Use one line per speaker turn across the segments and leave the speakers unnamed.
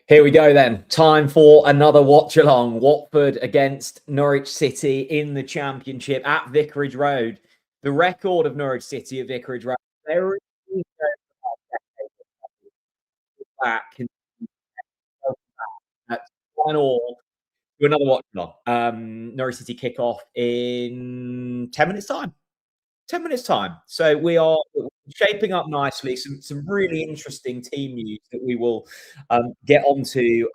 Here we go then. Time for another watch along. Watford against Norwich City in the Championship at Vicarage Road. The record of Norwich City at Vicarage Road. Very back. That's 1-1 to another watch along. Norwich City kick off in 10 minutes time. 10 minutes time. So we are shaping up nicely. Some really interesting team news that we will get onto.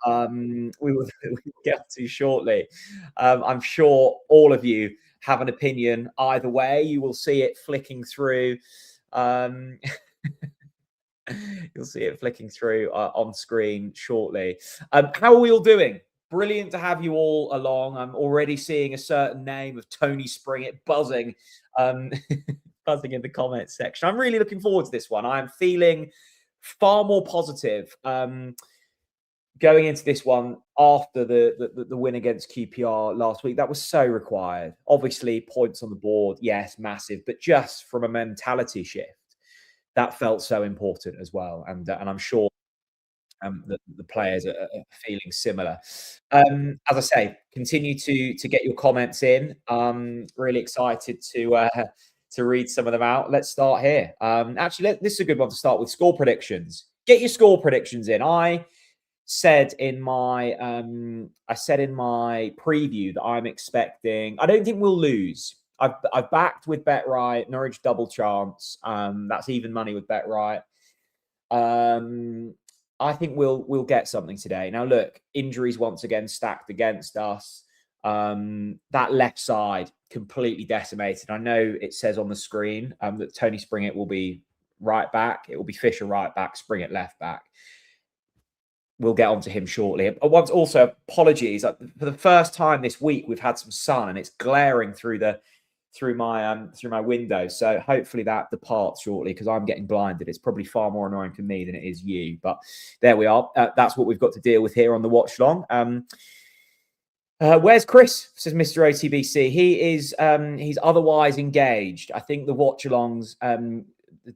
We will get onto shortly. I'm sure all of you have an opinion either way. You will see it flicking through. Um, You'll see it flicking through on screen shortly. How are we all doing? Brilliant to have you all along. I'm already seeing a certain name of Tony Springett buzzing, um, buzzing in the comments section. I'm really looking forward to this one. I'm feeling far more positive going into this one after the win against QPR last week. That was so required. Obviously, points on the board, yes, massive, but just from a mentality shift, that felt so important as well. And I'm sure the players are feeling similar. As I say, continue to get your comments in. Really excited to read some of them out. Let's start here. Actually, this is a good one to start with. Score predictions. Get your score predictions in. I said in my preview that I'm expecting. I don't think we'll lose. I've backed with BetRight, Norwich double chance. That's even money with BetRight. I think we'll get something today. Now, look, injuries once again stacked against us. That left side completely decimated. I know it says on the screen that Tony Springett will be right back. It will be Fisher right back, Springett left back. We'll get onto him shortly. Once also, apologies. For the first time this week, we've had some sun and it's glaring through my window. So hopefully that departs shortly because I'm getting blinded. It's probably far more annoying for me than it is you. But there we are. That's what we've got to deal with here on the watch long. Where's Chris? Says Mr. OTBC. He's otherwise engaged. I think the watch alongs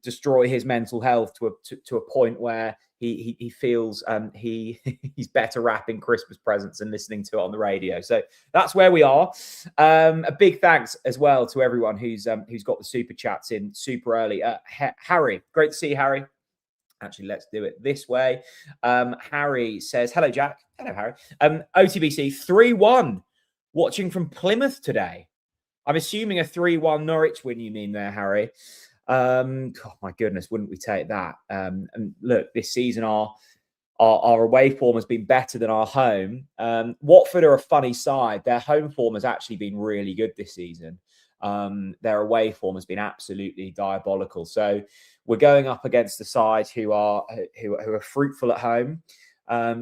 destroy his mental health to a point where he feels he's better wrapping Christmas presents and listening to it on the radio. So that's where we are. A big thanks as well to everyone who's got the super chats in super early. Harry, great to see you, Harry. Actually, let's do it this way. Harry says, hello, Jack. Hello, Harry. OTBC 3-1, watching from Plymouth today. I'm assuming a 3-1 Norwich win you mean there, Harry. Oh my goodness, wouldn't we take that? And look, this season our away form has been better than our home. Watford are a funny side. Their home form has actually been really good this season. Their away form has been absolutely diabolical. So we're going up against the side who are fruitful at home.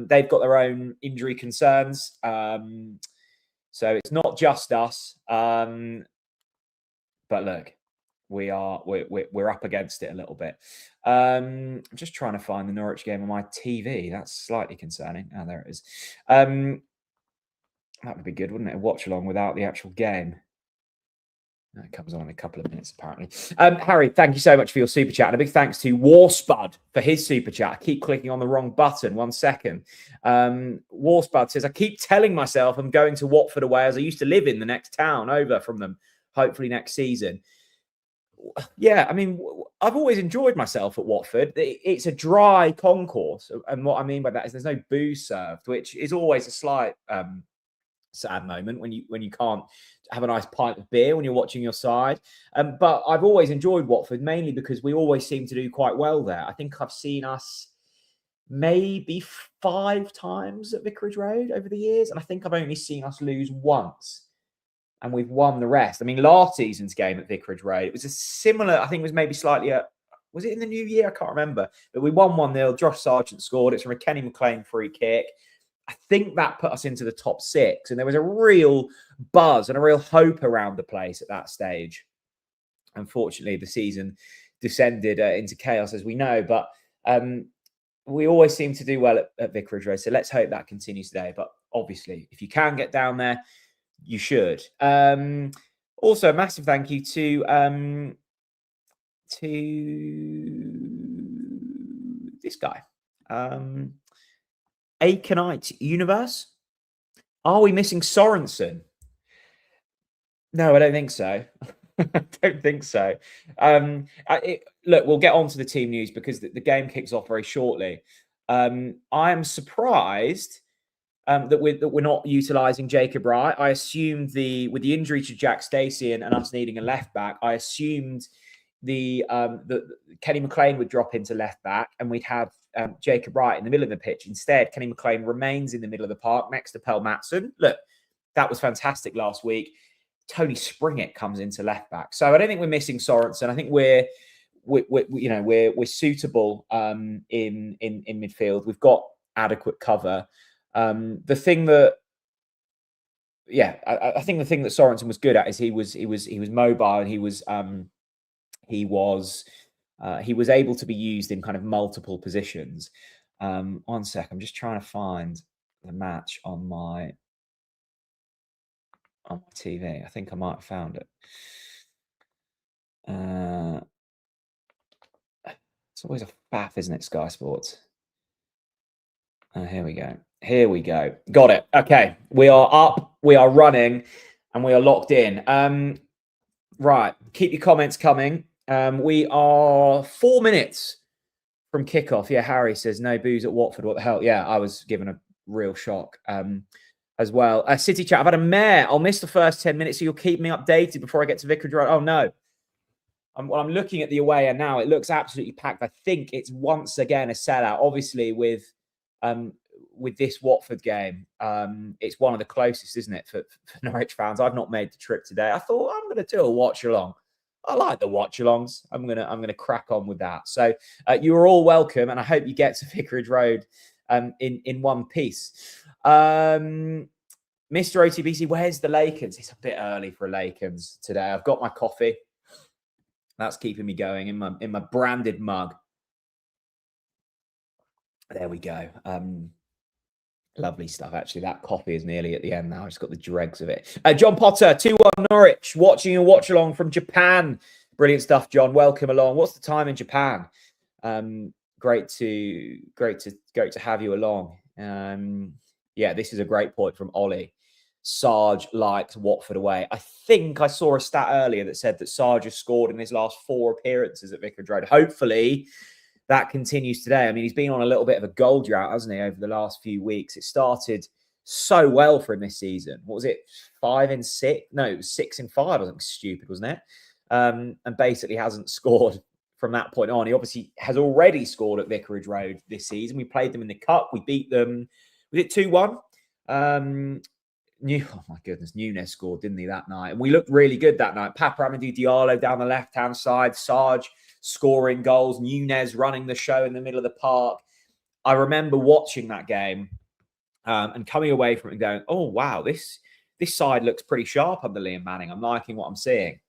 They've got their own injury concerns. So it's not just us. But look, we're up against it a little bit. I'm just trying to find the Norwich game on my TV. That's slightly concerning. Oh, there it is. That would be good, wouldn't it? A watch along without the actual game. That comes on in a couple of minutes, apparently. Harry, thank you so much for your super chat. And a big thanks to Warspud for his super chat. I keep clicking on the wrong button. 1 second. Warspud says, I keep telling myself I'm going to Watford away as I used to live in the next town over from them, hopefully next season. Yeah, I mean, I've always enjoyed myself at Watford. It's a dry concourse. And what I mean by that is there's no booze served, which is always a slight sad moment when you can't have a nice pint of beer when you're watching your side. But I've always enjoyed Watford, mainly because we always seem to do quite well there. I think I've seen us maybe 5 times at Vicarage Road over the years. And I think I've only seen us lose once. And we've won the rest. I mean, last season's game at Vicarage Road, it was a similar, I think it was maybe slightly, was it in the new year? I can't remember. But we won 1-0. Josh Sargent scored. It's from a Kenny McLean free kick. I think that put us into the top 6. And there was a real buzz and a real hope around the place at that stage. Unfortunately, the season descended into chaos, as we know. But we always seem to do well at Vicarage Road. So let's hope that continues today. But obviously, if you can get down there, you should. Also, a massive thank you to this guy. Aconite universe. Are we missing Sorensen? No, I don't think so. I don't think so. Look, we'll get on to the team news because the game kicks off very shortly. I am surprised that we're not utilising Jacob Wright. I assumed with the injury to Jack Stacey and us needing a left back, I assumed the Kenny McLean would drop into left back and we'd have Jacob Wright in the middle of the pitch. Instead, Kenny McLean remains in the middle of the park next to Pel Matson. Look, that was fantastic last week. Tony Springett comes into left back, so I don't think we're missing Sorensen. I think we're suitable in midfield. We've got adequate cover. The thing that, I think the thing that Sorensen was good at is he was mobile and he was able to be used in kind of multiple positions. 1 sec, I'm just trying to find the match on my TV. I think I might have found it. It's always a faff, isn't it, Sky Sports? Here we go. Here we go. Got it. Okay. We are up, we are running, and we are locked in. Right. Keep your comments coming. We are 4 minutes from kickoff. Yeah, Harry says no booze at Watford. What the hell? Yeah, I was given a real shock as well. City chat. I've had a mare. I'll miss the first 10 minutes, so you'll keep me updated before I get to Vicarage Road. Oh, no. I'm looking at the away, and now it looks absolutely packed. I think it's once again a sellout. Obviously, with this Watford game, it's one of the closest, isn't it, for Norwich fans? I've not made the trip today. I thought I'm going to do a watch along. I like the watch alongs. I'm gonna crack on with that. So you are all welcome, and I hope you get to Vicarage Road in one piece. Mr. OTBC, where's the Lakens? It's a bit early for Lakens today. I've got my coffee. That's keeping me going in my branded mug. There we go. Lovely stuff. Actually, that coffee is nearly at the end now. I just got the dregs of it. John Potter, 2-1 Norwich, watching a watch along from Japan. Brilliant stuff, John. Welcome along. What's the time in Japan? Great to have you along. Yeah, this is a great point from Ollie. Sarge likes Watford away. I think I saw a stat earlier that said that Sarge has scored in his last 4 appearances at Vicarage Road. Hopefully that continues today. I mean, he's been on a little bit of a goal drought, hasn't he, over the last few weeks? It started so well for him this season. What was it? 5 in 6? No, it was 6 in 5. I think stupid, wasn't it? And basically hasn't scored from that point on. He obviously has already scored at Vicarage Road this season. We played them in the cup. We beat them. Was it 2-1? Oh my goodness, Nunes scored, didn't he, that night? And we looked really good that night. Papa Amadou Diallo down the left-hand side, Sarge scoring goals, Nunes running the show in the middle of the park. I remember watching that game and coming away from it and going, oh, wow, this side looks pretty sharp under Liam Manning. I'm liking what I'm seeing.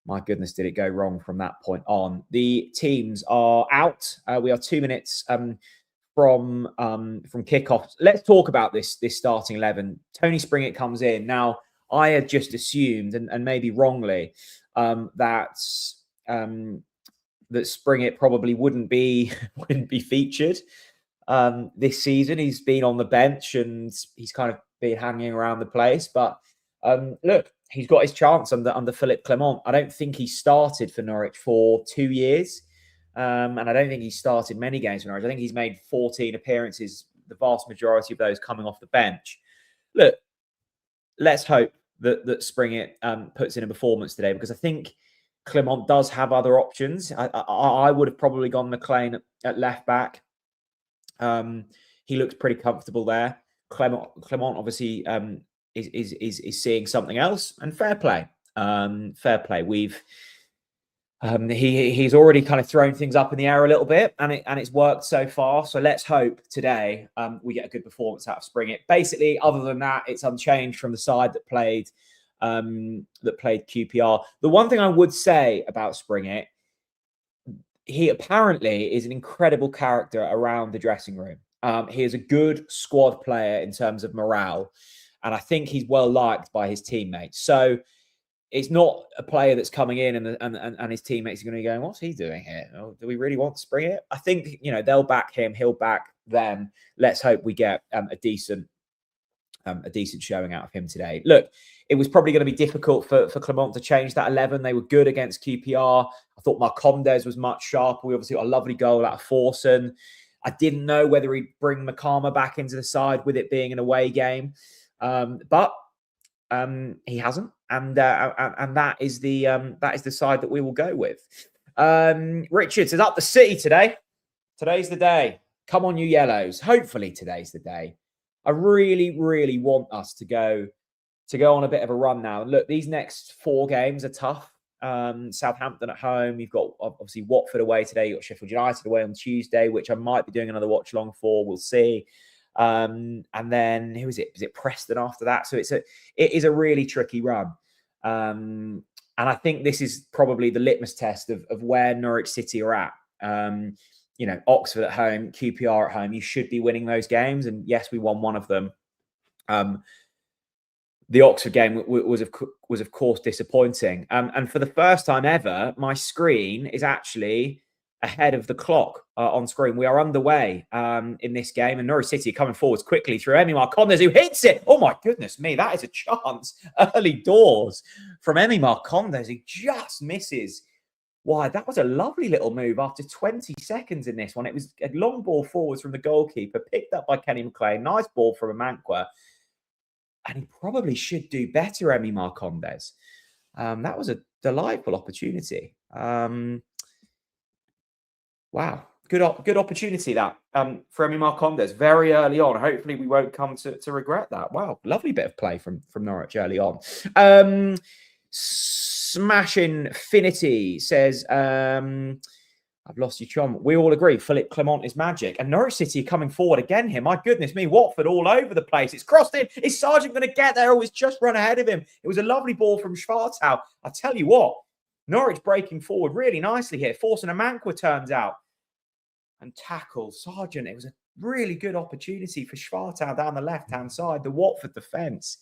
My goodness, did it go wrong from that point on. The teams are out. We are 2 minutes from kickoff. Let's talk about this starting 11. Tony Springett comes in. Now, I had just assumed, and maybe wrongly, that Springett probably wouldn't be featured this season. He's been on the bench and he's kind of been hanging around the place. But look, he's got his chance under Philippe Clement. I don't think he started for Norwich for 2 years. And I don't think he started many games for Norwich. I think he's made 14 appearances, the vast majority of those coming off the bench. Look, let's hope that Springett puts in a performance today, because I think Clement does have other options. I would have probably gone McLean at left back. He looks pretty comfortable there. Clement obviously is seeing something else, and fair play. Fair play. He's already kind of thrown things up in the air a little bit, and it's worked so far. So let's hope today we get a good performance out of Springett. Basically, other than that, it's unchanged from the side that played QPR. The one thing I would say about Springett, he apparently is an incredible character around the dressing room. He is a good squad player in terms of morale, and I think he's well liked by his teammates. So it's not a player that's coming in and his teammates are going to be going, what's he doing here? Oh, do we really want to spring it? I think, they'll back him. He'll back them. Let's hope we get a decent showing out of him today. Look, it was probably going to be difficult for Clermont to change that 11. They were good against QPR. I thought Marcondes was much sharper. We obviously got a lovely goal out of Forson. I didn't know whether he'd bring Makama back into the side with it being an away game, but he hasn't, and that is the side that we will go with. Richard says, up the City today. Today's the day. Come on, you yellows. Hopefully today's the day. I really, really want us to go on a bit of a run now. And look, these next 4 games are tough. Southampton at home. You've got obviously Watford away today. You've got Sheffield United away on Tuesday, which I might be doing another watch along for. We'll see. And then who is it? Is it Preston after that? So it is a really tricky run. And I think this is probably the litmus test of where Norwich City are at. Oxford at home, QPR at home. You should be winning those games. And yes, we won one of them. The Oxford game was of course disappointing. And for the first time ever, my screen is actually ahead of the clock on screen. We are underway in this game, and Norwich City coming forwards quickly through Emi Marcondes, who hits it. Oh my goodness me, that is a chance early doors from Emi Marcondes, who just misses. Why, that was a lovely little move after 20 seconds in this one. It was a long ball forwards from the goalkeeper, picked up by Kenny McLean. Nice ball from Amankwa. And he probably should do better, Emi Marcondes. That was a delightful opportunity. Wow. Good opportunity that for Emi Marcondes very early on. Hopefully we won't come to regret that. Wow. Lovely bit of play from Norwich early on. Smash Infinity says, I've lost you, Chom. We all agree Philippe Clement is magic. And Norwich City are coming forward again here. My goodness me, Watford all over the place. It's crossed in. Is Sargent going to get there? Oh, he's just run ahead of him. It was a lovely ball from Schwarzau. I tell you what, Norwich breaking forward really nicely here. Forson Amankwa turns out and tackles Sargent. It was a really good opportunity for Schwarzau down the left-hand side. The Watford defence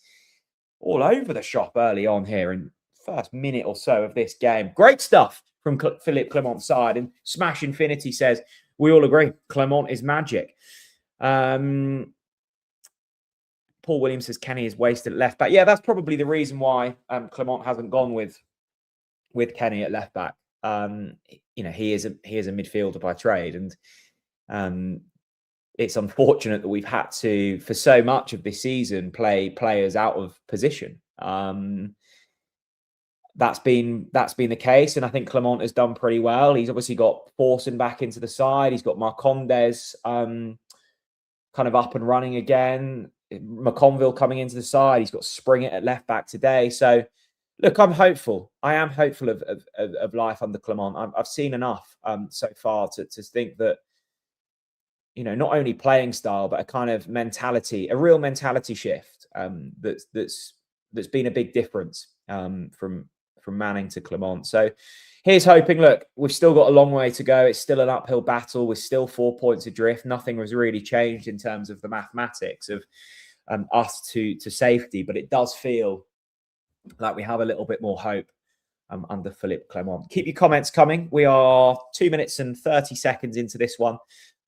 all over the shop early on here in the first minute or so of this game. Great stuff from Philippe Clement's side. And Smash Infinity says, we all agree, Clement is magic. Paul Williams says, Kenny is wasted at left back. Yeah, that's probably the reason why Clement hasn't gone with Kenny at left back. He is a midfielder by trade. And it's unfortunate that we've had to, for so much of this season, play players out of position. That's been the case, and I think Clement has done pretty well. He's obviously got Forson back into the side. He's got Marcondes kind of up and running again. McConville coming into the side. He's got Springett at left back today. So, look, I'm hopeful. I am hopeful of life under Clement. I've seen enough so far to think that, not only playing style, but a kind of mentality, a real mentality shift that's been a big difference from Manning to Clement. So here's hoping. Look, we've still got a long way to go. It's still an uphill battle. We're still 4 points adrift. Nothing has really changed in terms of the mathematics of us to safety, but it does feel like we have a little bit more hope under Philippe Clement. Keep your comments coming. We are 2 minutes and 30 seconds into this one.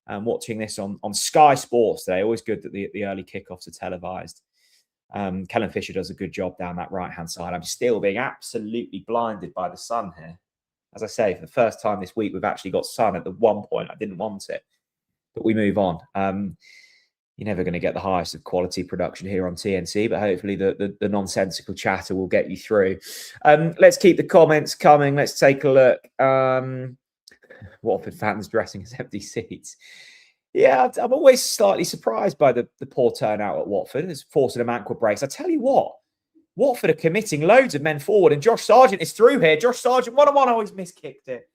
Watching this on Sky Sports today. Always good that the early kickoffs are televised. Kellen Fisher does a good job down that right-hand side. I'm still being absolutely blinded by the sun here. As I say, for the first time this week, we've actually got sun at the one point. I didn't want it, but we move on. You're never going to get the highest of quality production here on TNC, but hopefully the nonsensical chatter will get you through. Let's keep the comments coming. Let's take a look. Watford fans dressing as empty seats. Yeah, I'm always slightly surprised by the poor turnout at Watford. It's forcing a Amankwa brace. I tell you what, Watford are committing loads of men forward, and Josh Sargent is through here. Josh Sargent, 1-on-1, always miskicked it.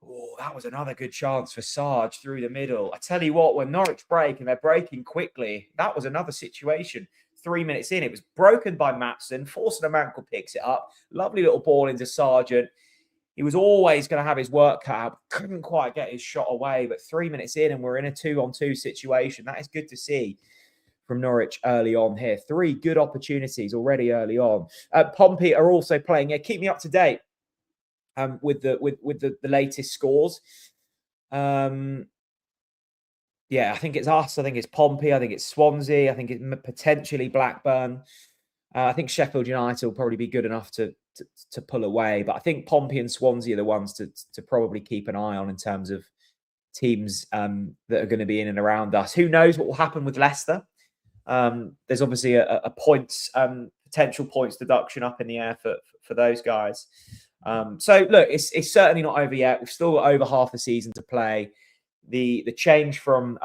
Oh, that was another good chance for Sarge through the middle. I tell you what, when Norwich break and they're breaking quickly, that was another situation. 3 minutes in, it was broken by Matson. Forcing Amankwa picks it up. Lovely little ball into Sargent. He was always going to have his work cut out. Couldn't quite get his shot away. But 3 minutes in and we're in a 2-on-2 situation. That is good to see from Norwich early on here. 3 good opportunities already early on. Pompey are also playing. Yeah, keep me up to date with the latest scores. Yeah, I think it's us. I think it's Pompey. I think it's Swansea. I think it's potentially Blackburn. I think Sheffield United will probably be good enough to pull away. But I think Pompey and Swansea are the ones to probably keep an eye on in terms of teams that are going to be in and around us. Who knows what will happen with Leicester? There's obviously a points potential points deduction up in the air for those guys. So look, it's certainly not over yet. We've still got over half the season to play. The change from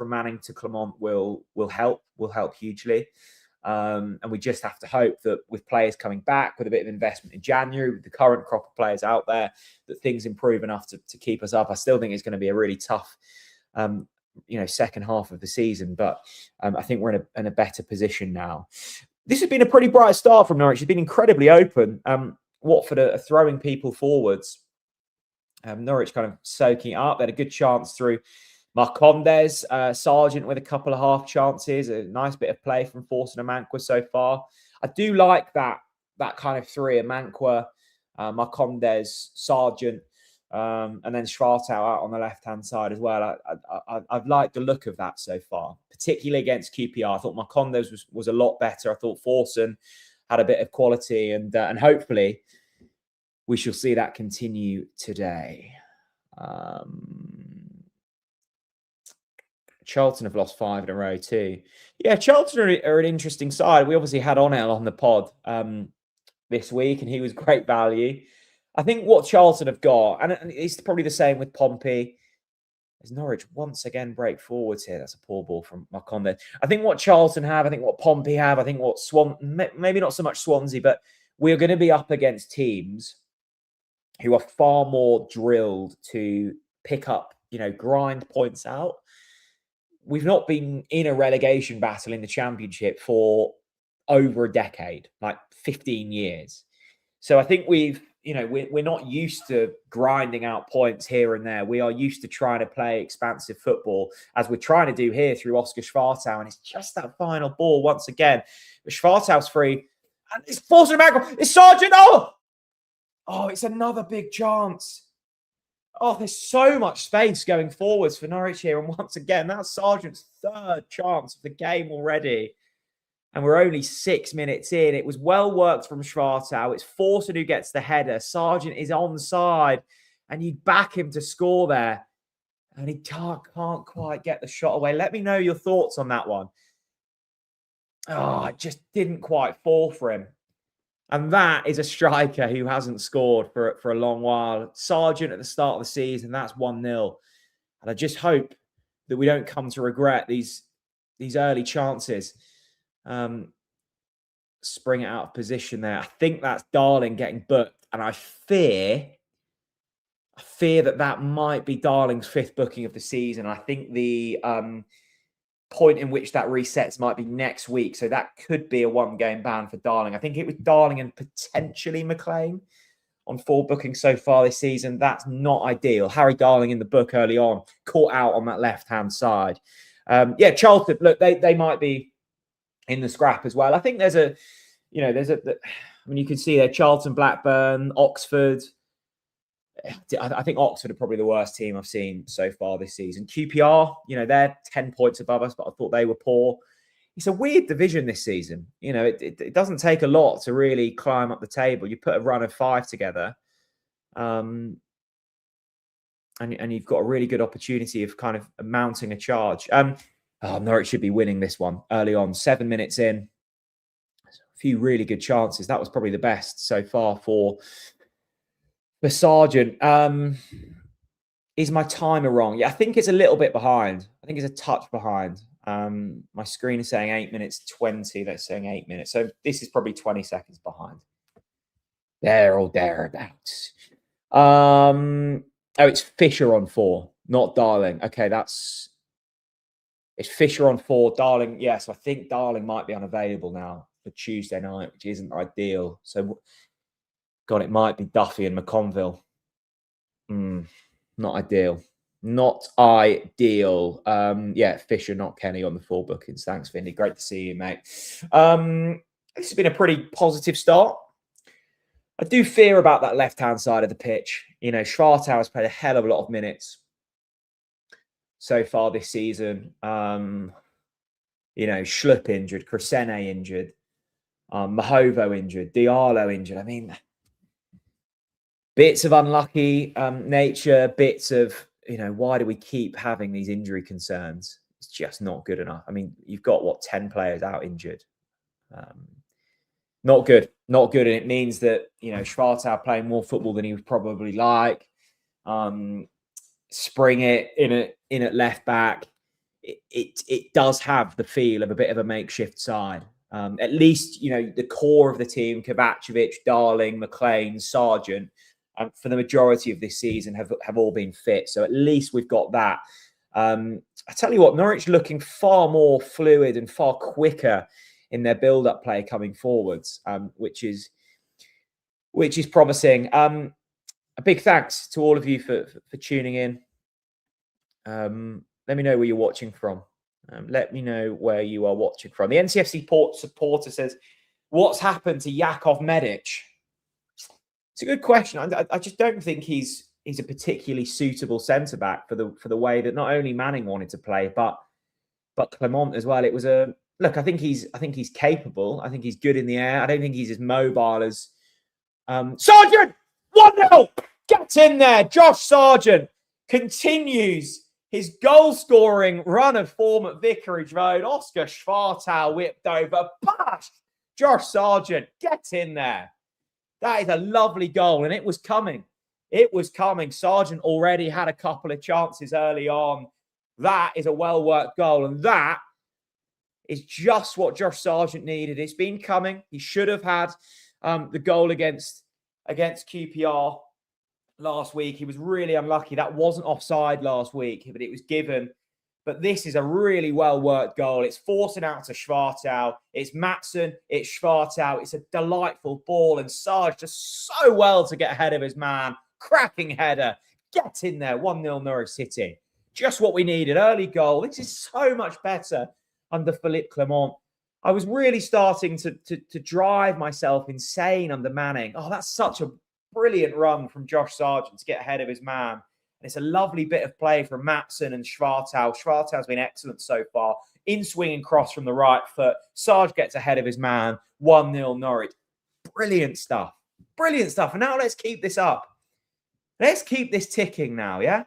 Manning to Clement will help hugely. And we just have to hope that with players coming back, with a bit of investment in January, with the current crop of players out there, that things improve enough to keep us up. I still think it's going to be a really tough, second half of the season, but I think we're in a better position now. This has been a pretty bright start from Norwich. It's been incredibly open. Watford are throwing people forwards. Norwich kind of soaking it up. They had a good chance through Marcondes, Sargent with a couple of half chances. A nice bit of play from Forson and Manqua so far. I do like that kind of three: Manqua, Marcondes, Sargent, and then Schwartau out on the left-hand side as well. I've liked the look of that so far, particularly against QPR. I thought Marcondes was a lot better. I thought Forson had a bit of quality, and hopefully we shall see that continue today. Charlton have lost 5 in a row too. Yeah, Charlton are an interesting side. We obviously had Onel on the pod this week, and he was great value. I think what Charlton have got, and it's probably the same with Pompey, as Norwich once again break forwards here. That's a poor ball from Marcondes. I think what Charlton have, I think what Pompey have, I think what maybe not so much Swansea, but we're going to be up against teams who are far more drilled to pick up, grind points out. We've not been in a relegation battle in the Championship for over a decade, like 15 years. So I think we're not used to grinding out points here and there. We are used to trying to play expansive football, as we're trying to do here through Oscar Schwartau. And it's just that final ball once again. But Schwartau's free. And it's Forson Mackerel. It's Sargent. Oh, it's another big chance. Oh, there's so much space going forwards for Norwich here. And once again, that's Sargent's 3rd chance of the game already. And we're only 6 minutes in. It was well worked from Schwartau. It's Forson who gets the header. Sargent is onside. And you'd back him to score there. And he can't quite get the shot away. Let me know your thoughts on that one. Oh, it just didn't quite fall for him. And that is a striker who hasn't scored for a long while. Sargent at the start of the season, that's 1-0. And I just hope that we don't come to regret these early chances. Spring it out of position there. I think that's Darling getting booked. And I fear that might be Darling's 5th booking of the season. I think the point in which that resets might be next week. So that could be a 1-game ban for Darling. I think it was Darling and potentially McLean on 4 bookings so far this season. That's not ideal. Harry Darling in the book early on, caught out on that left-hand side. Charlton, look, they might be in the scrap as well. I think you can see there Charlton, Blackburn, Oxford. I think Oxford are probably the worst team I've seen so far this season. QPR, they're 10 points above us, but I thought they were poor. It's a weird division this season. It doesn't take a lot to really climb up the table. You put a run of 5 together, and you've got a really good opportunity of kind of mounting a charge. Norwich should be winning this one early on. 7 minutes in, a few really good chances. That was probably the best so far for Sargent. Is my timer wrong? Yeah, I think it's a little bit behind. I think it's a touch behind. My screen is saying 8 minutes 20. That's saying 8 minutes. So this is probably 20 seconds behind. There or thereabouts. It's Fisher on 4, not Darling. Okay, it's Fisher on 4. Darling, yes, I think Darling might be unavailable now for Tuesday night, which isn't ideal. So, God, it might be Duffy and McConville. Not ideal. Not ideal. Yeah, Fisher, not Kenny on the 4 bookings. Thanks, Vinny. Great to see you, mate. This has been a pretty positive start. I do fear about that left-hand side of the pitch. You know, Schwartau has played a hell of a lot of minutes so far this season. You know, Schlupp injured, Crescene injured, Mahovo injured, Diallo injured. I mean, bits of unlucky nature, bits of, you know, why do we keep having these injury concerns? It's just not good enough. I mean, you've got, what, 10 players out injured. Not good. Not good. And it means that, you know, Schwartau playing more football than he would probably like. Spring it in at left back. It does have the feel of a bit of a makeshift side. At least, you know, the core of the team, Kovacevic, Darling, McLean, Sargent, for the majority of this season have all been fit. So at least we've got that. I tell you what, Norwich looking far more fluid and far quicker in their build-up play coming forwards, which is promising. A big thanks to all of you for tuning in. Let me know where you're watching from. Let me know where you are watching from. The NCFC supporter says, what's happened to Jakov Medic? It's a good question. I just don't think he's a particularly suitable centre-back for the way that not only Manning wanted to play, but Clement as well. It was a look. I think he's capable. I think he's good in the air. I don't think he's as mobile as Sargent. 1-0. Get in there. Josh Sargent continues his goal-scoring run of form at Vicarage Road. Oscar Schwartau whipped over. Bash! Josh Sargent, get in there. That is a lovely goal, and it was coming. It was coming. Sargent already had a couple of chances early on. That is a well-worked goal, and that is just what Josh Sargent needed. It's been coming. He should have had the goal against QPR last week. He was really unlucky. That wasn't offside last week, but it was given. But this is a really well-worked goal. It's forcing out to Schwartau. It's Maatsen. It's Schwartau. It's a delightful ball. And Sarge just so well to get ahead of his man. Cracking header. Get in there. 1-0 Norwich City. Just what we needed. Early goal. This is so much better under Philippe Clement. I was really starting to drive myself insane under Manning. Oh, that's such a brilliant run from Josh Sargent to get ahead of his man. And it's a lovely bit of play from Maatsen and Schwartau. Schwartau's been excellent so far. In swinging cross from the right foot. Sarge gets ahead of his man. 1-0 Norwich. Brilliant stuff. Brilliant stuff. And now let's keep this up. Let's keep this ticking now, yeah?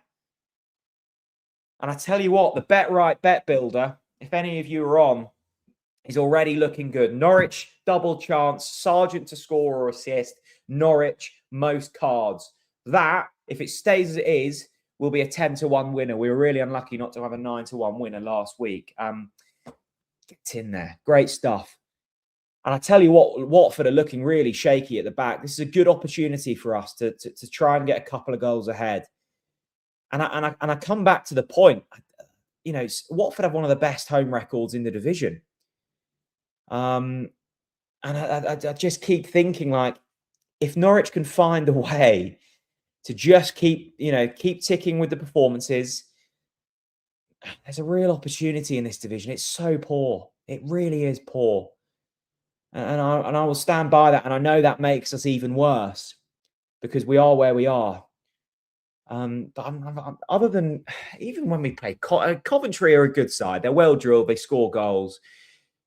And I tell you what, the Bet Right Bet Builder, if any of you are on, is already looking good. Norwich, double chance. Sargent to score or assist. Norwich, most cards. That, if it stays as it is, will be a 10-1 winner. We were really unlucky not to have a 9-1 winner last week. Get in there. Great stuff. And I tell you what, Watford are looking really shaky at the back. This is a good opportunity for us to try and get a couple of goals ahead. And I come back to the point, you know, Watford have one of the best home records in the division. And I just keep thinking, like, if Norwich can find a way to just keep ticking with the performances, there's a real opportunity in this division. It's so poor. It really is poor. And I will stand by that. And I know that makes us even worse because we are where we are. But other than, even when we play Coventry are a good side. They're well drilled. They score goals.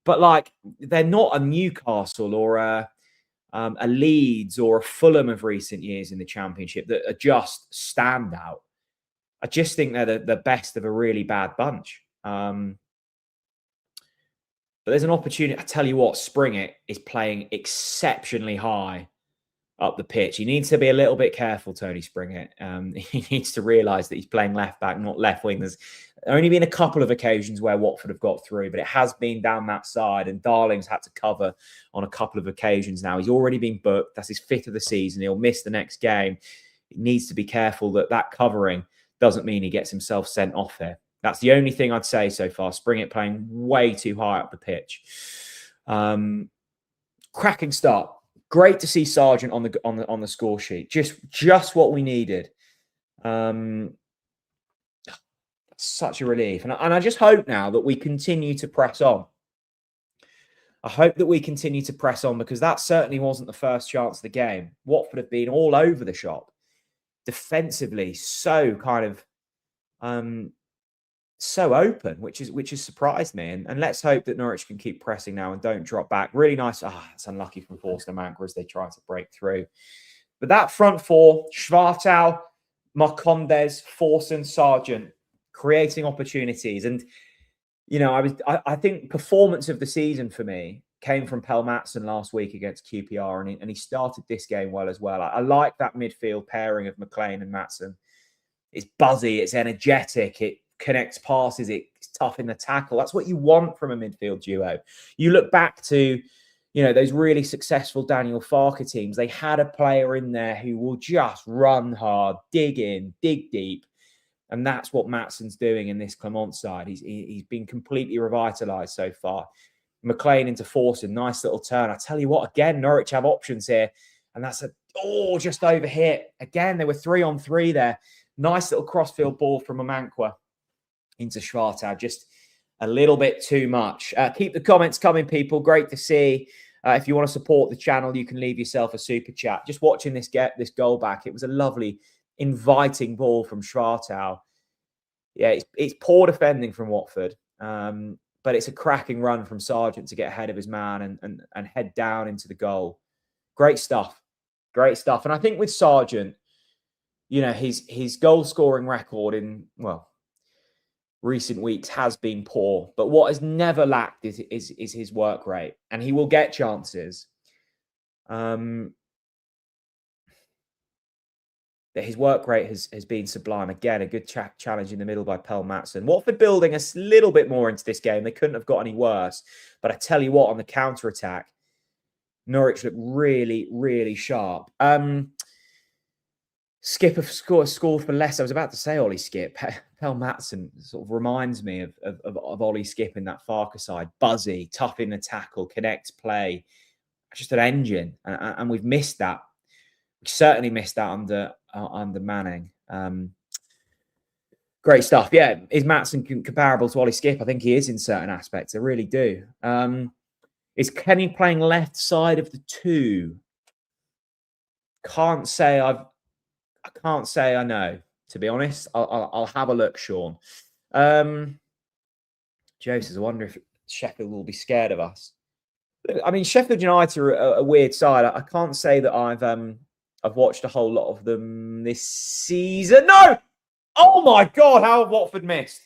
But like, they're not a Newcastle or a Leeds or a Fulham of recent years in the Championship that are just standout. I just think they're the best of a really bad bunch. But there's an opportunity. I tell you what, Springett is playing exceptionally high up the pitch. He needs to be a little bit careful, Tony Springett. He needs to realise that he's playing left back, not left wing. There's only been a couple of occasions where Watford have got through, but it has been down that side, and Darling's had to cover on a couple of occasions now. He's already been booked. That's his 5th of the season. He'll miss the next game. He needs to be careful that covering doesn't mean he gets himself sent off here. That's the only thing I'd say so far. Springett playing way too high up the pitch. Cracking start. Great to see Sargent on the score sheet. Just what we needed. Such a relief. And I just hope now that we continue to press on. I hope that we continue to press on, because that certainly wasn't the first chance of the game. Watford have been all over the shop defensively, so kind of so open, which has surprised me. And let's hope that Norwich can keep pressing now and don't drop back. Really nice. It's unlucky from Forster Manca as they try to break through. But that front four, Schwartau, Marcondes, Forson, Sargent, creating opportunities. And, you know, I think performance of the season for me came from Pell Matson last week against QPR, and he started this game well as well. I like that midfield pairing of McLean and Matson. It's buzzy, it's energetic, it connects passes, it's tough in the tackle. That's what you want from a midfield duo. You look back to, you know, those really successful Daniel Farke teams. They had a player in there who will just run hard, dig in, dig deep. And that's what Matson's doing in this Clement side. He's been completely revitalised so far. McLean into Forson, nice little turn. I tell you what, again, Norwich have options here. And that's just over hit. Again, they were 3-on-3 there. Nice little crossfield ball from Amankwa into Schwartau. Just a little bit too much. Keep the comments coming, people. Great to see. If you want to support the channel, you can leave yourself a super chat. Just watching this goal back, it was a lovely, inviting ball from Schwartau. Yeah, it's poor defending from Watford, but it's a cracking run from Sargent to get ahead of his man and head down into the goal. Great stuff. Great stuff. And I think with Sargent, you know, his goal scoring record in, well, recent weeks has been poor, but what has never lacked is his work rate, and he will get chances. His work rate has been sublime. Again, a good challenge in the middle by Pell Matson. Watford building a little bit more into this game. They couldn't have got any worse. But I tell you what, on the counter-attack, Norwich looked really, really sharp. Skip scored for Leicester. I was about to say Ollie Skip. Pell Matson sort of reminds me of Ollie Skip in that Farke side. Buzzy, tough in the tackle, connects play. Just an engine. And we've missed that. We certainly missed that under Manning. Great stuff. Yeah, is Matson comparable to Ollie Skip? I think he is in certain aspects. I really do. Is Kenny playing left side of the two? Can't say I can't say I know, to be honest. I'll have a look, Sean. Joe says, I wonder if Sheffield will be scared of us. I mean, Sheffield United are a weird side. I can't say that I've watched a whole lot of them this season. No! Oh my God, how have Watford missed?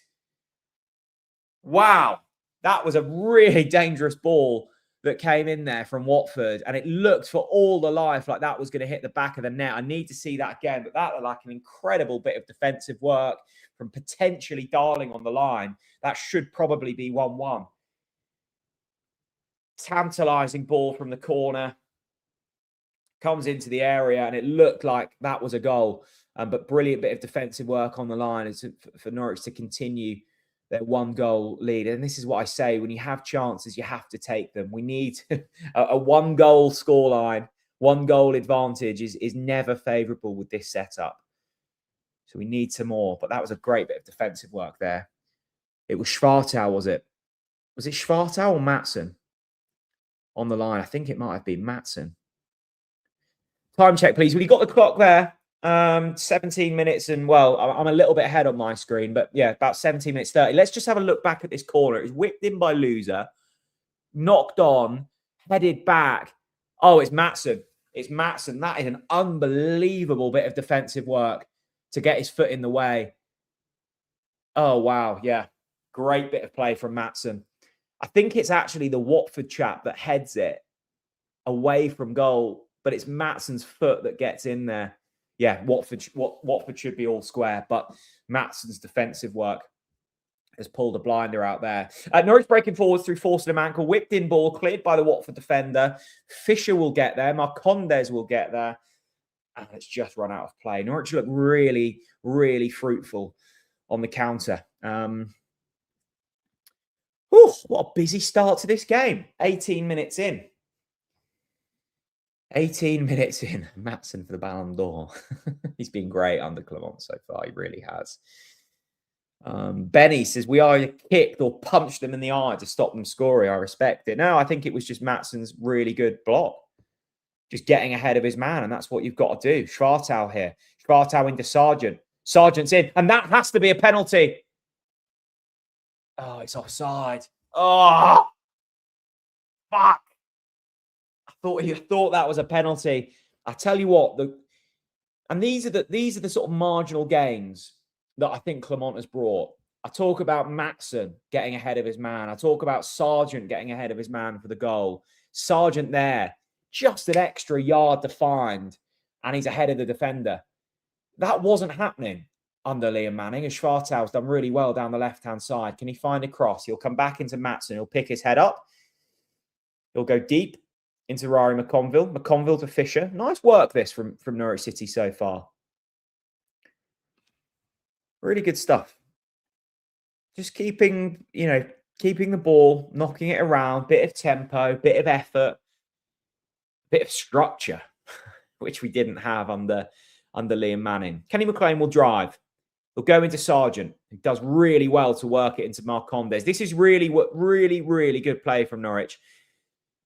Wow. That was a really dangerous ball that came in there from Watford, and it looked for all the life like that was going to hit the back of the net. I need to see that again, but that looked like an incredible bit of defensive work from potentially Darling on the line. That should probably be 1-1. Tantalising ball from the corner. Comes into the area, and it looked like that was a goal. But brilliant bit of defensive work on the line is for Norwich to continue their 1-goal lead. And this is what I say, when you have chances, you have to take them. We need a 1-goal scoreline, 1-goal advantage is never favourable with this setup. So we need some more. But that was a great bit of defensive work there. It was Schwartau, was it? Was it Schwartau or Matson on the line? I think it might have been Matson. Time check, please. Well, you got the clock there. 17 minutes and, well, I'm a little bit ahead on my screen, but yeah, about 17 minutes 30. Let's just have a look back at this corner. It was whipped in by Loser, knocked on, headed back. Oh, it's Matson. It's Matson. That is an unbelievable bit of defensive work to get his foot in the way. Oh, wow. Yeah. Great bit of play from Matson. I think it's actually the Watford chap that heads it away from goal, but it's Matson's foot that gets in there. Yeah, Watford should be all square, but Matson's defensive work has pulled a blinder out there. Norwich breaking forwards through Forster and Ankle. Whipped in ball, cleared by the Watford defender. Fisher will get there. Marcondes will get there. And it's just run out of play. Norwich look really, really fruitful on the counter. What a busy start to this game. 18 minutes in. 18 minutes in. Matson for the Ballon d'Or. He's been great under Clement so far. He really has. Benny says, we either kicked or punched them in the eye to stop them scoring. I respect it. No, I think it was just Matsson's really good block. Just getting ahead of his man, and that's what you've got to do. Schwartau here. Schwartau into Sargent. Sargent's in, and that has to be a penalty. Oh, it's offside. Oh, fuck. I thought that was a penalty. I tell you what, these are the sort of marginal gains that I think Clement has brought. I talk about Maatsen getting ahead of his man. I talk about Sargent getting ahead of his man for the goal. Sargent there, just an extra yard to find, and he's ahead of the defender. That wasn't happening under Liam Manning, as Schwartau's done really well down the left-hand side. Can he find a cross? He'll come back into Maatsen. He'll pick his head up. He'll go deep into Rory McConville. McConville to Fisher. Nice work this from Norwich City so far. Really good stuff. Just keeping the ball, knocking it around, bit of tempo, bit of effort, bit of structure, which we didn't have under Liam Manning. Kenny McLean will drive. He'll go into Sargent. He does really well to work it into Marcondes. This is really good play from Norwich.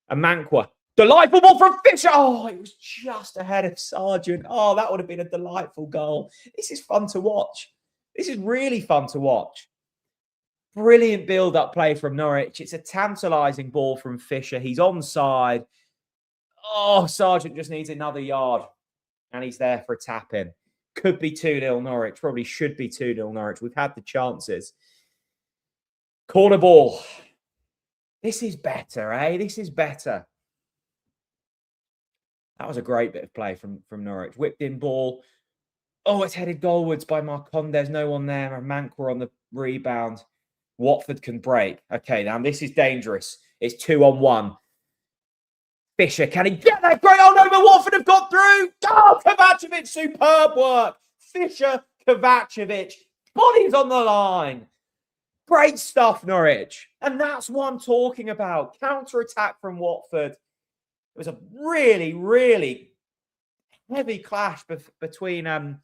And Mankwa. Delightful ball from Fisher. Oh, it was just ahead of Sargent. Oh, that would have been a delightful goal. This is fun to watch. This is really fun to watch. Brilliant build-up play from Norwich. It's a tantalising ball from Fisher. He's onside. Oh, Sargent just needs another yard. And he's there for a tap-in. Could be 2-0 Norwich. Probably should be 2-0 Norwich. We've had the chances. Corner ball. This is better, eh? This is better. That was a great bit of play from Norwich. Whipped in ball. Oh, it's headed goalwards by Marcondes. No one there. Mankwa on the rebound. Watford can break. Okay, now this is dangerous. It's 2-on-1. Fisher, can he get that? Great. Oh, no, but Watford have got through. Oh, Kovacevic, superb work. Fisher, Kovacevic, bodies on the line. Great stuff, Norwich. And that's what I'm talking about. Counter-attack from Watford. It was a really heavy clash between Kovacevic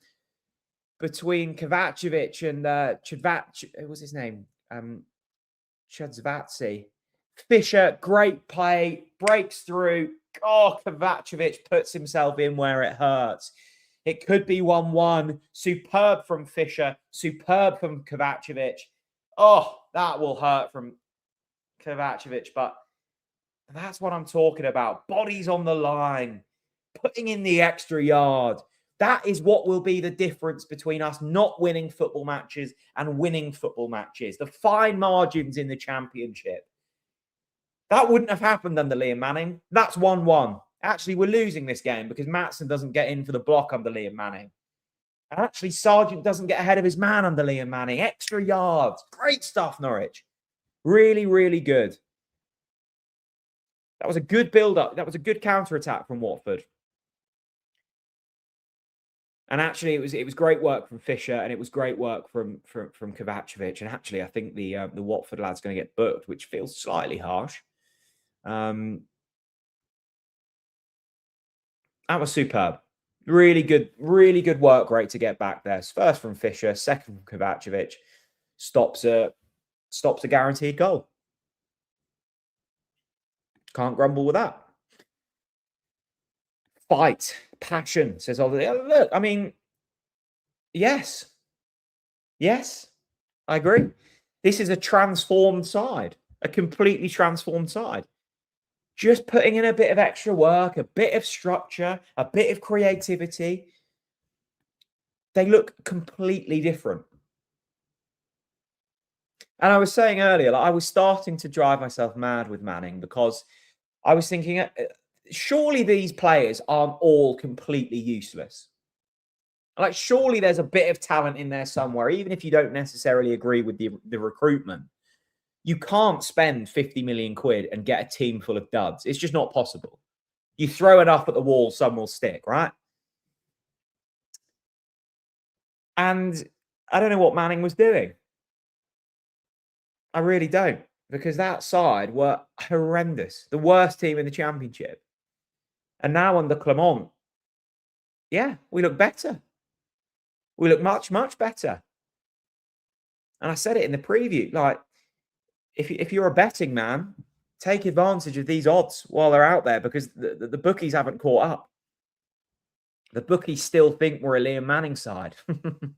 and what was his name? Chadzvatsi. Fisher, great play, breaks through. Oh, Kovacevic puts himself in where it hurts. It could be 1-1. Superb from Fisher. Superb from Kovacevic. Oh, that will hurt from Kovacevic, but that's what I'm talking about. Bodies on the line, putting in the extra yard. That is what will be the difference between us not winning football matches and winning football matches. The fine margins in the Championship. That wouldn't have happened under Liam Manning. That's 1-1. Actually, we're losing this game because Maatsen doesn't get in for the block under Liam Manning. And actually, Sargent doesn't get ahead of his man under Liam Manning. Extra yards. Great stuff, Norwich. Really good. That was a good build-up. That was a good counter-attack from Watford. And actually, it was great work from Fisher, and it was great work from Kovacevic. And actually, I think the Watford lad's going to get booked, which feels slightly harsh. That was superb. Really good work rate to get back there. First from Fisher, second from Kovacevic. Stops a guaranteed goal. Can't grumble with that. Fight, passion, says Oliver. Look, I mean, yes, I agree. This is a transformed side, a completely transformed side. Just putting in a bit of extra work, a bit of structure, a bit of creativity. They look completely different. And I was saying earlier, I was starting to drive myself mad with Manning because I was thinking, surely these players aren't all completely useless. Like, surely there's a bit of talent in there somewhere, even if you don't necessarily agree with the recruitment. You can't spend 50 million quid and get a team full of duds. It's just not possible. You throw enough at the wall, some will stick, right? And I don't know what Manning was doing. I really don't, because that side were horrendous. The worst team in the Championship. And now under Clement, yeah, we look better. We look much better. And I said it in the preview, like, if you're a betting man, take advantage of these odds while they're out there, because the bookies haven't caught up. The bookies still think we're a Liam Manning side.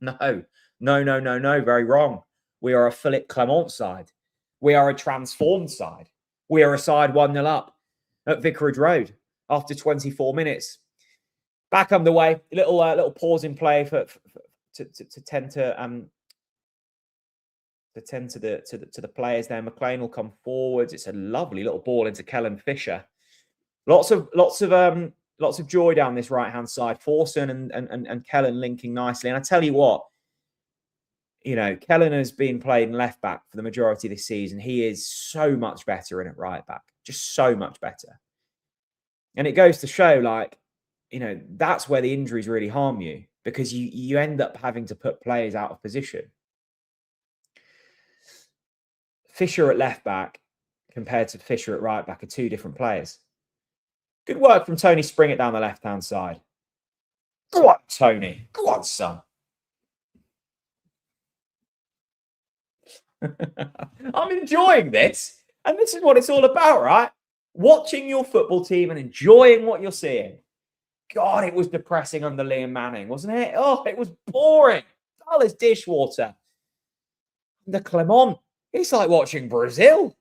No. Very wrong. We are a Philippe Clement side. We are a transformed side. We are a side 1-0 up at Vicarage Road after 24 minutes. Back underway. Little pause in play to tend to the players there. McLean will come forwards. It's a lovely little ball into Kellen Fisher. Lots of joy down this right-hand side. Forson and Kellen linking nicely. And I tell you what, Kellen has been playing left back for the majority of this season. He is so much better in at right back. Just so much better. And it goes to show, like, that's where the injuries really harm you, because you end up having to put players out of position. Fisher at left back compared to Fisher at right back are two different players. Good work from Tony Springett down the left-hand side. Go on, Tony. Go on, son. I'm enjoying this. And this is what it's all about, right? Watching your football team and enjoying what you're seeing. God, it was depressing under Liam Manning, wasn't it? Oh, it was boring. Dull as dishwater. The Clement, it's like watching Brazil.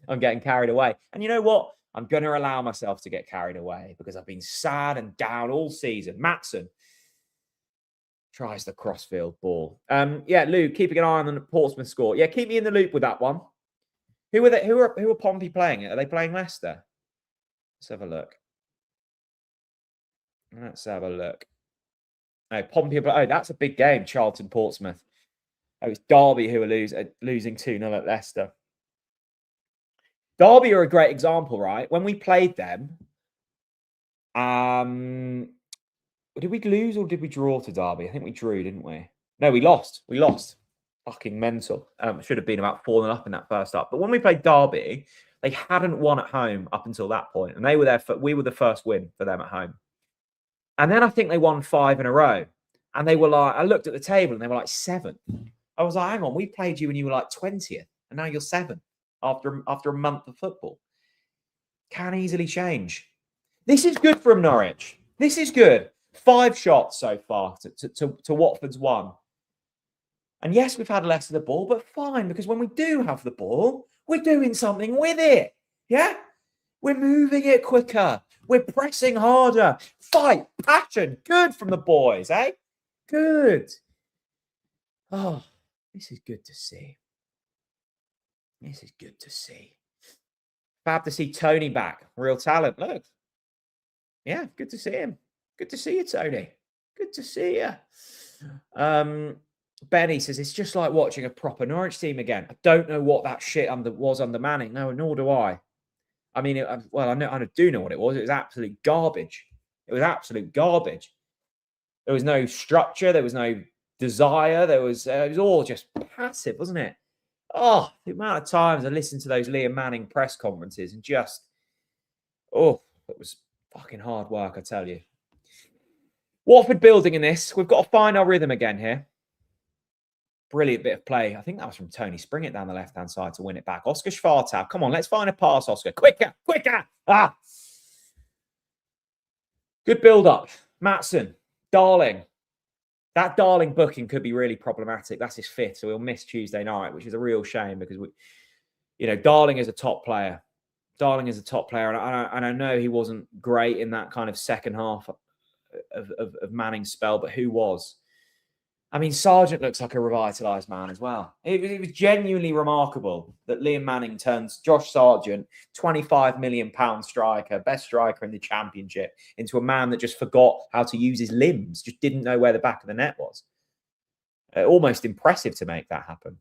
I'm getting carried away. And you know what? I'm going to allow myself to get carried away because I've been sad and down all season. Maatson tries the crossfield ball. Yeah, Lou, keeping an eye on the Portsmouth score. Yeah, keep me in the loop with that one. Who are Pompey playing? Are they playing Leicester? Let's have a look. Oh, Pompey. Oh, that's a big game. Charlton, Portsmouth. Oh, it's Derby who are losing 2-0 at Leicester. Derby are a great example, right? When we played them, did we lose or did we draw to Derby? I think we drew, didn't we? No, we lost. Fucking mental. Should have been about 4-0 up in that first half. But when we played Derby, they hadn't won at home up until that point, and we were the first win for them at home. And then I think they won 5 in a row, and they were like, I looked at the table and they were like 7th. I was like, hang on, we played you when you were like 20th, and now you're 7th after a month of football. Can easily change. This is good from Norwich. This is good. 5 shots so far to Watford's 1. And yes, we've had less of the ball, but fine, because when we do have the ball, we're doing something with it. Yeah? We're moving it quicker. We're pressing harder. Fight, passion. Good from the boys, eh? Good. Oh, this is good to see. This is good to see. Fab to see Tony back. Real talent. Look. Yeah, good to see him. Good to see you, Tony. Good to see you. Benny says, it's just like watching a proper Norwich team again. I don't know what that shit was under Manning. No, nor do I. I mean, I do know what it was. It was absolute garbage. It was absolute garbage. There was no structure. There was no desire. It was all just passive, wasn't it? Oh, the amount of times I listened to those Liam Manning press conferences and just, it was fucking hard work, I tell you. Watford building in this. We've got to find our rhythm again here. Brilliant bit of play. I think that was from Tony Springett down the left-hand side to win it back. Oscar Schwartau. Come on, let's find a pass, Oscar. Quicker. Good build-up. Maatson. Darling. That Darling booking could be really problematic. That's his 5th, so he'll miss Tuesday night, which is a real shame because, Darling is a top player. And I know he wasn't great in that kind of second half of Manning's spell, but who was? I mean, Sargent looks like a revitalised man as well. It was genuinely remarkable that Liam Manning turns Josh Sargent, £25 million striker, best striker in the Championship, into a man that just forgot how to use his limbs, just didn't know where the back of the net was. Almost impressive to make that happen.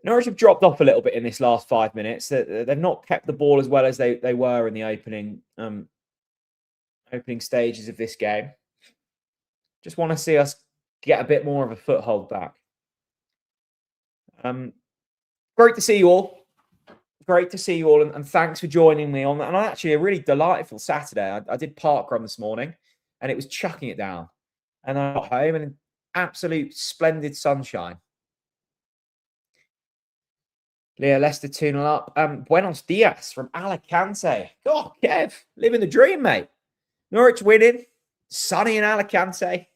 Norwich have dropped off a little bit in this last 5 minutes. They've not kept the ball as well as they were in the opening stages of this game. Just want to see us get a bit more of a foothold back. Great to see you all. And thanks for joining me on actually a really delightful Saturday. I did parkrun this morning, and it was chucking it down. And I got home, and Absolute splendid sunshine. Leah, Leicester 2-0 up. Buenos dias from Alicante. God, Kev, living the dream, mate. Norwich winning. Sunny in Alicante.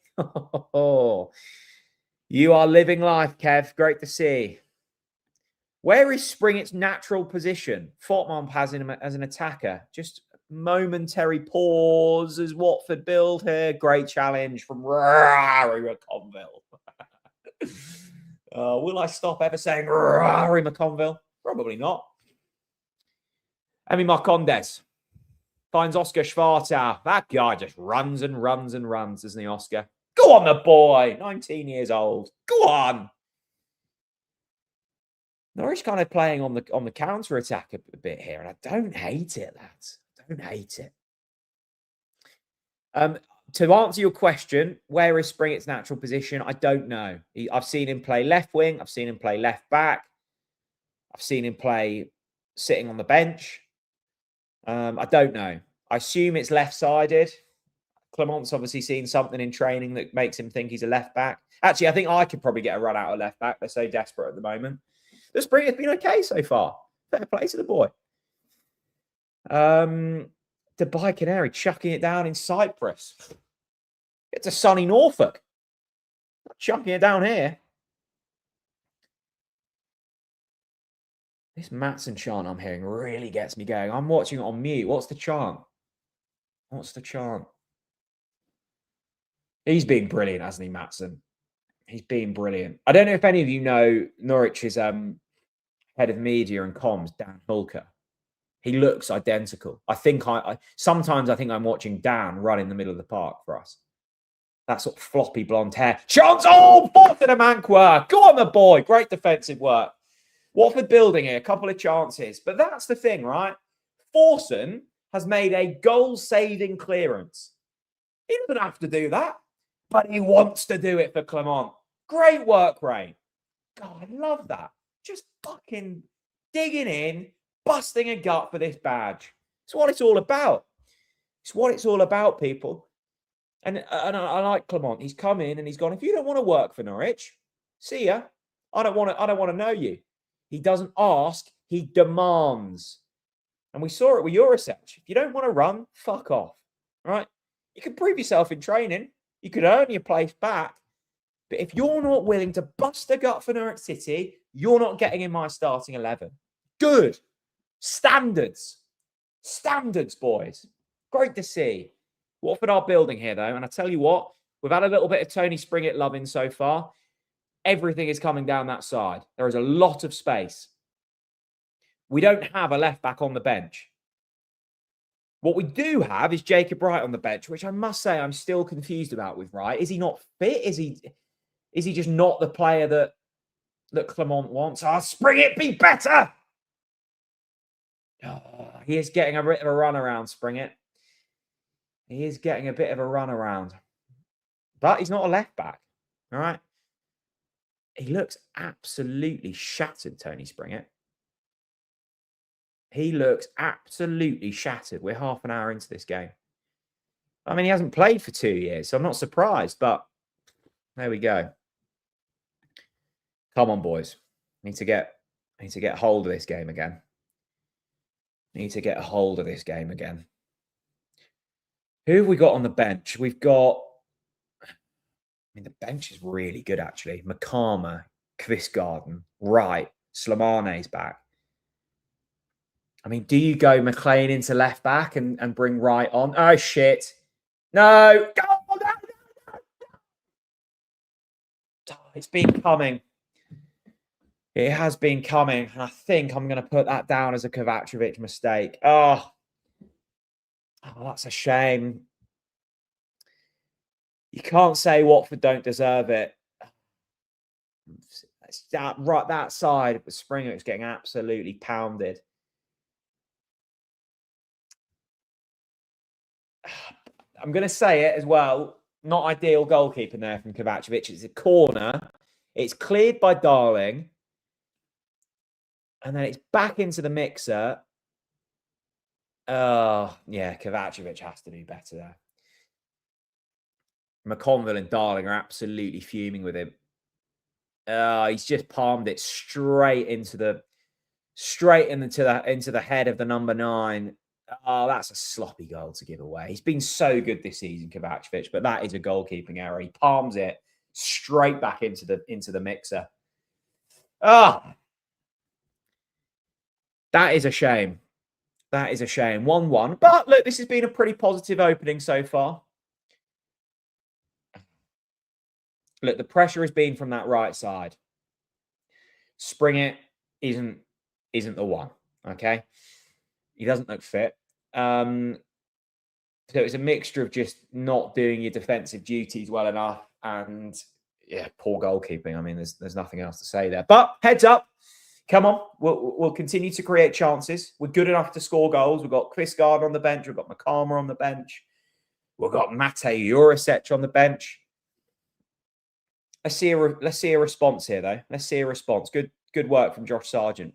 Oh, you are living life, Kev. Great to see. Where is Springett's natural position? Fortman has him as an attacker. Just momentary pause as Watford build here. Great challenge from Rory McConville. Will I stop ever saying Rory McConville? Probably not. Emi Marcondes finds Oscar Schwartau. That guy just runs and runs and runs, doesn't he, Oscar? Go on, the boy. 19 years old. Go on. Norwich kind of playing on the counter attack a bit here, and I don't hate it, lads. Don't hate it. To answer your question, where is Springett's natural position? I don't know. I've seen him play left wing. I've seen him play left back. I've seen him play sitting on the bench. I don't know. I assume it's left-sided. Clement's obviously seen something in training that makes him think he's a left back. Actually, I think I could probably get a run out of left back. They're so desperate at the moment. The Spring has been okay so far. Fair play to the boy. Dubai Canary chucking it down in Cyprus. It's a sunny Norfolk. Chucking it down here. This Matson chant I'm hearing really gets me going. I'm watching it on mute. What's the chant? What's the chant? He's been brilliant, hasn't he, Matson? He's been brilliant. I don't know if any of you know Norwich's head of media and comms, Dan Hulker. He looks identical. I think sometimes I think I'm watching Dan run in the middle of the park for us. That sort of floppy blonde hair. Chance! Oh, fourth in a Manqua. Go on, the boy. Great defensive work. Watford building here, a couple of chances. But that's the thing, right? Forson has made a goal-saving clearance. He doesn't have to do that, but he wants to do it for Clement. Great work, Ray. God, I love that. Just fucking digging in, busting a gut for this badge. It's what it's all about. It's what it's all about, people. And I like Clement. He's come in and he's gone, if you don't want to work for Norwich, see ya. I don't want to know you. He doesn't ask, he demands. And we saw it with Eurosech. If you don't want to run, fuck off. Right? You can prove yourself in training. You could earn your place back. But if you're not willing to bust a gut for Norwich City, you're not getting in my starting 11. Good. Standards. Standards, boys. Great to see. Watford are building here, though. And I tell you what, we've had a little bit of Tony Springett loving so far. Everything is coming down that side. There is a lot of space. We don't have a left back on the bench. What we do have is Jacob Wright on the bench, which I must say I'm still confused about with Wright. Is he not fit? Is he just not the player that Clement wants? Springett, be better! Oh, he is getting a bit of a runaround, Springett. He is getting a bit of a runaround. But he's not a left back. All right. He looks absolutely shattered, Tony Springett. He looks absolutely shattered. We're half an hour into this game. I mean, he hasn't played for 2 years, so I'm not surprised. But there we go. Come on, boys. Need to get hold of this game again. Need to get a hold of this game again. Who have we got on the bench? We've got... I mean, the bench is really good, actually. Makama, Kvistgarden, Wright, Slamane's back. I mean, do you go McLean into left back and bring Wright on? Oh, shit. No. It's been coming. It has been coming. And I think I'm going to put that down as a Kovacevic mistake. Oh, that's a shame. You can't say Watford don't deserve it. That side of the Springer is getting absolutely pounded. I'm going to say it as well. Not ideal goalkeeping there from Kovacevic. It's a corner. It's cleared by Darling. And then it's back into the mixer. Oh, yeah, Kovacevic has to do better there. McConville and Darling are absolutely fuming with him. He's just palmed it straight into the head of the number 9. Oh, that's a sloppy goal to give away. He's been so good this season, Kovacevic, but that is a goalkeeping error. He palms it straight back into the mixer. That is a shame. That is a shame. 1-1. But look, this has been a pretty positive opening so far. Look, the pressure has been from that right side. Springett isn't the one. Okay. He doesn't look fit. So it's a mixture of just not doing your defensive duties well enough and poor goalkeeping. I mean, there's nothing else to say there. But heads up, come on, we'll continue to create chances. We're good enough to score goals. We've got Quisgaard on the bench. We've got McCalmer on the bench. We've got Mate Jurisic on the bench. Let's see a response here, though. Let's see a response. Good work from Josh Sargent.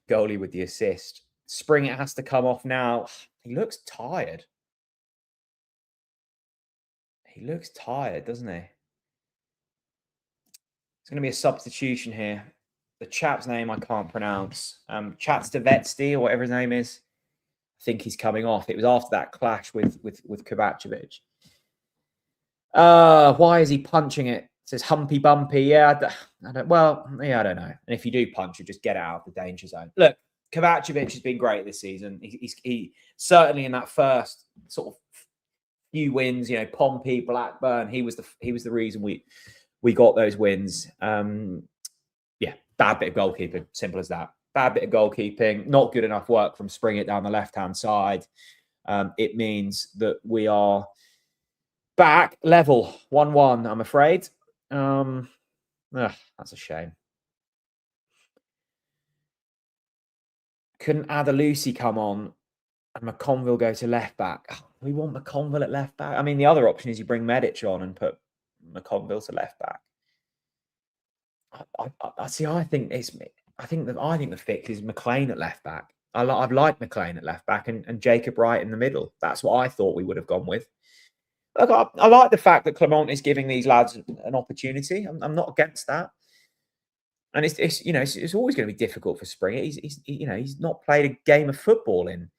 Goalie with the assist. Springett has to come off now. He looks tired. He looks tired, doesn't he? It's going to be a substitution here. The chap's name I can't pronounce. Chatstavetsky or whatever his name is. I think he's coming off. It was after that clash with Kovacevic. Why is he punching it? It says humpy bumpy. Yeah, I don't know. And if you do punch, you just get out of the danger zone. Look, Kovacevic has been great this season. He certainly in that first sort of few wins, Pompey, Blackburn, he was the reason we got those wins. Bad bit of goalkeeping, simple as that. Bad bit of goalkeeping, not good enough work from Springett down the left-hand side. It means that we are back level 1-1, I'm afraid. That's a shame. Couldn't Adalusi come on and McConville go to left back? We want McConville at left back. I mean, the other option is you bring Medic on and put McConville to left back. I think the fix is McLean at left back. I've liked McLean at left back and Jacob Wright in the middle. That's what I thought we would have gone with. Look, I like the fact that Clement is giving these lads an opportunity. I'm not against that. And it's always going to be difficult for Springett. He's not played a game of football in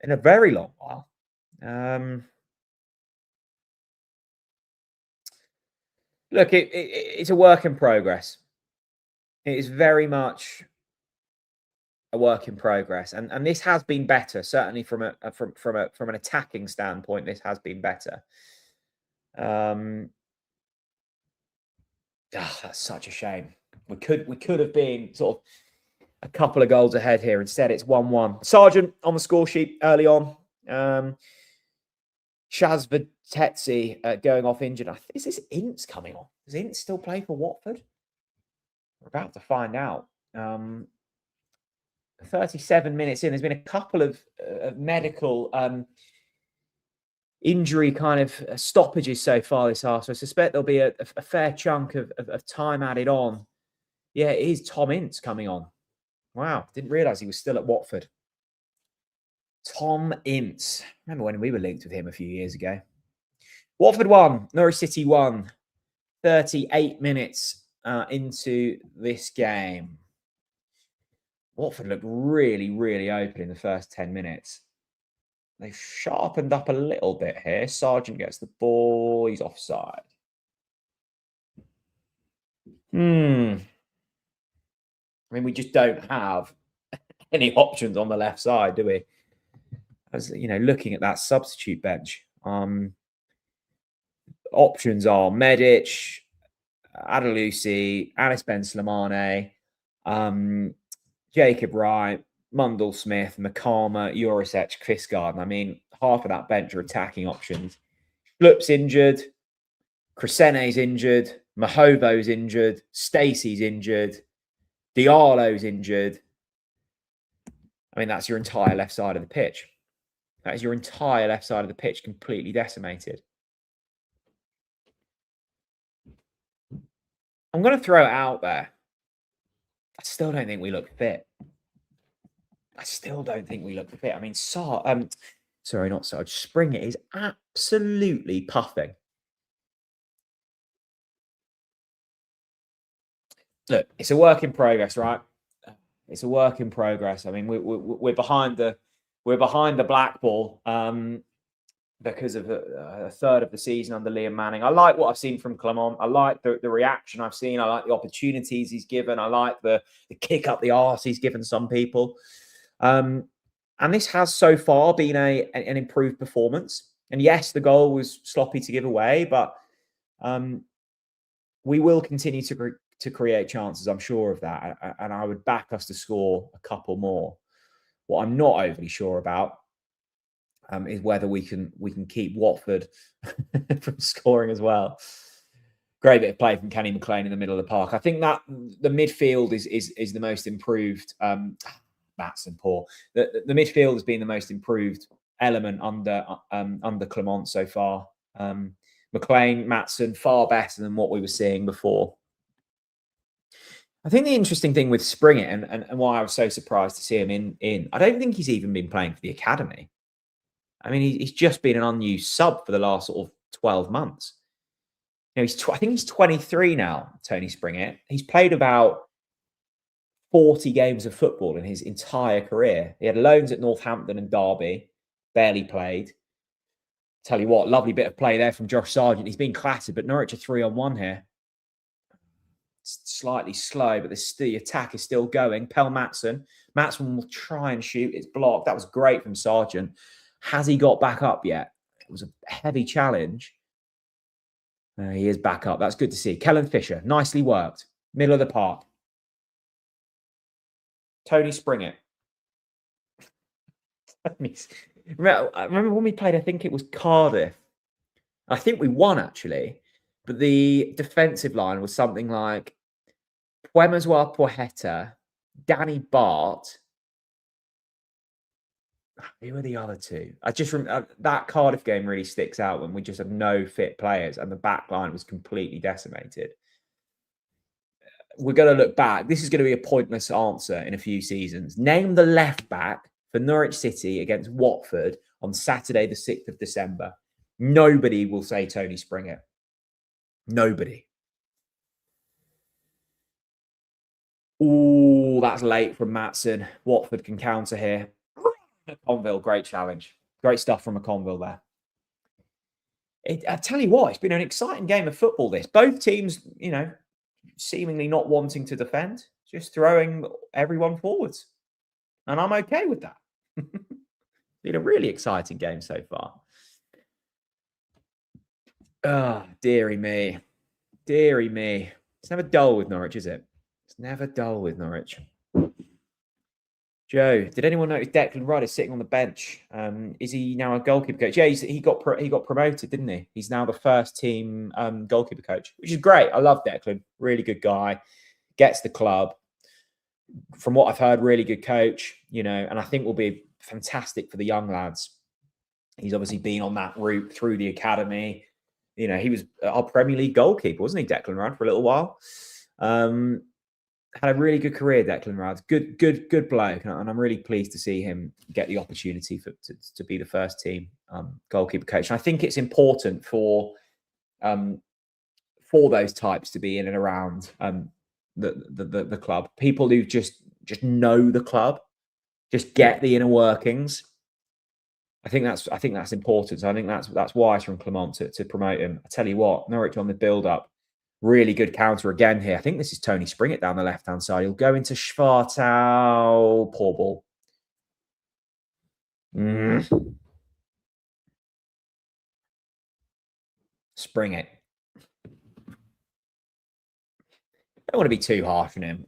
a very long while. Look, it's a work in progress. It is very much a work in progress, and this has been better. Certainly from an attacking standpoint, this has been better. That's such a shame. We could have been sort of a couple of goals ahead here. Instead, it's 1-1. Sargent on the score sheet early on. Shazvatetsi going off injured. Is this Ince coming on? Does Ince still play for Watford? We're about to find out. 37 minutes in. There's been a couple of medical injury kind of stoppages so far this half. So I suspect there'll be a fair chunk of time added on. Yeah, it is Tom Ince coming on. Wow, didn't realise he was still at Watford. Tom Ince. Remember when we were linked with him a few years ago? Watford 1, Norwich City 1. 38 minutes into this game. Watford looked really, really open in the first 10 minutes. They've sharpened up a little bit here. Sargent gets the ball. He's offside. I mean, we just don't have any options on the left side, do we? As looking at that substitute bench, options are Medic, Adalusi, Anis Ben Slimane, Jacob Wright, Mundell Smith, McCalmer, Jurisic, Quisgaard. I mean, half of that bench are attacking options. Flup's injured, Cresene's injured, Mahovo's injured, Stacey's injured, Diallo's injured. I mean, that's your entire left side of the pitch. That is your entire left side of the pitch completely decimated. I'm going to throw it out there. I still don't think we look fit. I mean, sorry, not Sarge. Springett is absolutely puffing. Look, it's a work in progress, right? It's a work in progress. I mean, we're behind the black ball because of a third of the season under Liam Manning. I like what I've seen from Clement. I like the reaction I've seen. I like the opportunities he's given. I like the kick up the arse he's given some people. And this has so far been an improved performance. And yes, the goal was sloppy to give away, but we will continue to create chances. I'm sure of that, and I would back us to score a couple more. What I'm not overly sure about is whether we can keep Watford from scoring as well. Great bit of play from Kenny McLean in the middle of the park. I think that the midfield is the most improved. That's poor. The midfield has been the most improved element under Clement so far. McLean, Maatsen, far better than what we were seeing before. I think the interesting thing with Springett and why I was so surprised to see him in, I don't think he's even been playing for the academy. I mean, he's just been an unused sub for the last sort of 12 months. You know, I think he's 23 now, Tony Springett. He's played about 40 games of football in his entire career. He had loans at Northampton and Derby, barely played. Tell you what, lovely bit of play there from Josh Sargent. He's been clattered, but Norwich are 3-on-1 here. It's slightly slow, but the attack is still going. Pell Maatsen. Maatsen will try and shoot. It's blocked. That was great from Sargent. Has he got back up yet? It was a heavy challenge. He is back up. That's good to see. Kellen Fisher, nicely worked. Middle of the park. Tony Springett. Remember when we played, I think it was Cardiff. I think we won, actually. But the defensive line was something like Puemaswa Poheta, Danny Bart. Who were the other two? I just remember that Cardiff game really sticks out when we just had no fit players and the back line was completely decimated. We're going to look back. This is going to be a pointless answer in a few seasons. Name the left back for Norwich City against Watford on Saturday, the 6th of December. Nobody will say Tony Springett. Nobody. Oh, that's late from Maatsen. Watford can counter here. McConville, great challenge. Great stuff from McConville there. I tell you what, it's been an exciting game of football, this. Both teams, you know, seemingly not wanting to defend, just throwing everyone forwards. And I'm okay with that. Been a really exciting game so far. Ah, oh, dearie me. Dearie me. It's never dull with Norwich, is it? It's never dull with Norwich. Joe, did anyone notice Declan Rudd is sitting on the bench? Is he now a goalkeeper coach? Yeah, he got promoted, didn't he? He's now the first team goalkeeper coach, which is great. I love Declan. Really good guy. Gets the club. From what I've heard, really good coach, you know, and I think will be fantastic for the young lads. He's obviously been on that route through the academy. You know, he was our Premier League goalkeeper, wasn't he, Declan Rudd, for a little while? Had a really good career, Declan Rudd. Good bloke, and I'm really pleased to see him get the opportunity to be the first team goalkeeper coach. And I think it's important for those types to be in and around the club. People who just know the club, just get the inner workings. I think that's important. So I think that's wise from Clement to promote him. I tell you what, Norwich on the build-up. Really good counter again here. I think this is Tony Springett down the left-hand side. He'll go into Schwartau. Poor ball. Springett. I don't want to be too harsh on him.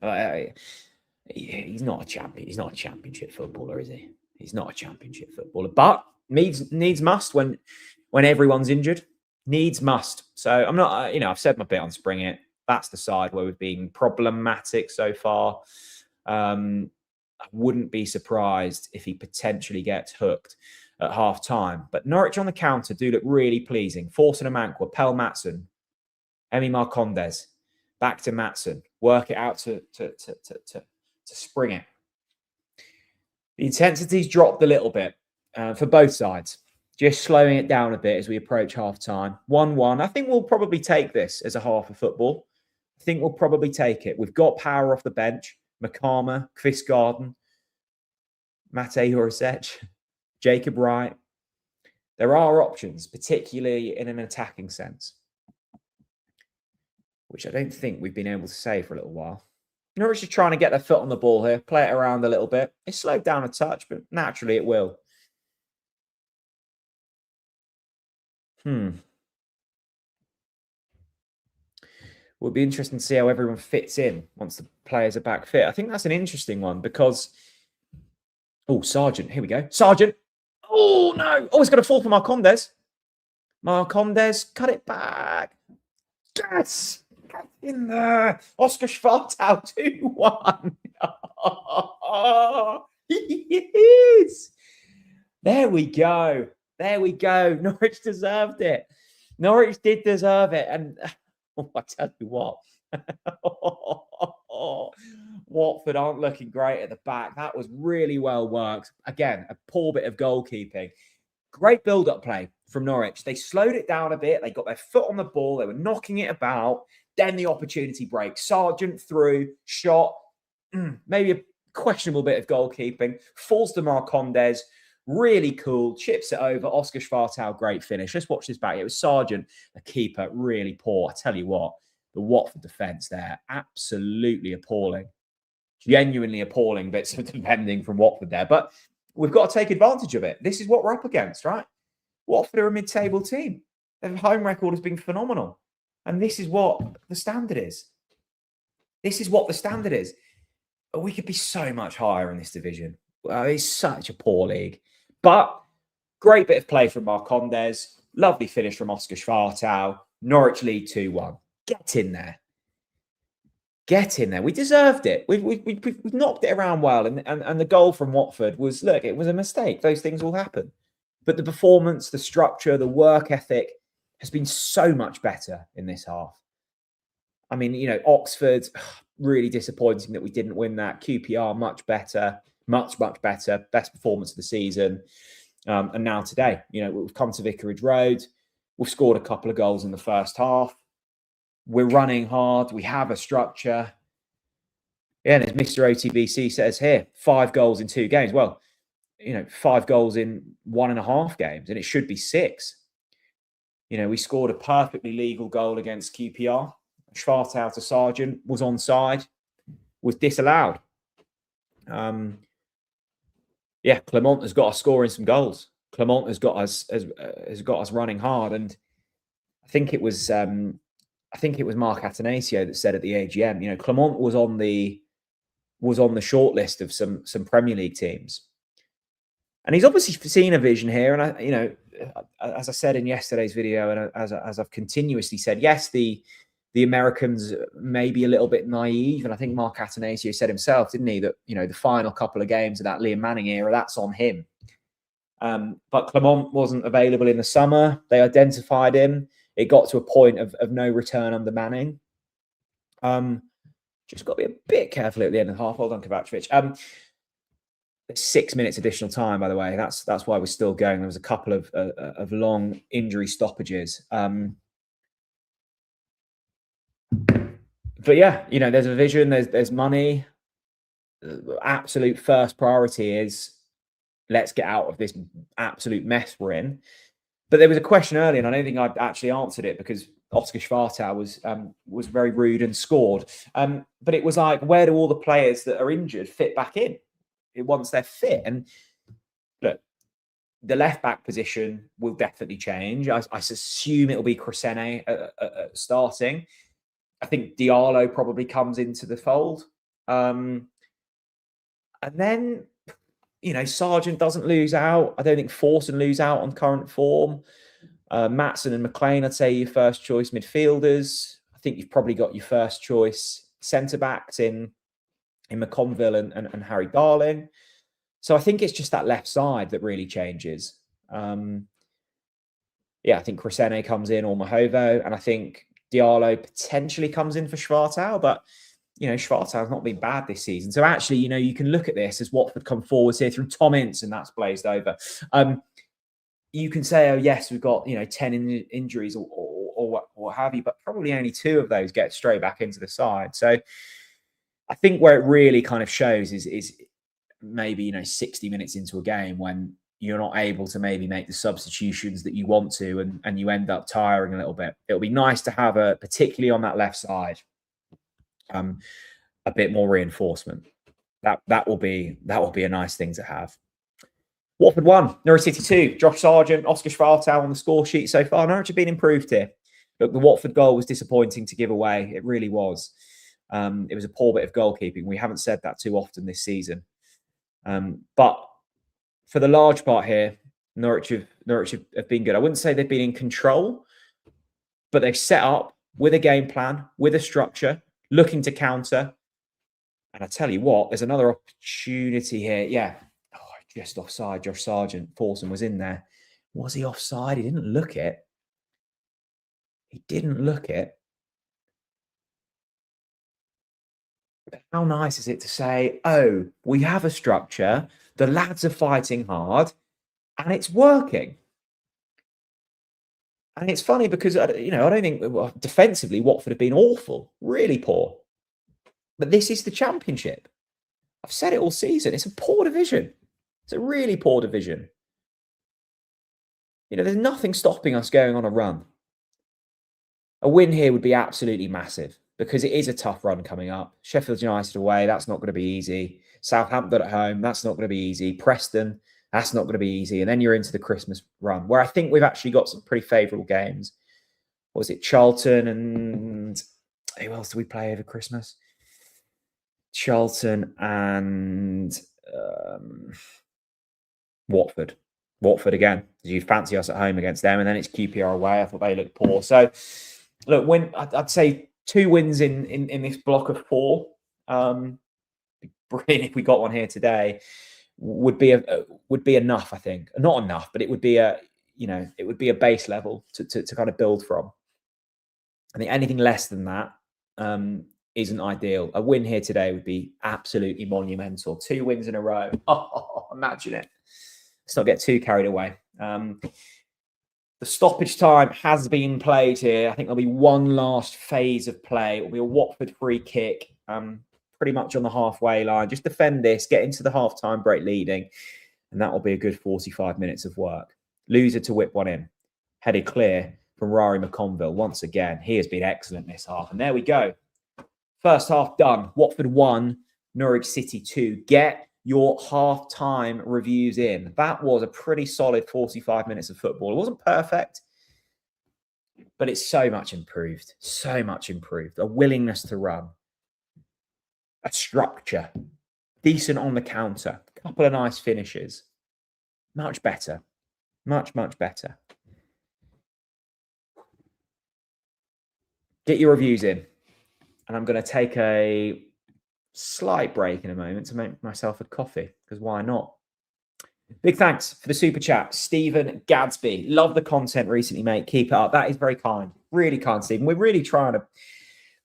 He's not a champion. He's not a championship footballer, is he? He's not a championship footballer. But needs must when everyone's injured. Needs must. So I'm not, I've said my bit on Springett. That's the side where we've been problematic so far. I wouldn't be surprised if he potentially gets hooked at half time. But Norwich on the counter do look really pleasing. Forson and Mankwa, Pell Maatsen, Emi Marcondes, back to Maatsen. Work it out to Springett. The intensity's dropped a little bit for both sides. Just slowing it down a bit as we approach half-time. 1-1. I think we'll probably take this as a half of football. I think we'll probably take it. We've got power off the bench. Makama, Kvistgarden, Mate Horisech, Jacob Wright. There are options, particularly in an attacking sense, which I don't think we've been able to say for a little while. Norwich is trying to get their foot on the ball here, play it around a little bit. It's slowed down a touch, but naturally it will. Will be interesting to see how everyone fits in once the players are back fit. I think that's an interesting one because... Oh, Sargent. Here we go. Sargent. Oh, no. Oh, it's got a fall from Marcondes. Marcondes, cut it back. Yes. Get in there. Oscar Schwartau, 2-1. Yes. There we go. There we go. Norwich deserved it. Norwich did deserve it. And... Oh, I tell you what, Watford aren't looking great at the back. That was really well worked. Again, a poor bit of goalkeeping. Great build-up play from Norwich. They slowed it down a bit. They got their foot on the ball. They were knocking it about. Then the opportunity break. Sargent through, shot. Maybe a questionable bit of goalkeeping. Falls to Marcondes. Really cool. Chips it over. Oscar Schwartau, great finish. Let's watch this back. It was Sargent, the keeper, really poor. I tell you what, the Watford defence there, absolutely appalling. Genuinely appalling bits of defending from Watford there. But we've got to take advantage of it. This is what we're up against, right? Watford are a mid-table team. Their home record has been phenomenal. And this is what the standard is. This is what the standard is. We could be so much higher in this division. Well, it's such a poor league. But great bit of play from Marcondes. Lovely finish from Oscar Schwartau. Norwich lead 2-1. Get in there. Get in there. We deserved it. We've knocked it around well. And the goal from Watford was, look, it was a mistake. Those things will happen. But the performance, the structure, the work ethic has been so much better in this half. I mean, you know, Oxford, really disappointing that we didn't win that. QPR, much better. Much, much better. Best performance of the season. And now today, you know, we've come to Vicarage Road. We've scored a couple of goals in the first half. We're running hard. We have a structure. Yeah, and as Mr. OTBC says here, 5 goals in 2 games. Well, you know, 5 goals in 1.5 games, and it should be 6. You know, we scored a perfectly legal goal against QPR. Schwartau to Sargent was onside, was disallowed. Yeah, Clement has got us scoring some goals. Clement has got us running hard, and I think it was Mark Atanasio that said at the AGM, you know, Clement was on the short list of some Premier League teams, and he's obviously seen a vision here. And you know, as I said in yesterday's video, and as I've continuously said, yes, the Americans may be a little bit naive. And I think Mark Atanasio said himself, didn't he, that, you know, the final couple of games of that Liam Manning era, that's on him. But Clement wasn't available in the summer. They identified him. It got to a point of no return under Manning. Just got to be a bit careful at the end of the half. Hold on, Kovacevic. 6 minutes additional time, by the way. That's why we're still going. There was a couple of long injury stoppages. But yeah, you know, there's a vision, there's money. The absolute first priority is let's get out of this absolute mess we're in. But there was a question earlier, and I don't think I'd actually answered it because Oscar Schwartau was very rude and scored. But it was like, where do all the players that are injured fit back in once they're fit? And look, the left back position will definitely change. I assume it'll be Crescene starting. I think Diallo probably comes into the fold. And then, you know, Sargent doesn't lose out. I don't think Forson lose out on current form. Maatson and McLean, I'd say your first choice midfielders. I think you've probably got your first choice centre-backs in McConville and Harry Darling. So I think it's just that left side that really changes. Yeah, I think Crescene comes in or Mahovo, and I think Diallo potentially comes in for Schwartau, but, you know, Schwartau's not been bad this season. So actually, you know, you can look at this as Watford come forwards here through Tom Ince, and that's blazed over. you can say, oh, yes, we've got, 10 injuries or what have you, but probably only 2 of those get straight back into the side. So I think where it really kind of shows is maybe, 60 minutes into a game when you're not able to maybe make the substitutions that you want to, and you end up tiring a little bit. It'll be nice to have particularly on that left side, a bit more reinforcement. That will be a nice thing to have. Watford 1, Norwich City 2. Josh Sargent, Oscar Schwartau on the score sheet so far. Norwich have been improved here. Look, the Watford goal was disappointing to give away. It really was. It was a poor bit of goalkeeping. We haven't said that too often this season. But for the large part here, Norwich have been good. I wouldn't say they've been in control, but they've set up with a game plan, with a structure, looking to counter. And I tell you what, there's another opportunity here. Yeah. Oh, just offside. Josh Sargent. Pawson was in there. Was he offside? He didn't look it. He didn't look it. But how nice is it to say, oh, we have a structure, the lads are fighting hard, and it's working. And it's funny because, I don't think defensively Watford have been awful, really poor. But this is the Championship. I've said it all season. It's a poor division. It's a really poor division. There's nothing stopping us going on a run. A win here would be absolutely massive because it is a tough run coming up. Sheffield United away, that's not going to be easy. Southampton at home, that's not going to be easy. Preston, that's not going to be easy. And then you're into the Christmas run, where I think we've actually got some pretty favourable games. What was it? Charlton and who else do we play over Christmas? Charlton and Watford. Watford again. You fancy us at home against them, and then it's QPR away. I thought they looked poor. So, look, I'd say 2 wins in this block of 4. Brilliant if we got one here today. Would be enough, I think. Not enough, but it would be a base level to kind of build from. I think anything less than that isn't ideal. A win here today would be absolutely monumental. 2 wins in a row. Oh, imagine it. Let's not get too carried away. The stoppage time has been played here. I think there'll be one last phase of play. It will be a Watford free kick, pretty much on the halfway line. Just defend this, get into the half-time break leading, and that will be a good 45 minutes of work. Loser to whip one in. Headed clear from Rory McConville once again. He has been excellent this half. And there we go. First half done. Watford 1, Norwich City 2. Get your half-time reviews in. That was a pretty solid 45 minutes of football. It wasn't perfect, but it's so much improved. So much improved. A willingness to run. A structure. Decent on the counter. A couple of nice finishes. Much better. Much, much better. Get your reviews in. And I'm going to take a slight break in a moment to make myself a coffee, because why not? Big thanks for the super chat, Stephen Gadsby. Love the content recently, mate. Keep it up. That is very kind. Really kind, Stephen. We're really trying to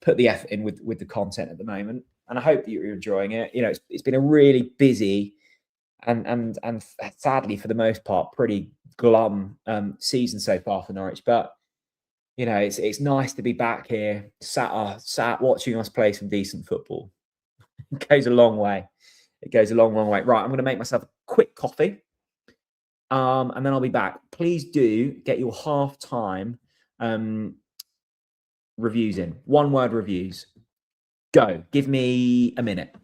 put the effort in with the content at the moment, and I hope that you're enjoying it. It's been a really busy and sadly, for the most part, pretty glum season so far for Norwich. But it's nice to be back here, sat watching us play some decent football. It goes a long way. It goes a long, long way. Right, I'm going to make myself a quick coffee, and then I'll be back. Please do get your half-time reviews in. 1-word reviews. Go. Give me a minute.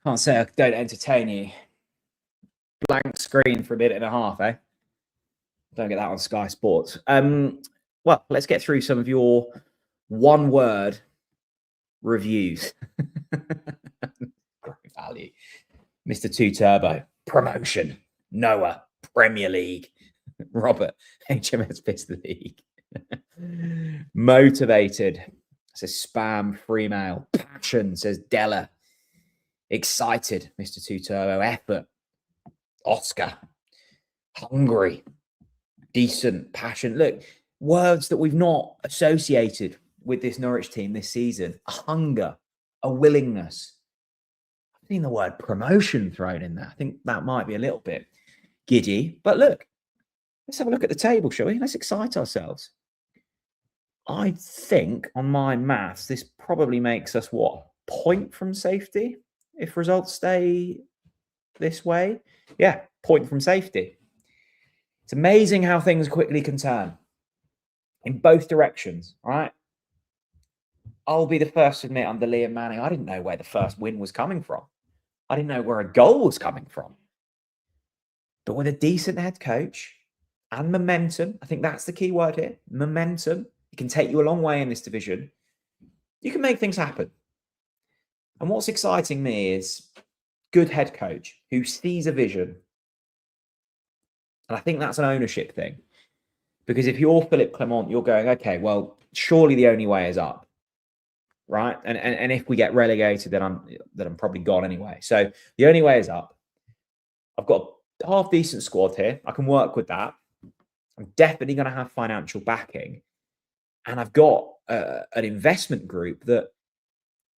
Can't say I don't entertain you. Blank screen for a minute and a half, eh? Don't get that on Sky Sports. Well, let's get through some of your one-word reviews. Great value. Mr. Two Turbo, promotion. Noah, Premier League. Robert, HMS Fist League. Motivated, says spam, free mail. Passion, says Della. Excited, Mr. Two Turbo. Effort, Oscar. Hungry, decent, passion. Look, words that we've not associated with this Norwich team this season. A hunger, a willingness. I've seen the word promotion thrown in there. I think that might be a little bit giddy. But look, let's have a look at the table, shall we? Let's excite ourselves. I think on my maths, this probably makes us what? Point from safety if results stay this way? Yeah, point from safety. It's amazing how things quickly can turn in both directions, right? I'll be the first to admit under Liam Manning, I didn't know where the first win was coming from. I didn't know where a goal was coming from. But with a decent head coach and momentum, I think that's the key word here, momentum. It can take you a long way in this division. You can make things happen. And what's exciting me is good head coach who sees a vision. And I think that's an ownership thing. Because if you're Philippe Clement, you're going, okay, well, surely the only way is up. Right? And if we get relegated, then I'm probably gone anyway. So the only way is up. I've got a half decent squad here. I can work with that. I'm definitely going to have financial backing. And I've got an investment group that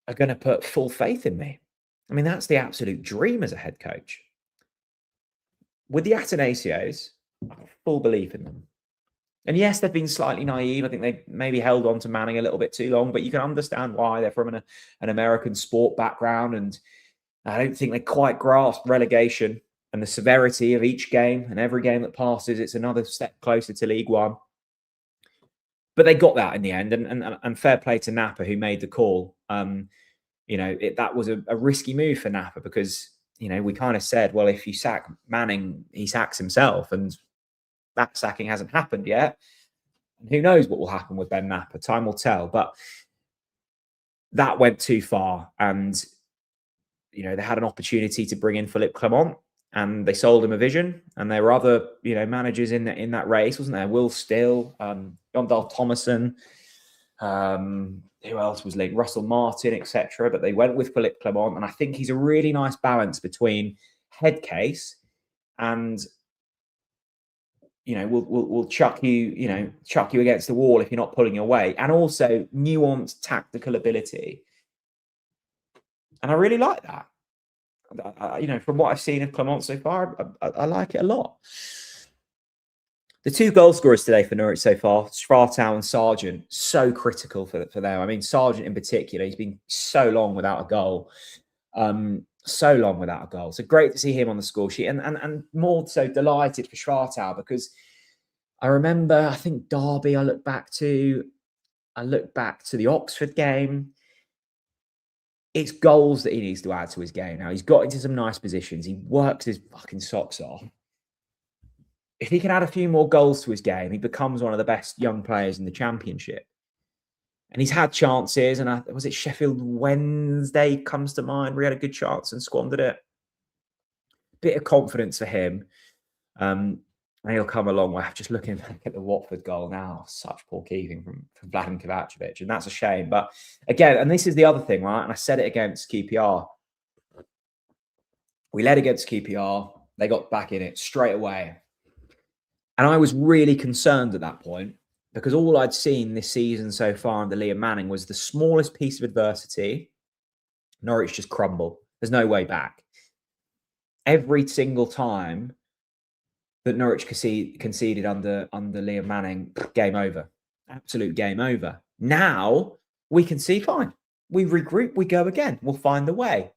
are going to put full faith in me. I mean, that's the absolute dream as a head coach. With the Atenacios, I have full belief in them. And yes, they've been slightly naive. I think they maybe held on to Manning a little bit too long, but you can understand why. They're from an American sport background, and I don't think they quite grasp relegation and the severity of each game. And every game that passes, it's another step closer to League One. But they got that in the end, and fair play to Napa, who made the call. That was a risky move for Napa because, we kind of said, well, if you sack Manning, he sacks himself, and that sacking hasn't happened yet. And who knows what will happen with Ben Napa? Time will tell. But that went too far, and they had an opportunity to bring in Philippe Clement, and they sold him a vision. And there were other, managers in that race, wasn't there? Will Still, John Dahl Thomason, who else was linked? Russell Martin, etc. But they went with Philippe Clement, and I think he's a really nice balance between head case and we'll chuck you against the wall if you're not pulling your weight, and also nuanced tactical ability. And I really like that. From what I've seen of Clement so far, I like it a lot. The two goal scorers today for Norwich so far, Schwartau and Sargent, so critical for them. I mean, Sargent in particular, he's been so long without a goal. So great to see him on the score sheet, and more so delighted for Schwartau, because I remember, I think Derby, I look back to the Oxford game. It's goals that he needs to add to his game now. He's got into some nice positions. He works his fucking socks off. If he can add a few more goals to his game, he becomes one of the best young players in the Championship. And he's had chances, and was it Sheffield Wednesday comes to mind where he had a good chance and squandered it? Bit of confidence for him. And he'll come a long way. Just looking back at the Watford goal now, such poor keeping from Vladimir Kovacevic, and that's a shame. But again, and this is the other thing, right? And I said it against QPR. We led against QPR. They got back in it straight away. And I was really concerned at that point, because all I'd seen this season so far under Liam Manning was the smallest piece of adversity, Norwich just crumble. There's no way back. Every single time that Norwich conceded under Liam Manning, game over. Absolute game over. Now we can see, fine. We regroup, we go again. We'll find the way.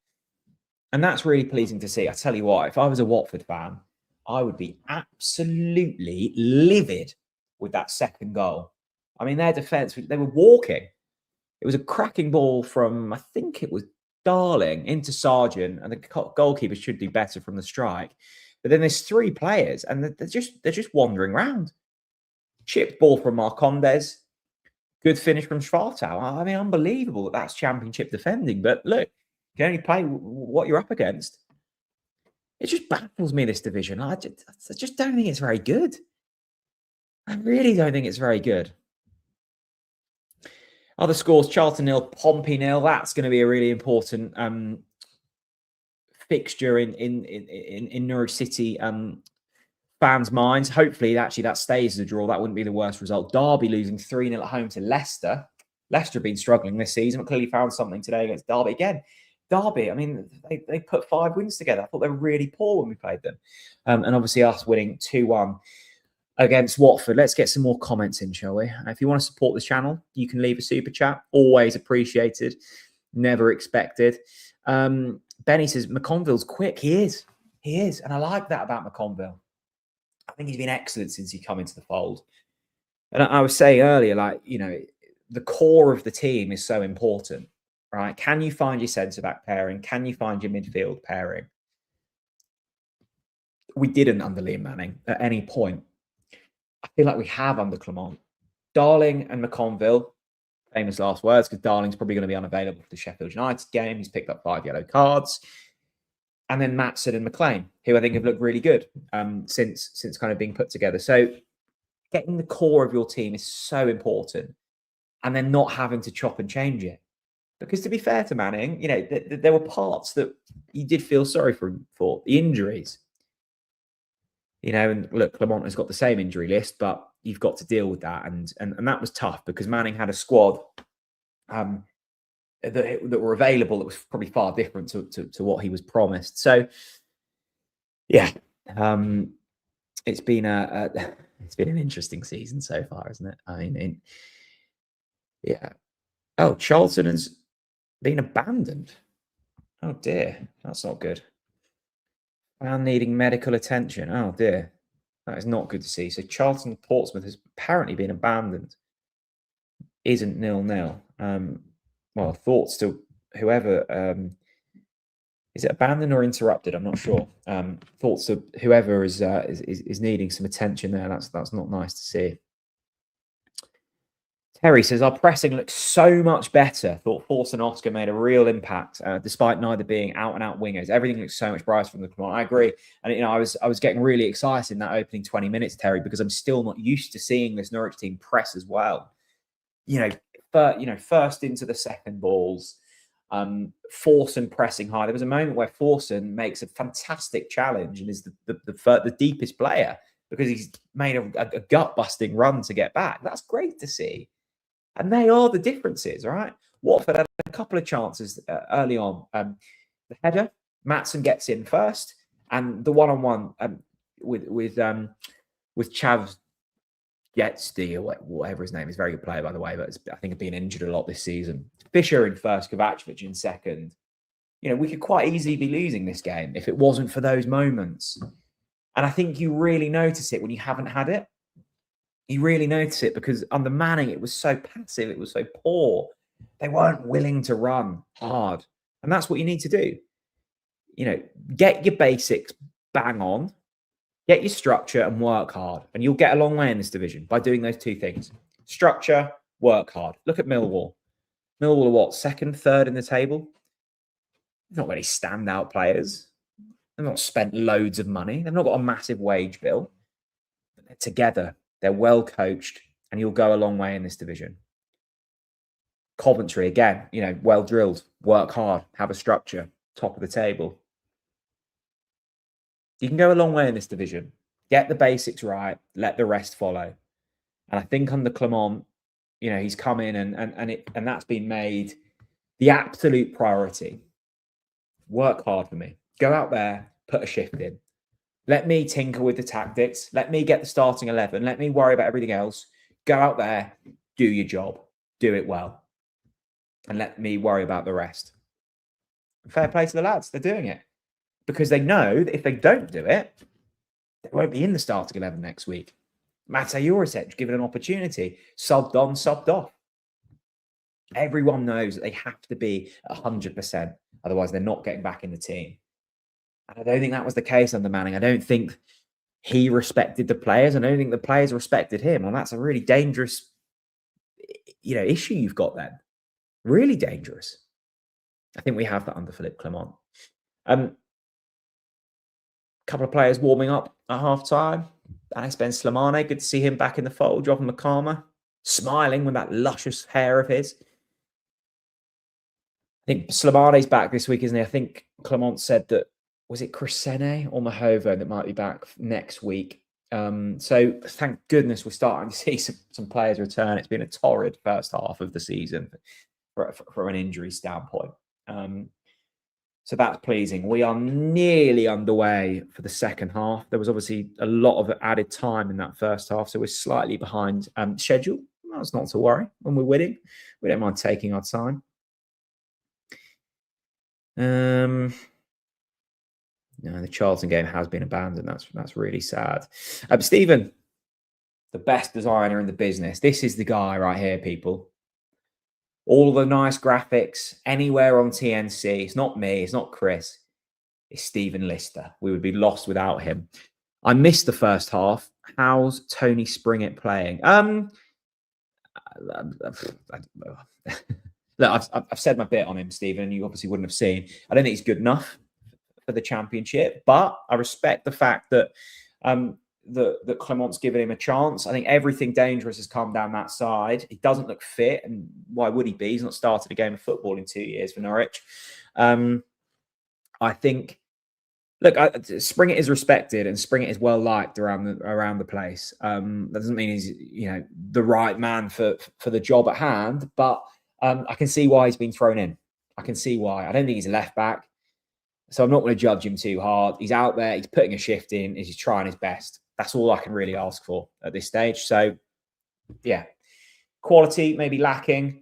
And that's really pleasing to see. I tell you what, if I was a Watford fan, I would be absolutely livid with that second goal. I mean, their defence, they were walking. It was a cracking ball from, I think it was Darling into Sargent, and the goalkeeper should do better from the strike. But then there's 3 players, and they're just wandering around. Chipped ball from Marcondes. Good finish from Schwartau. I mean, unbelievable that that's championship defending. But look, you can only play what you're up against. It just baffles me, this division. I just don't think it's very good. I really don't think it's very good. Other scores: Charlton 0, Pompey 0. That's going to be a really important fixture in Norwich City fans' minds. Hopefully, actually, that stays as a draw. That wouldn't be the worst result. Derby losing 3-0 at home to Leicester. Leicester have been struggling this season, but clearly found something today against Derby. Again, Derby, I mean, they put 5 wins together. I thought they were really poor when we played them. And obviously us winning 2-1 against Watford. Let's get some more comments in, shall we? If you want to support the channel, you can leave a super chat. Always appreciated. Never expected. Benny says, McConville's quick. He is. He is. And I like that about McConville. I think he's been excellent since he come into the fold. And I was saying earlier, like, you know, the core of the team is so important, right? Can you find your centre-back pairing? Can you find your midfield pairing? We didn't under Liam Manning at any point. I feel like we have under Clement. Darling and McConville, famous last words, because Darling's probably going to be unavailable for the Sheffield United game. He's picked up 5 yellow cards. And then Maatsen and McLean, who I think have looked really good since kind of being put together. So getting the core of your team is so important, and then not having to chop and change it. Because to be fair to Manning, you know, there were parts that you did feel sorry for him for. The injuries. You know, and look, Clement has got the same injury list, but you've got to deal with that. And that was tough because Manning had a squad that were available that was probably far different to what he was promised. So, yeah, it's been an interesting season so far, isn't it? I mean, yeah. Oh, Charlton has been abandoned. Oh dear, that's not good. Fan needing medical attention. Oh dear, that is not good to see. So Charlton Portsmouth has apparently been abandoned. Isn't 0-0. Well, thoughts to whoever. Is it abandoned or interrupted? I'm not sure. Thoughts to whoever is needing some attention there. That's not nice to see. Terry says, our pressing looks so much better. Thought Force and Oscar made a real impact, despite neither being out-and-out wingers. Everything looks so much brighter from the command. I agree. And, you know, I was getting really excited in that opening 20 minutes, Terry, because I'm still not used to seeing this Norwich team press as well. You know, first into the second balls, Forson pressing high. There was a moment where Forson makes a fantastic challenge and is the deepest player because he's made a gut-busting run to get back. That's great to see. And they are the differences, right? Watford had a couple of chances early on. The header, Maatsen gets in first, and the one-on-one with Chav Getsty or whatever his name is, very good player, by the way, but I think he's been injured a lot this season. Fisher in first, Kovacevic in second. You know, we could quite easily be losing this game if it wasn't for those moments. And I think you really notice it when you haven't had it. You really notice it because under Manning, it was so passive. It was so poor. They weren't willing to run hard. And that's what you need to do. You know, get your basics bang on, get your structure and work hard. And you'll get a long way in this division by doing those two things. Structure, work hard. Look at Millwall. Millwall are what? Second, third in the table? They're not really standout players. They've not spent loads of money. They've not got a massive wage bill. But they're together. They're well coached, and you'll go a long way in this division. Coventry, again, you know, well drilled, work hard, have a structure, top of the table. You can go a long way in this division. Get the basics right, let the rest follow. And I think under Clement, you know, he's come in and that's been made the absolute priority. Work hard for me. Go out there, put a shift in. Let me tinker with the tactics. Let me get the starting 11. Let me worry about everything else. Go out there, do your job, do it well. And let me worry about the rest. Fair play to the lads. They're doing it. Because they know that if they don't do it, they won't be in the starting 11 next week. Mate Jurisic given an opportunity. Subbed on, subbed off. Everyone knows that they have to be 100%. Otherwise, they're not getting back in the team. And I don't think that was the case under Manning. I don't think he respected the players. I don't think the players respected him. And that's a really dangerous, issue you've got then. Really dangerous. I think we have that under Philippe Clement. Couple of players warming up at half time. Anis Ben Slimane, good to see him back in the fold. Jovan Makama, smiling with that luscious hair of his. I think Slimane's back this week, isn't he? I think Clement said that, was it Crescene or Mahova that might be back next week? So thank goodness we're starting to see some players return. It's been a torrid first half of the season from an injury standpoint. So that's pleasing. We are nearly underway for the second half. There was obviously a lot of added time in that first half, so we're slightly behind schedule. That's not to worry. When we're winning, we don't mind taking our time. No, the Charlton game has been abandoned. That's really sad. Stephen, the best designer in the business. This is the guy right here, people. All the nice graphics anywhere on TNC. It's not me. It's not Chris. It's Stephen Lister. We would be lost without him. I missed the first half. How's Tony Springett playing? Look, I've said my bit on him, Stephen, and you obviously wouldn't have seen. I don't think he's good enough for the Championship, but I respect the fact that that Clement's given him a chance. I think everything dangerous has come down that side. He doesn't look fit, and why would he be? He's not started a game of football in 2 years for Norwich. I think, look, Springett is respected and Springett is well liked around the place. That doesn't mean he's the right man for the job at hand, but I can see why he's been thrown in. I can see why. I don't think he's a left back, so I'm not going to judge him too hard. He's out there. He's putting a shift in. He's trying his best. That's all I can really ask for at this stage. So, yeah, quality maybe lacking,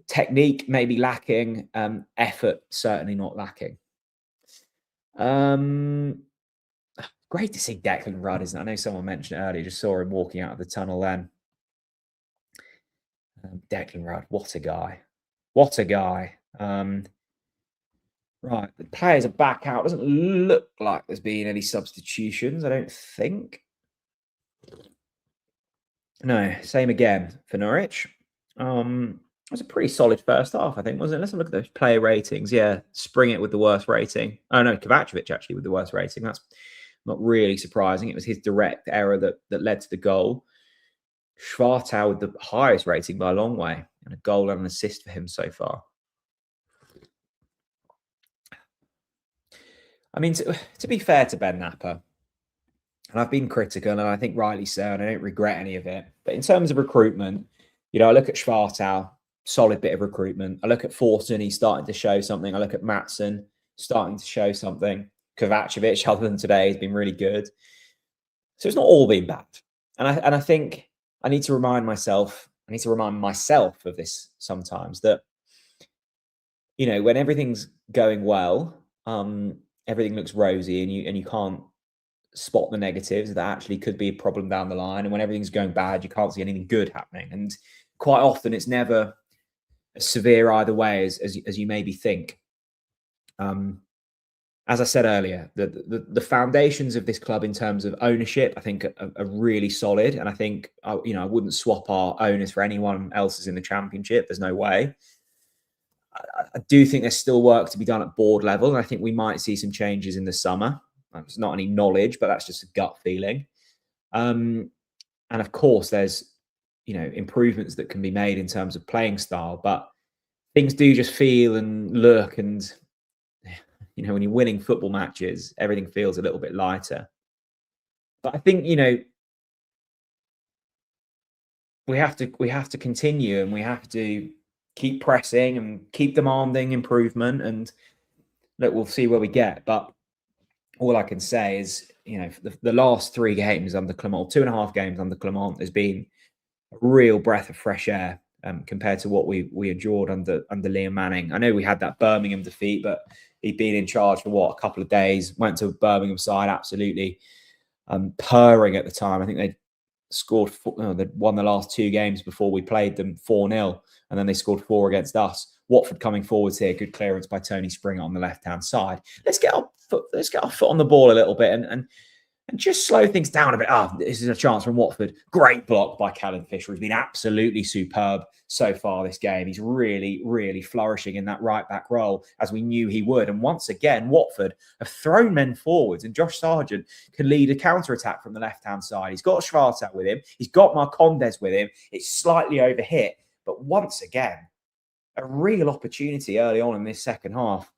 technique maybe lacking, effort certainly not lacking. Great to see Declan Rudd, isn't it? I know someone mentioned it earlier. Just saw him walking out of the tunnel then. Declan Rudd, what a guy. What a guy. Right, the players are back out. Doesn't look like there's been any substitutions, I don't think. No, same again for Norwich. It was a pretty solid first half, I think, wasn't it? Let's have a look at those player ratings. Yeah, Springett with the worst rating. Oh, no, Kovacevic actually with the worst rating. That's not really surprising. It was his direct error that led to the goal. Schwartau with the highest rating by a long way, and a goal and an assist for him so far. I mean, to be fair to Ben Napper, and I've been critical, and I think rightly so, and I don't regret any of it. But in terms of recruitment, I look at Schwartau, solid bit of recruitment. I look at Fortin, he's starting to show something. I look at Maatsen, starting to show something. Kovacevic, other than today, has been really good. So it's not all been bad. And I think I need to remind myself of this sometimes, that, when everything's going well, everything looks rosy, and you can't spot the negatives that actually could be a problem down the line. And when everything's going bad, you can't see anything good happening. And quite often it's never as severe either way as you maybe think. As I said earlier, the foundations of this club in terms of ownership, I think, are really solid. And I think, I wouldn't swap our owners for anyone else's in the Championship. There's no way. I do think there's still work to be done at board level. And I think we might see some changes in the summer. It's not any knowledge, but that's just a gut feeling. And of course, there's, improvements that can be made in terms of playing style. But things do just feel and look, and when you're winning football matches, everything feels a little bit lighter. But I think, we have to continue, and we have to keep pressing and keep demanding improvement. And look, we'll see where we get. But all I can say is, the last 3 games under Clement, 2.5 games under Clement, has been a real breath of fresh air compared to what we endured under Liam Manning. I know we had that Birmingham defeat, but he'd been in charge for a couple of days. Went to a Birmingham side absolutely purring at the time. I think they'd scored, they won the last 2 games before we played them 4-0, and then they scored 4 against us. Watford coming forwards here, good clearance by Tony Springer on the left-hand side. Let's get our foot on the ball a little bit and just slow things down a bit. This is a chance from Watford. Great block by Callum Fisher, who's been absolutely superb so far this game. He's really, really flourishing in that right-back role, as we knew he would. And once again, Watford have thrown men forwards, and Josh Sargent can lead a counter-attack from the left-hand side. He's got Schwartau with him. He's got Marcondes with him. It's slightly overhit. But once again, a real opportunity early on in this second half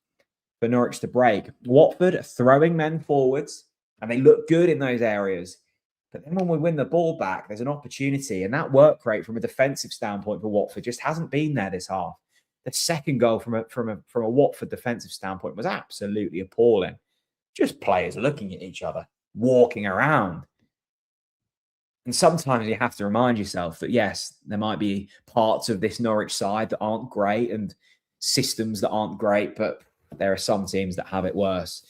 for Norwich to break. Watford are throwing men forwards, and they look good in those areas. But then when we win the ball back, there's an opportunity. And that work rate from a defensive standpoint for Watford just hasn't been there this half. The second goal from a Watford defensive standpoint was absolutely appalling. Just players looking at each other, walking around. And sometimes you have to remind yourself that, yes, there might be parts of this Norwich side that aren't great and systems that aren't great, but there are some teams that have it worse.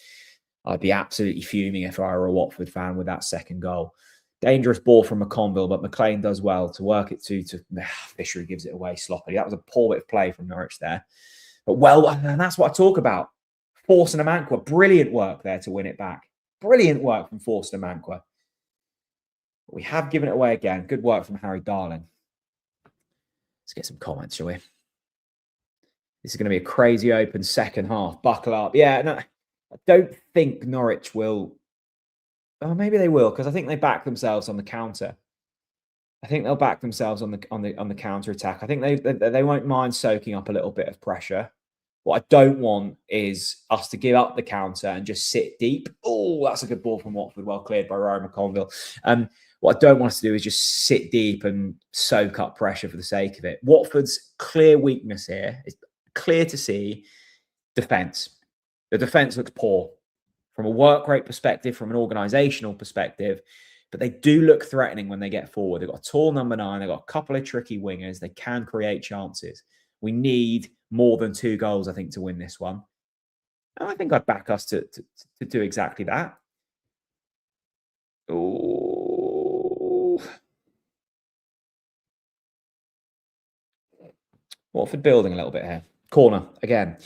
I'd be absolutely fuming if I were a Watford fan with that second goal. Dangerous ball from McConville, but McLean does well to work it to Fisher, gives it away sloppily. That was a poor bit of play from Norwich there. But and that's what I talk about. Forster Amankwa, brilliant work there to win it back. Brilliant work from Forster Amankwa. We have given it away again. Good work from Harry Darling. Let's get some comments, shall we? This is going to be a crazy open second half. Buckle up. Yeah, no, I don't think Norwich will. Oh, maybe they will, because I think they back themselves on the counter. I think they'll back themselves on the counter attack. I think they won't mind soaking up a little bit of pressure. What I don't want is us to give up the counter and just sit deep. Oh, that's a good ball from Watford. Well cleared by Ryan McConville. What I don't want us to do is just sit deep and soak up pressure for the sake of it. Watford's clear weakness here is clear to see defence. The defence looks poor from a work rate perspective, from an organisational perspective, but they do look threatening when they get forward. They've got a tall number 9. They've got a couple of tricky wingers. They can create chances. We need more than 2 goals, I think, to win this one. And I think I'd back us to do exactly that. Oh. Watford building a little bit here. Corner again.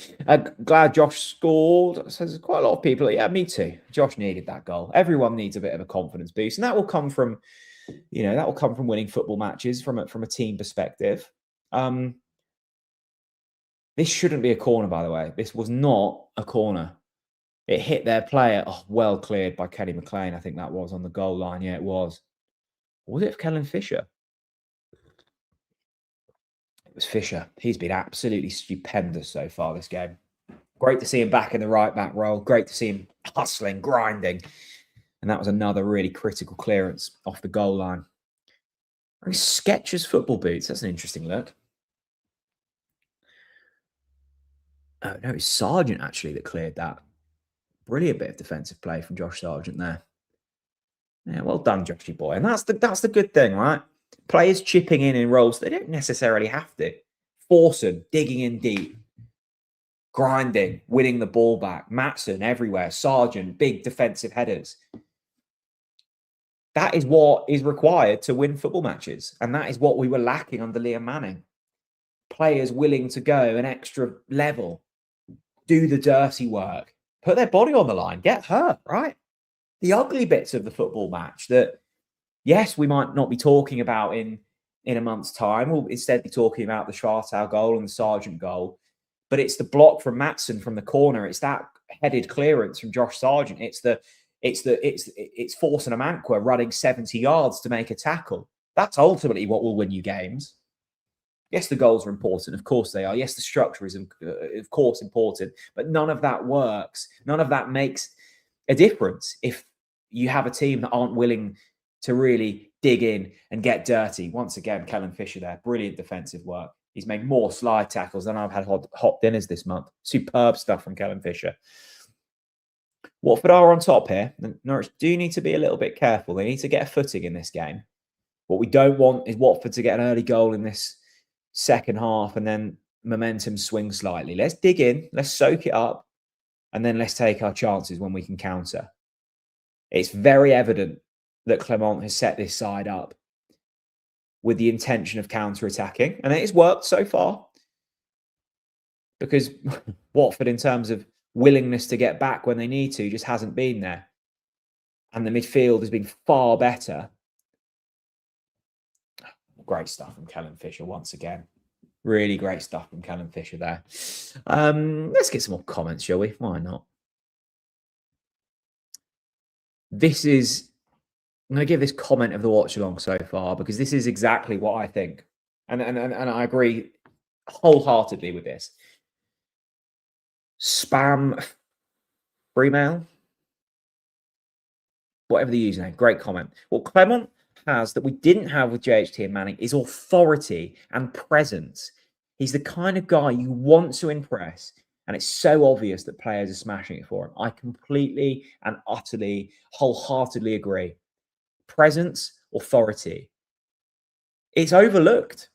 Glad Josh scored. So there's quite a lot of people. Yeah, me too. Josh needed that goal. Everyone needs a bit of a confidence boost, and that will come from, winning football matches from a team perspective. This shouldn't be a corner, by the way. This was not a corner. It hit their player. Oh, well cleared by Kenny McLean. I think that was on the goal line. Yeah, it was. Was it Callum Fisher? It was Fisher. He's been absolutely stupendous so far this game. Great to see him back in the right back role. Great to see him hustling, grinding. And that was another really critical clearance off the goal line. Very Skechers football boots. That's an interesting look. Oh, no, it's Sargent actually that cleared that. Brilliant bit of defensive play from Josh Sargent there. Yeah, well done, Joshy boy. And that's the good thing, right? Players chipping in roles they don't necessarily have to. Forsen digging in deep, grinding, winning the ball back. Matson everywhere. Sargent, big defensive headers. That is what is required to win football matches. And that is what we were lacking under Liam Manning. Players willing to go an extra level, do the dirty work, put their body on the line, get hurt, right? The ugly bits of the football match that, yes, we might not be talking about in a month's time. We'll instead be talking about the Schwartau goal and the Sargent goal. But it's the block from Matson from the corner. It's that headed clearance from Josh Sargent. It's Forsen Amankwa running 70 yards to make a tackle. That's ultimately what will win you games. Yes, the goals are important. Of course they are. Yes, the structure is, of course, important. But none of that works. None of that makes a difference if you have a team that aren't willing to really dig in and get dirty. Once again, Callum Fisher there. Brilliant defensive work. He's made more slide tackles than I've had hot dinners this month. Superb stuff from Callum Fisher. Watford are on top here. Norwich do need to be a little bit careful. They need to get a footing in this game. What we don't want is Watford to get an early goal in this second half and then momentum swing slightly. Let's dig in. Let's soak it up. And then let's take our chances when we can counter. It's very evident that Clement has set this side up with the intention of counter-attacking. And it has worked so far. Because Watford, in terms of willingness to get back when they need to, just hasn't been there. And the midfield has been far better. Great stuff from Callum Fisher once again. Really great stuff from Callum Fisher there. Let's get some more comments, shall we? Why not? This is... I'm going to give this comment of the watch along so far because this is exactly what I think. And I agree wholeheartedly with this. Spam free mail, whatever the username, great comment. What Clement has that we didn't have with JHT and Manning is authority and presence. He's the kind of guy you want to impress, and it's so obvious that players are smashing it for him. I completely and utterly, wholeheartedly agree. Presence, authority. It's overlooked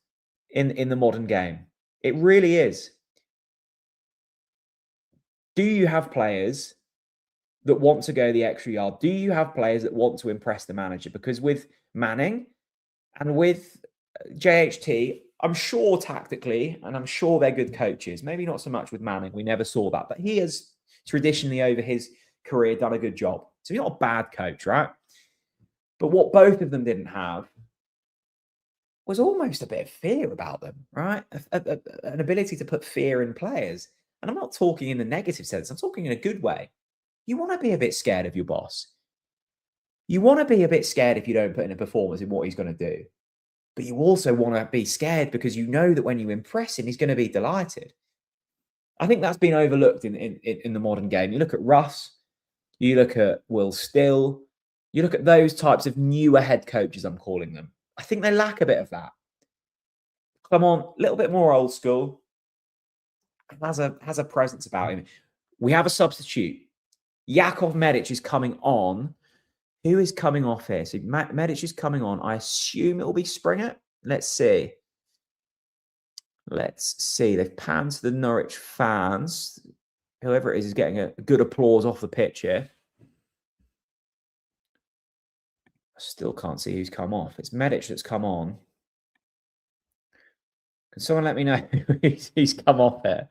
in the modern game. It really is. Do you have players that want to go the extra yard? Do you have players that want to impress the manager? Because with Manning and with JHT, I'm sure tactically, and I'm sure they're good coaches. Maybe not so much with Manning. We never saw that. But he has traditionally over his career done a good job. So he's not a bad coach, right? But what both of them didn't have was almost a bit of fear about them, right? An ability to put fear in players. And I'm not talking in the negative sense. I'm talking in a good way. You want to be a bit scared of your boss. You want to be a bit scared if you don't put in a performance in what he's going to do. But you also want to be scared because you know that when you impress him, he's going to be delighted. I think that's been overlooked in the modern game. You look at Russ, you look at Will Still, you look at those types of newer head coaches, I'm calling them. I think they lack a bit of that. Come on, a little bit more old school. Has a presence about him. We have a substitute. Jakov Medic is coming on. Who is coming off here? So Medic is coming on. I assume it will be Springer. Let's see. Let's see. They've panned to the Norwich fans. Whoever it is getting a good applause off the pitch here. I still can't see who's come off. It's Medic that's come on. Can someone let me know who's come off here?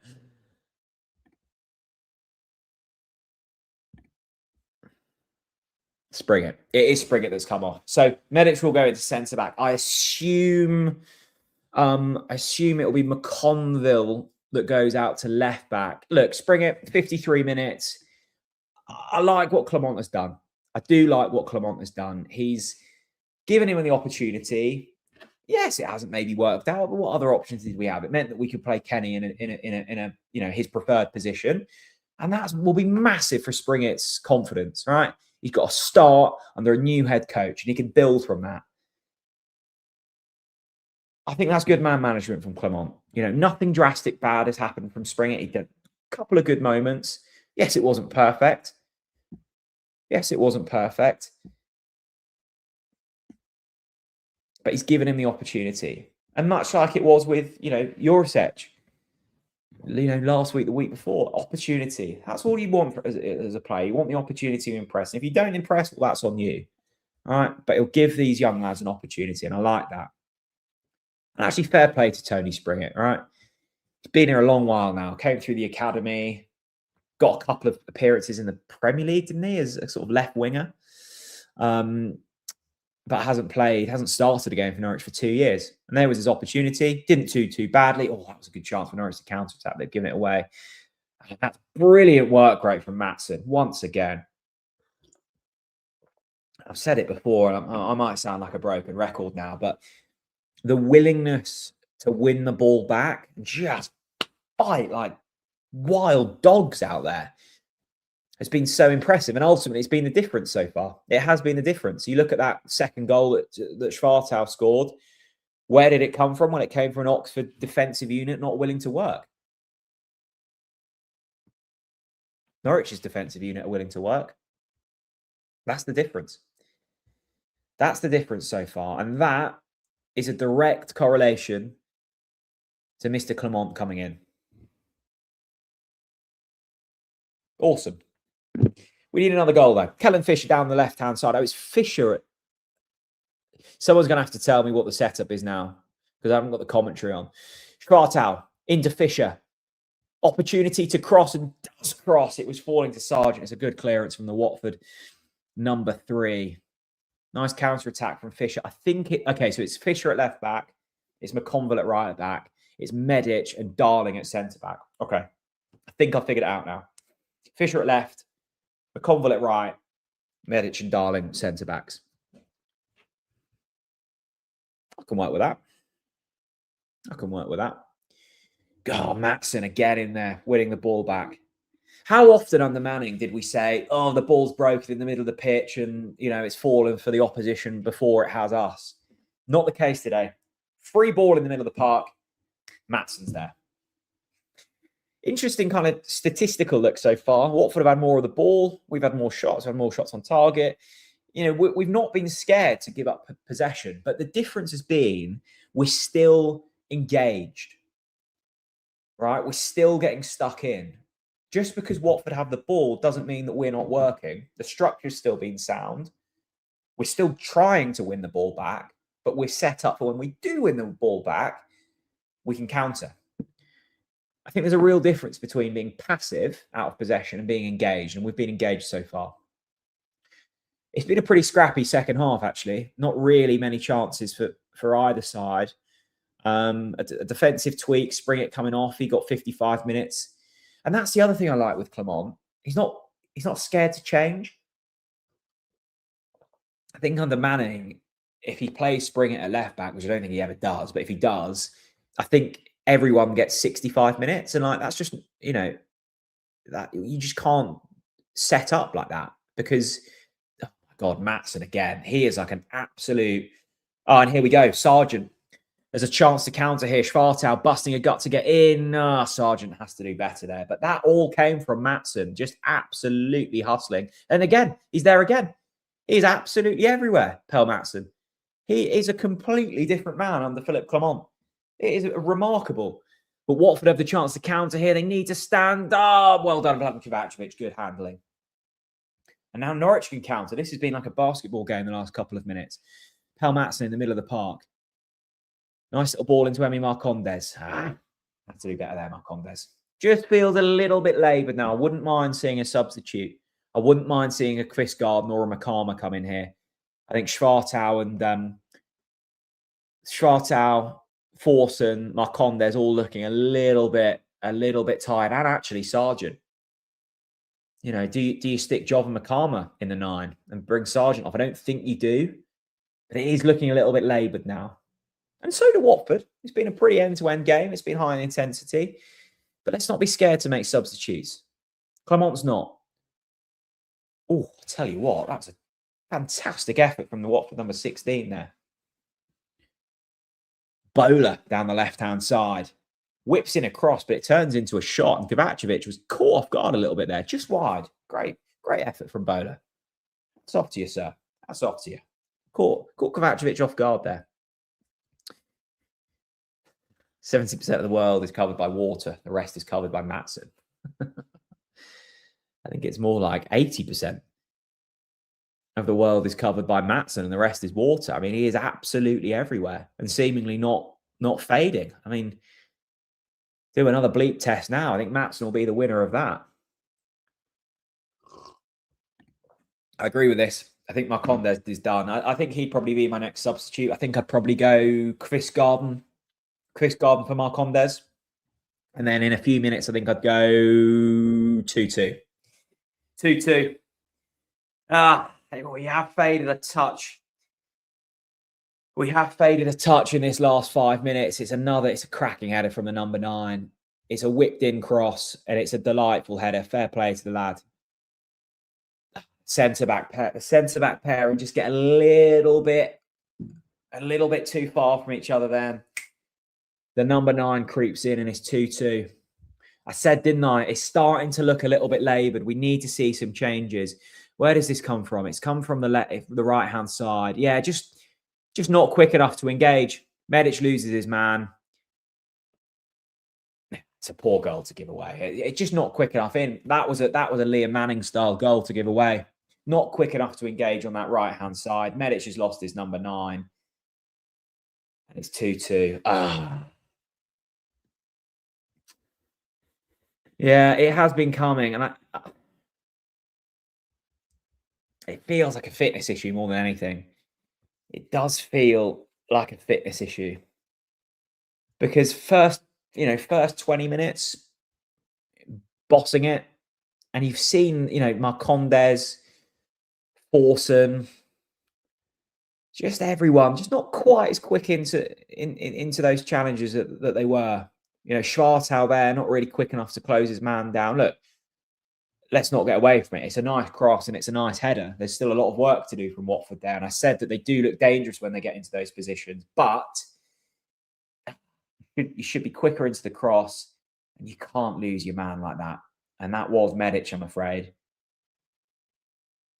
Springer. It is Springer that's come off. So Medic will go into centre back. I assume it will be McConville that goes out to left back. Look, Springer, 53 minutes. I like what Clement has done. I do like what Clement has done. He's given him the opportunity. Yes, it hasn't maybe worked out, but what other options did we have? It meant that we could play Kenny in a his preferred position, and that will be massive for Springett's confidence. Right, he's got to start under a new head coach, and he can build from that. I think that's good man management from Clement. Nothing drastic bad has happened from Springett. He did a couple of good moments. Yes, it wasn't perfect. But he's given him the opportunity. And much like it was with, Jurisic, last week, the week before, opportunity. That's all you want as a player. You want the opportunity to impress. And if you don't impress, well, that's on you. All right. But he'll give these young lads an opportunity. And I like that. And actually, fair play to Tony Springett, right? He's been here a long while now. Came through the academy. Got a couple of appearances in the Premier League, didn't he? As a sort of left winger. But hasn't started a game for Norwich for 2 years. And there was his opportunity. Didn't do too badly. Oh, that was a good chance for Norwich to counter-attack. They've given it away. And that's brilliant work rate from Maatsen once again. I've said it before, and I might sound like a broken record now, but the willingness to win the ball back, just fight like wild dogs out there, has been so impressive. And ultimately, it's been the difference so far. It has been the difference. You look at that second goal that Schwartau scored. Where did it come from? Well, it came from an Oxford defensive unit not willing to work. Norwich's defensive unit are willing to work. That's the difference. That's the difference so far. And that is a direct correlation to Mr. Clement coming in. Awesome. We need another goal, though. Callum Fisher down the left-hand side. Oh, it's Fisher. Someone's going to have to tell me what the setup is now because I haven't got the commentary on. Schwartau into Fisher. Opportunity to cross and does cross. It was falling to Sargent. It's a good clearance from the Watford number 3. Nice counter-attack from Fisher. I think it... Okay, so it's Fisher at left back. It's McConville at right back. It's Medic and Darling at centre-back. Okay. I think I figured it out now. Fisher at left. McConville at right. Medic and Darling centre-backs. I can work with that. God, Matson again in there, winning the ball back. How often under Manning did we say, oh, the ball's broken in the middle of the pitch and, you know, it's fallen for the opposition before it has us? Not the case today. Free ball in the middle of the park. Matson's there. Interesting kind of statistical look so far. Watford have had more of the ball. We've had more shots. We've had more shots on target. You know, we've not been scared to give up possession. But the difference has been we're still engaged. Right? We're still getting stuck in. Just because Watford have the ball doesn't mean that we're not working. The structure's still being sound. We're still trying to win the ball back, but we're set up for when we do win the ball back, we can counter. I think there's a real difference between being passive out of possession and being engaged, and we've been engaged so far. It's been a pretty scrappy second half, actually. Not really many chances for either side. A defensive tweak, Springett coming off. He got 55 minutes. And that's the other thing I like with Clement. He's not scared to change. I think under Manning, if he plays Springett at left back, which I don't think he ever does, but if he does, I think everyone gets 65 minutes. And like that's just, you know, that you just can't set up like that because, oh my God, Matson again. He is like an absolute... Oh, and here we go. Sargent. There's a chance to counter here. Schwartau busting a gut to get in. Sargent has to do better there. But that all came from Matson, just absolutely hustling. And again, he's there again. He's absolutely everywhere, Pel Matson. He is a completely different man under Philippe Clement. It is remarkable. But Watford have the chance to counter here. They need to stand up. Well done, Vladan Kovacevic. Good handling. And now Norwich can counter. This has been like a basketball game the last couple of minutes. Pel Matson in the middle of the park. Nice little ball into Emi Marcondes. Have to do better there, Marcondes. Just feels a little bit laboured now. I wouldn't mind seeing a substitute. I wouldn't mind seeing a Chris Garden or a Makama come in here. I think Schwartau and Forson, Marcondes all looking a little bit tired. And actually Sargent. You know, do you stick Jovan Makama in the 9 and bring Sargent off? I don't think you do. But it is looking a little bit laboured now. And so do Watford. It's been a pretty end-to-end game. It's been high in intensity. But let's not be scared to make substitutes. Clement's not. Oh, I'll tell you what, that's a fantastic effort from the Watford number 16 there. Bowler down the left-hand side. Whips in a cross, but it turns into a shot. And Kovacevic was caught off guard a little bit there, just wide. Great effort from Bowler. That's off to you, sir. That's off to you. Caught Kovacevic off guard there. 70% of the world is covered by water. The rest is covered by Matson. I think it's more like 80% of the world is covered by Matson and the rest is water. I mean, he is absolutely everywhere and seemingly not fading. I mean, do another bleep test now. I think Matson will be the winner of that. I agree with this. I think Marcondes is done. I think he'd probably be my next substitute. I think I'd probably go Chris Garden for Marcondes. And then in a few minutes, I think I'd go 2-2. 2-2. We have faded a touch. We have faded a touch in this last 5 minutes. It's a cracking header from the number 9. It's a whipped in cross and it's a delightful header. Fair play to the lad. Centre-back pair and just get a little bit too far from each other then. The number 9 creeps in and it's 2-2. I said, didn't I? It's starting to look a little bit laboured. We need to see some changes. Where does this come from? It's come from the right-hand side. Yeah, just not quick enough to engage. Medic loses his man. It's a poor goal to give away. It's just not quick enough in. That was a Liam Manning-style goal to give away. Not quick enough to engage on that right-hand side. Medic has lost his number 9. And it's 2-2. Yeah, it has been coming, and it feels like a fitness issue more than anything. It does feel like a fitness issue because first 20 minutes bossing it, and you've seen Marcondes, Forson, just everyone, just not quite as quick into those challenges that they were. Schwartau there, not really quick enough to close his man down. Look, let's not get away from it. It's a nice cross and it's a nice header. There's still a lot of work to do from Watford there. And I said that they do look dangerous when they get into those positions, but you should be quicker into the cross, and you can't lose your man like that. And that was Medic, I'm afraid.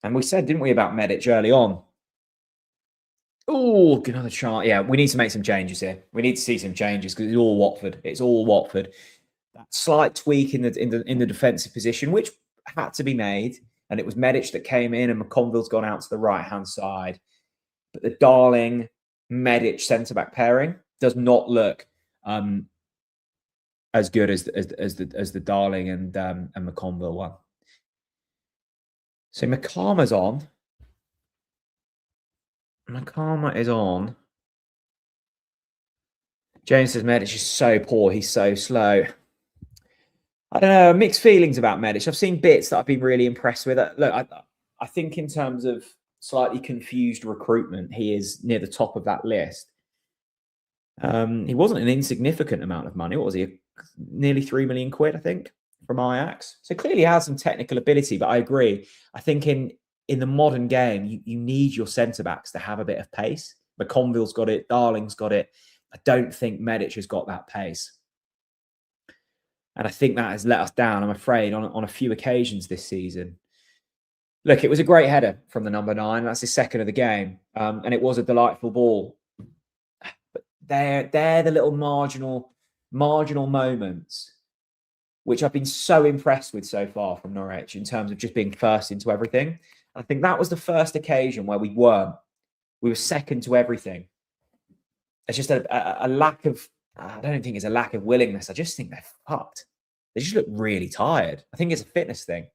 And we said, didn't we, about Medic early on? Oh, another chart. Yeah, we need to make some changes here. We need to see some changes because it's all Watford. It's all Watford. That slight tweak in the defensive position, which had to be made, and it was Medic that came in, and McConville's gone out to the right-hand side. But the Darling Medic centre-back pairing does not look as good as the Darling and McConville one. So Makama's on. Makama is on. James says Medic is so poor. He's so slow. I don't know. Mixed feelings about Medic. I've seen bits that I've been really impressed with. Look, I think in terms of slightly confused recruitment, he is near the top of that list. He wasn't an insignificant amount of money. What was he? Nearly 3 million quid, I think, from Ajax. So clearly has some technical ability, but I agree. I think in the modern game, you need your centre-backs to have a bit of pace. McConville's got it. Darling's got it. I don't think Medic has got that pace. And I think that has let us down, I'm afraid, on a few occasions this season. Look, it was a great header from the number 9. That's his second of the game. And it was a delightful ball. But they're the little marginal moments which I've been so impressed with so far from Norwich in terms of just being first into everything. I think that was the first occasion where we weren't. We were second to everything. It's just a lack of, I don't think it's a lack of willingness. I just think they're fucked. They just look really tired. I think it's a fitness thing.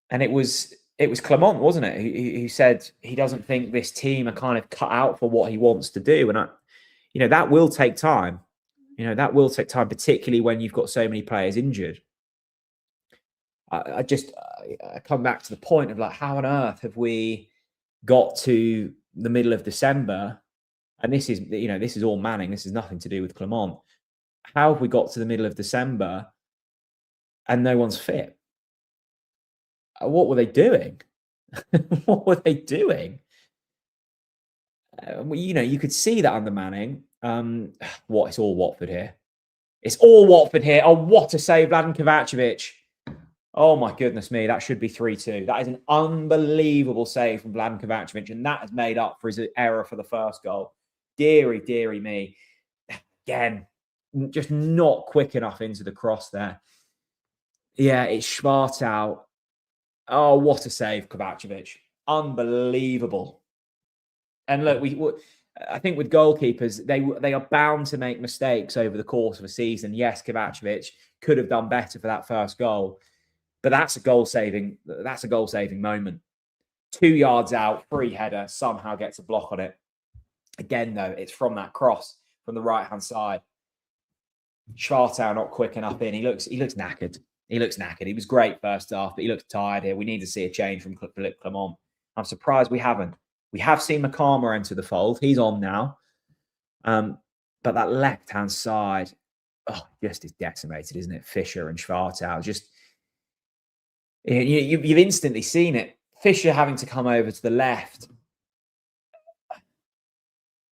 And it was Clement, wasn't it, who said he doesn't think this team are kind of cut out for what he wants to do. And that will take time. That will take time, particularly when you've got so many players injured. I come back to the point of, like, how on earth have we got to the middle of December? And this is all Manning. This is nothing to do with Clement. How have we got to the middle of December and no one's fit? What were they doing? What were they doing? You could see that under Manning. It's all Watford here. It's all Watford here. Oh, what a save, Vladan Kovacevic. Oh, my goodness me. That should be 3-2. That is an unbelievable save from Vladan Kovacevic, and that has made up for his error for the first goal. Deary me. Again, just not quick enough into the cross there. Yeah, it's Schwartau. Oh, what a save, Kovacevic. Unbelievable. And look, I think with goalkeepers, they are bound to make mistakes over the course of a season. Yes, Kovacevic could have done better for that first goal, but that's a goal-saving moment. 2 yards out, free header, somehow gets a block on it. Again, though, it's from that cross from the right-hand side. Schwartau not quick enough in. He looks knackered. He was great first half, but he looks tired here. We need to see a change from Philippe Clement. I'm surprised we haven't. We have seen Makama enter the fold. He's on now. But that left-hand side, just is decimated, isn't it? Fisher and Schwartau. Just, you've instantly seen it. Fisher having to come over to the left.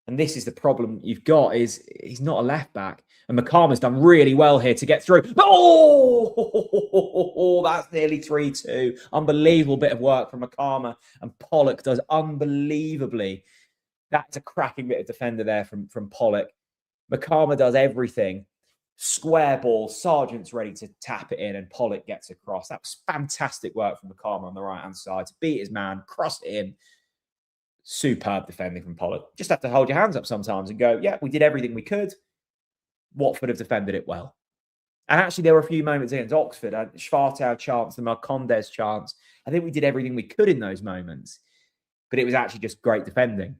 And this is the problem you've got, is he's not a left-back. And Makama's done really well here to get through. Oh, that's nearly 3-2. Unbelievable bit of work from Makama. And Pollock does unbelievably. That's a cracking bit of defender there from Pollock. Makama does everything. Square ball, Sargent's ready to tap it in, and Pollock gets across. That was fantastic work from McCarmer on the right-hand side to beat his man, cross it in. Superb defending from Pollock. Just have to hold your hands up sometimes and go, yeah, we did everything we could. Watford have defended it well. And actually, there were a few moments against Oxford. Schwartau chance, the Marcondes chance. I think we did everything we could in those moments. But it was actually just great defending.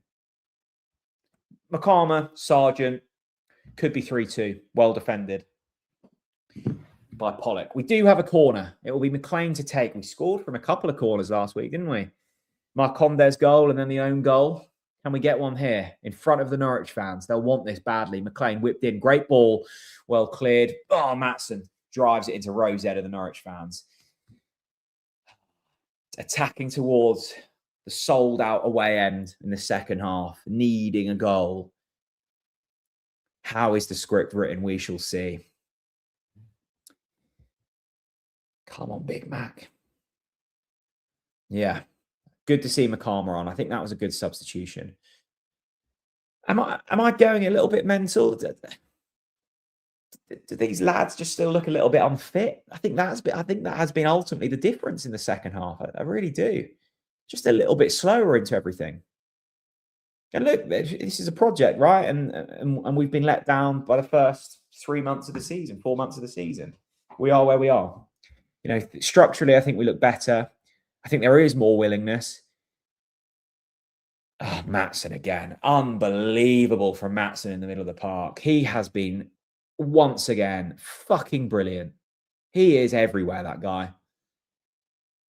McCarmer, Sargent, could be 3-2. Well defended by Pollock. We do have a corner. It will be McLean to take. We scored from a couple of corners last week, didn't we? Marcondes' goal and then the own goal. Can we get one here in front of the Norwich fans? They'll want this badly. McLean whipped in. Great ball. Well cleared. Oh, Matson drives it into Rose Ed of the Norwich fans. Attacking towards the sold out away end in the second half. Needing a goal. How is the script written? We shall see. Come on, Big Mac. Yeah. Good to see McCarmer on. I think that was a good substitution. Am I going a little bit mental? Do these lads just still look a little bit unfit? I think that has been ultimately the difference in the second half. I really do. Just a little bit slower into everything. And look, this is a project, right? And we've been let down by the first 3 months of the season, 4 months of the season. We are where we are. You know, structurally, I think we look better. I think there is more willingness. Oh, Matson again. Unbelievable from Matson in the middle of the park. He has been, once again, fucking brilliant. He is everywhere, that guy.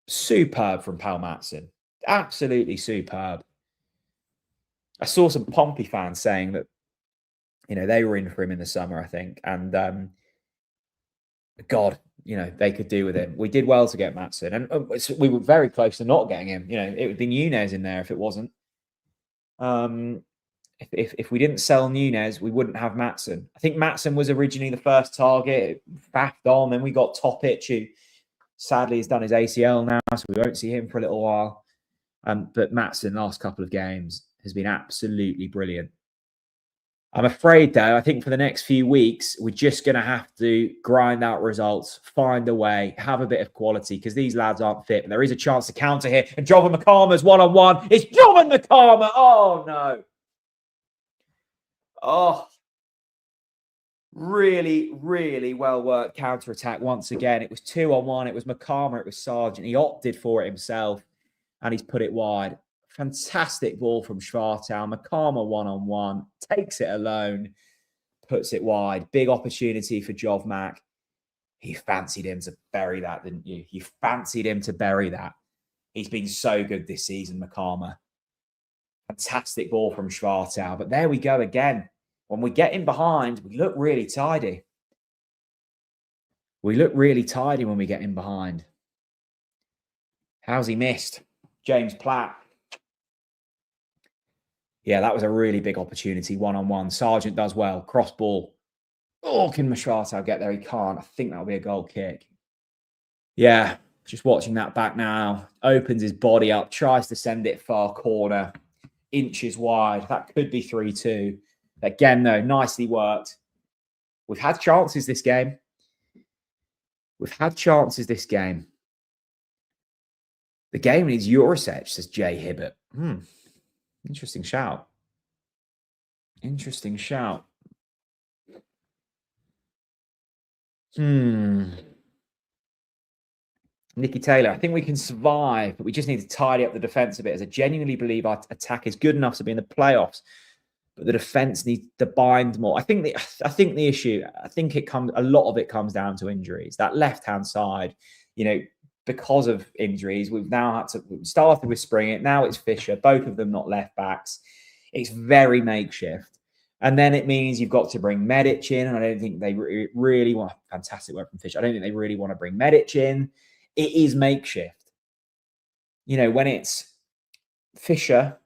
Superb from Pal Matson. Absolutely superb. I saw some Pompey fans saying that, you know, they were in for him in the summer, I think. And God, you know, they could do with him. We did well to get Matson. And we were very close to not getting him. You know, it would be Nunez in there if it wasn't. If we didn't sell Nunez, we wouldn't have Matson. I think Matson was originally the first target. Backed on. Then we got Topic, who sadly has done his ACL now, so we won't see him for a little while. But Matson, last couple of games, has been absolutely brilliant. I'm afraid, though, I think for the next few weeks, we're just going to have to grind out results, find a way, have a bit of quality, because these lads aren't fit. But there is a chance to counter here. And Jovan McCarmer's one-on-one. It's Jovan McCarmer. Oh, no. Oh. Really, really well-worked counter-attack once again. It was 2-on-1. It was McCarmer. It was Sargent. He opted for it himself, and he's put it wide. Fantastic ball from Schwartau. McCarmer one-on-one. Takes it alone. Puts it wide. Big opportunity for Jov Mac. He fancied him to bury that, didn't you? You fancied him to bury that. He's been so good this season, McCarmer. Fantastic ball from Schwartau. But there we go again. When we get in behind, we look really tidy. We look really tidy when we get in behind. How's he missed? James Platt. Yeah, that was a really big opportunity, one-on-one. Sargent does well. Cross ball. Oh, can Schwartau get there? He can't. I think that'll be a goal kick. Yeah, just watching that back now. Opens his body up, tries to send it far corner. Inches wide. That could be 3-2. Again, though, nicely worked. We've had chances this game. We've had chances this game. The game needs Jurisic, says Jay Hibbert. Interesting shout. Interesting shout. Nicky Taylor, I think we can survive, but we just need to tidy up the defence a bit, as I genuinely believe our attack is good enough to be in the playoffs, but the defence needs to bind more. I think the issue, a lot of it comes down to injuries. That left-hand side, you know, because of injuries, we've now had to started with Springett. Now it's Fisher, both of them not left backs. It's very makeshift. And then it means you've got to bring Medic in. And I don't think they really want, fantastic work from Fisher. I don't think they really want to bring Medic in. It is makeshift. You know, when it's Fisher,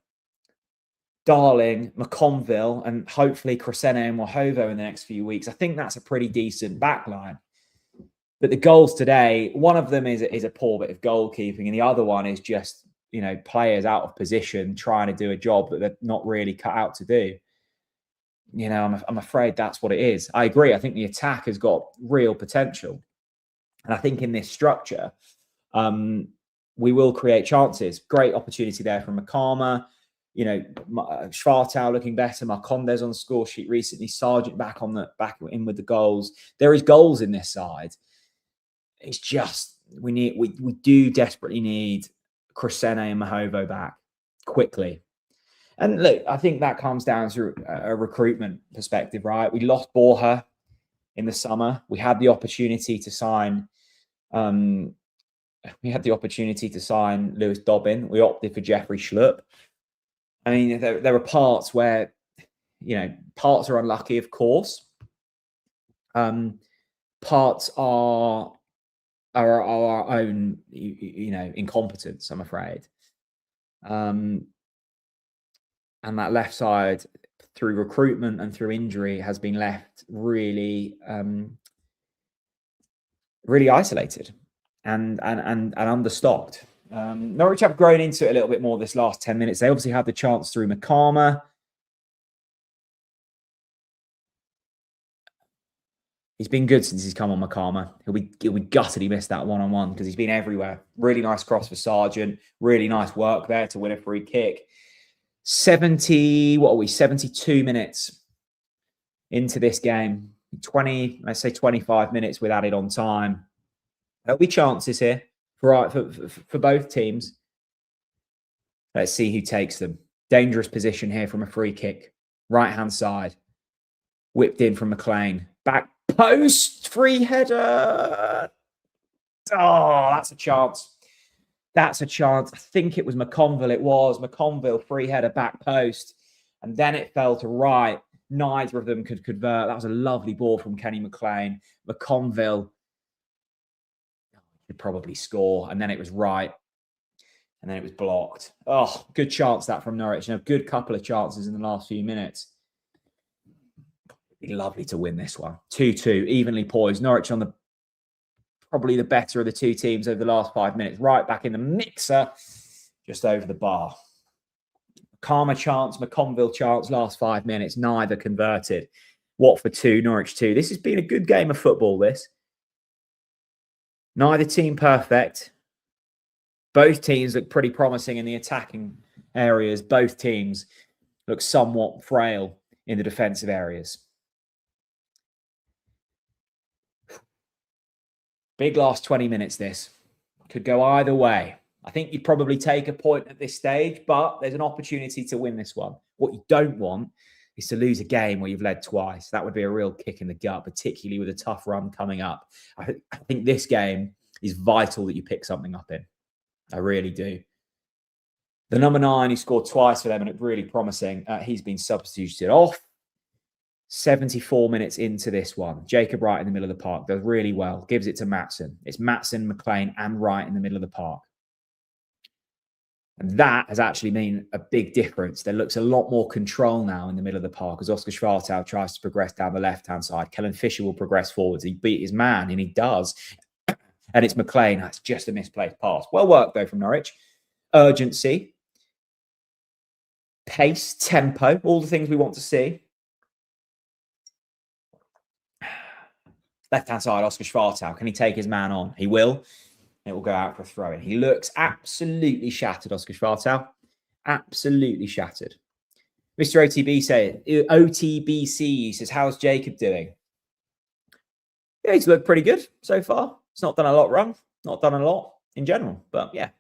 Darling, McConville, and hopefully Crescene and Wahovo in the next few weeks, I think that's a pretty decent backline. But the goals today, one of them is a poor bit of goalkeeping, and the other one is just, you know, players out of position trying to do a job that they're not really cut out to do. I'm afraid that's what it is. I agree. I think the attack has got real potential. And I think in this structure, we will create chances. Great opportunity there from Makama. Schwartau looking better. Marcondes on the score sheet recently. Sargent back in with the goals. There is goals in this side. It's just we do desperately need Crescene and Mahovo back quickly. And look, I think that comes down to a recruitment perspective, right? We lost Borja in the summer. We had the opportunity to sign. Lewis Dobbin. We opted for Jeffrey Schlupp. I mean, there are parts where, parts are unlucky, of course. Parts are our own, incompetence, I'm afraid. And that left side, through recruitment and through injury, has been left really, really isolated and understocked. Norwich have grown into it a little bit more this last 10 minutes. They obviously had the chance through Makama. He's been good since he's come on, Makama. He'll be gutted he missed that one-on-one because he's been everywhere. Really nice cross for Sargent. Really nice work there to win a free kick. 72 minutes into this game. 25 minutes with added on time. There'll be chances here for both teams. Let's see who takes them. Dangerous position here from a free kick. Right-hand side. Whipped in from McLean. Back post. Free header. Oh, that's a chance. That's a chance. I think it was McConville. It was McConville, free header, back post. And then it fell to right. Neither of them could convert. That was a lovely ball from Kenny McLean. McConville could probably score. And then it was right. And then it was blocked. Oh, good chance that from Norwich. A good couple of chances in the last few minutes. It'd be lovely to win this one. 2-2, evenly poised. Norwich on probably the better of the two teams over the last 5 minutes. Right back in the mixer, just over the bar. Karma chance, McConville chance, last 5 minutes. Neither converted. Watford 2, Norwich 2. This has been a good game of football, this. Neither team perfect. Both teams look pretty promising in the attacking areas. Both teams look somewhat frail in the defensive areas. Big last 20 minutes, this. Could go either way. I think you'd probably take a point at this stage, but there's an opportunity to win this one. What you don't want is to lose a game where you've led twice. That would be a real kick in the gut, particularly with a tough run coming up. I think this game is vital that you pick something up in. I really do. The number 9, he scored twice for them and it's really promising. He's been substituted off. 74 minutes into this one. Jacob Wright in the middle of the park does really well. Gives it to Maatsen. It's Maatsen, McLean and Wright in the middle of the park. And that has actually been a big difference. There looks a lot more control now in the middle of the park as Oscar Schwartau tries to progress down the left-hand side. Kellen Fisher will progress forwards. He beat his man, and he does. And it's McLean. That's just a misplaced pass. Well worked, though, from Norwich. Urgency. Pace, tempo, all the things we want to see. Left-hand side, Oscar Schwartau. Can he take his man on? He will. It will go out for a throw-in. He looks absolutely shattered, Oscar Schwartau. Absolutely shattered. Mr. OTBC says, how's Jacob doing? Yeah, he's looked pretty good so far. He's not done a lot wrong. Not done a lot in general. But, yeah.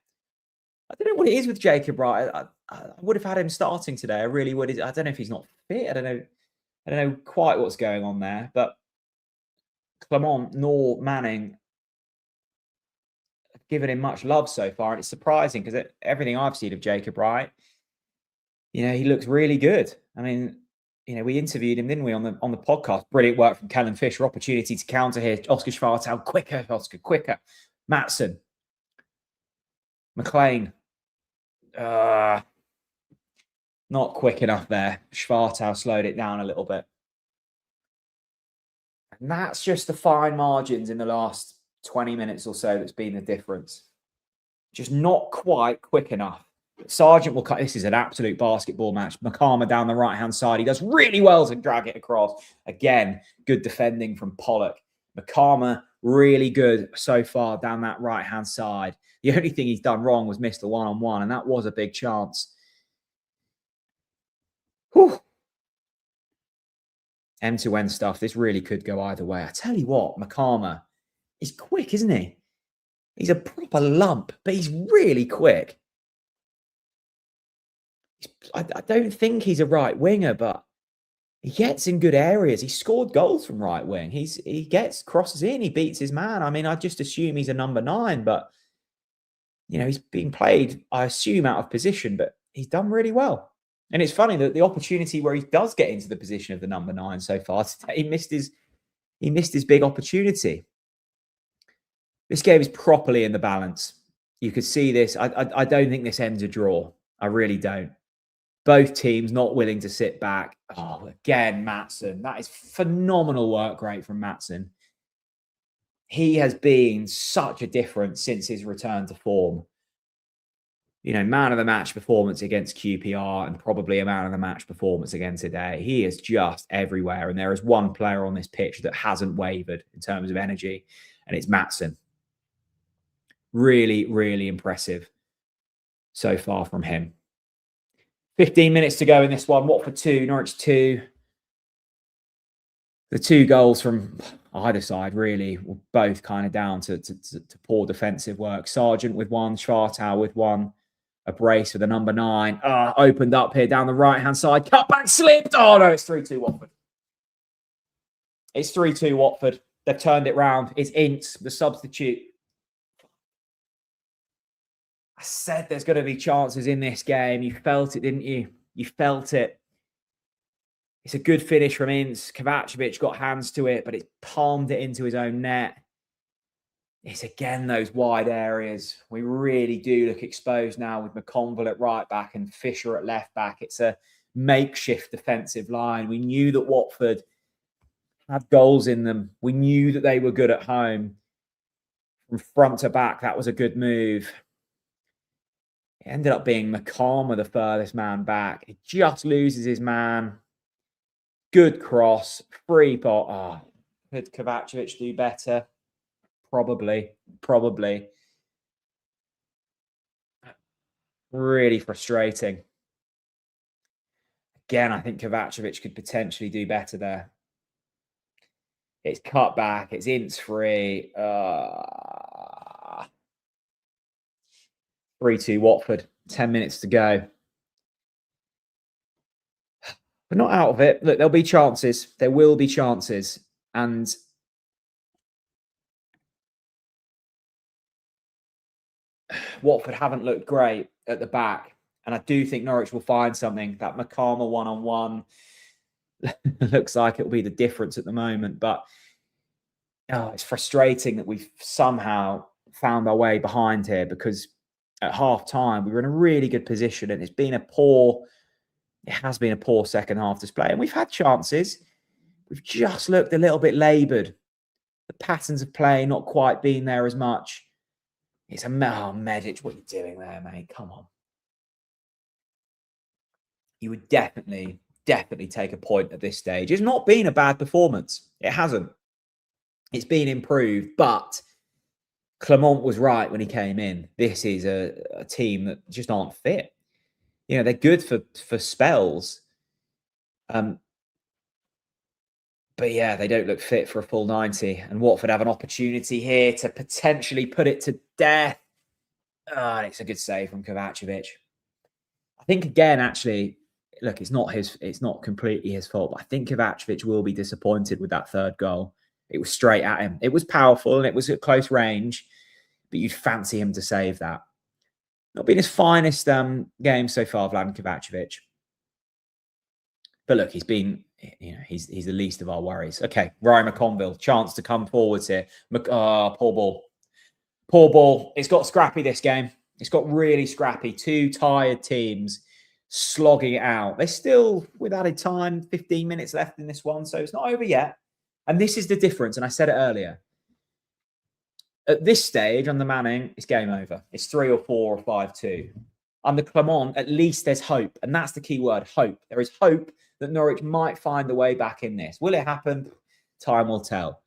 I don't know what it is with Jacob, right? I would have had him starting today. I really would. I don't know if he's not fit. I don't know quite what's going on there. But Clement nor Manning given him much love so far, and it's surprising because everything I've seen of Jacob Wright, he looks really good. I mean, we interviewed him, didn't we, on the podcast? Brilliant work from Kellen Fisher. Opportunity to counter here. Oscar Schwartau, quicker, Oscar, quicker. Maatsen, McLean, not quick enough there. Schwartau slowed it down a little bit, and that's just the fine margins in the last 20 minutes or so that's been the difference. Just not quite quick enough. Sargent will cut. This is an absolute basketball match. McCarmer down the right-hand side. He does really well to drag it across. Again, good defending from Pollock. McCarmer, really good so far down that right-hand side. The only thing he's done wrong was missed the one-on-one, and that was a big chance. Whew. End-to-end stuff. This really could go either way. I tell you what, McCarmer is quick, isn't he? He's a proper lump, but he's really quick. I don't think he's a right winger, but he gets in good areas. He scored goals from right wing. He gets crosses in. He beats his man. I mean, I just assume he's a number 9, but you know, he's being played, I assume, out of position, but he's done really well. And it's funny that the opportunity where he does get into the position of the number 9 so far, he missed his big opportunity. This game is properly in the balance. You could see this. I don't think this ends a draw. I really don't. Both teams not willing to sit back. Oh, again, Maatsen. That is phenomenal work rate from Maatsen. He has been such a difference since his return to form. You know, man of the match performance against QPR and probably a man of the match performance again today. He is just everywhere. And there is one player on this pitch that hasn't wavered in terms of energy, and it's Maatsen. Really, really impressive so far from him. 15 minutes to go in this one. Watford 2, Norwich 2. The 2 goals from either side really were both kind of down to poor defensive work. Sargent with one, Schwartau with one, a brace with a number 9. Opened up here down the right-hand side. Cut back, slipped. Oh, no, it's 3-2 Watford. It's 3-2 Watford. They've turned it round. It's Ince, the substitute. I said there's going to be chances in this game. You felt it, didn't you? You felt it. It's a good finish from Ince. Kovacevic got hands to it, but it's palmed it into his own net. It's again those wide areas. We really do look exposed now with McConville at right back and Fisher at left back. It's a makeshift defensive line. We knew that Watford had goals in them. We knew that they were good at home. From front to back, that was a good move. It ended up being McCarmer, the furthest man back. He just loses his man. Good cross. Free ball. Could Kovacevic do better? Probably. Really frustrating. Again, I think Kovacevic could potentially do better there. It's cut back. It's Ince free. 3-2 Watford. 10 minutes to go. We're not out of it. Look, there'll be chances. There will be chances. And Watford haven't looked great at the back. And I do think Norwich will find something. That McCarmer one-on-one looks like it'll be the difference at the moment. But it's frustrating that we've somehow found our way behind here, because at half-time we were in a really good position, and it has been a poor second half display. And we've had chances. We've just looked a little bit laboured. The patterns of play not quite been there as much. It's Medic, what are you doing there, mate? Come on. You would definitely take a point at this stage. It's not been a bad performance. It hasn't. It's been improved, but Clement was right when he came in. This is a team that just aren't fit. You know, they're good for spells. But yeah, they don't look fit for a full 90. And Watford have an opportunity here to potentially put it to death. It's a good save from Kovacevic. I think again, actually, look, it's not completely his fault, but I think Kovacevic will be disappointed with that third goal. It was straight at him. It was powerful and it was at close range, but you'd fancy him to save that. Not been his finest game so far, Vladan Kovacevic. But look, he's been, he's the least of our worries. Okay, Ryan McConville, chance to come forwards here. Poor ball. Poor ball. It's got scrappy this game. It's got really scrappy. 2 tired teams slogging it out. They're still, with added time, 15 minutes left in this one, so it's not over yet. And this is the difference, and I said it earlier. At this stage, on the Manning, it's game over. It's 3 or 4 or 5-2. under Clement, at least there's hope. And that's the key word, hope. There is hope that Norwich might find the way back in this. Will it happen? Time will tell.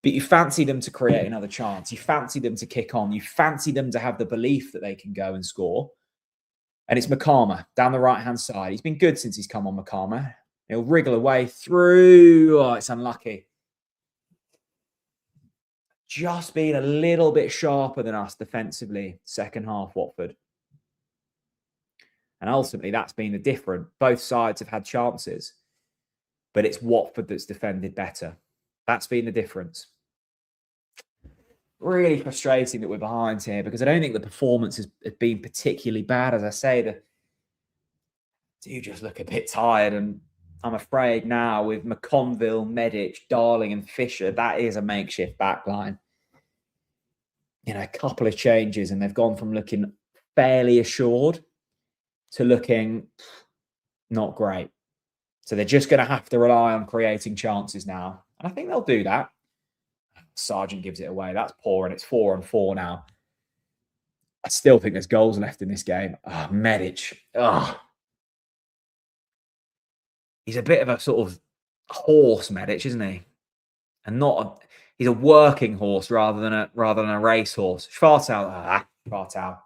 But you fancy them to create another chance. You fancy them to kick on. You fancy them to have the belief that they can go and score. And it's Makama down the right-hand side. He's been good since he's come on, Makama. He'll wriggle away through. Oh, it's unlucky. Just being a little bit sharper than us defensively, second half, Watford. And ultimately, that's been the difference. Both sides have had chances, but it's Watford that's defended better. That's been the difference. Really frustrating that we're behind here because I don't think the performance has been particularly bad. As I say, they do just look a bit tired. And I'm afraid now with McConville, Medic, Darling and Fisher, that is a makeshift backline. You know, a couple of changes and they've gone from looking fairly assured to looking not great. So they're just going to have to rely on creating chances now. And I think they'll do that. Sargent gives it away. That's poor, and it's 4-on-4 now. I still think there's goals left in this game. Oh, Medic. Oh. He's a bit of a sort of horse, Medic, isn't he? And he's a working horse rather than a racehorse. Schwartau.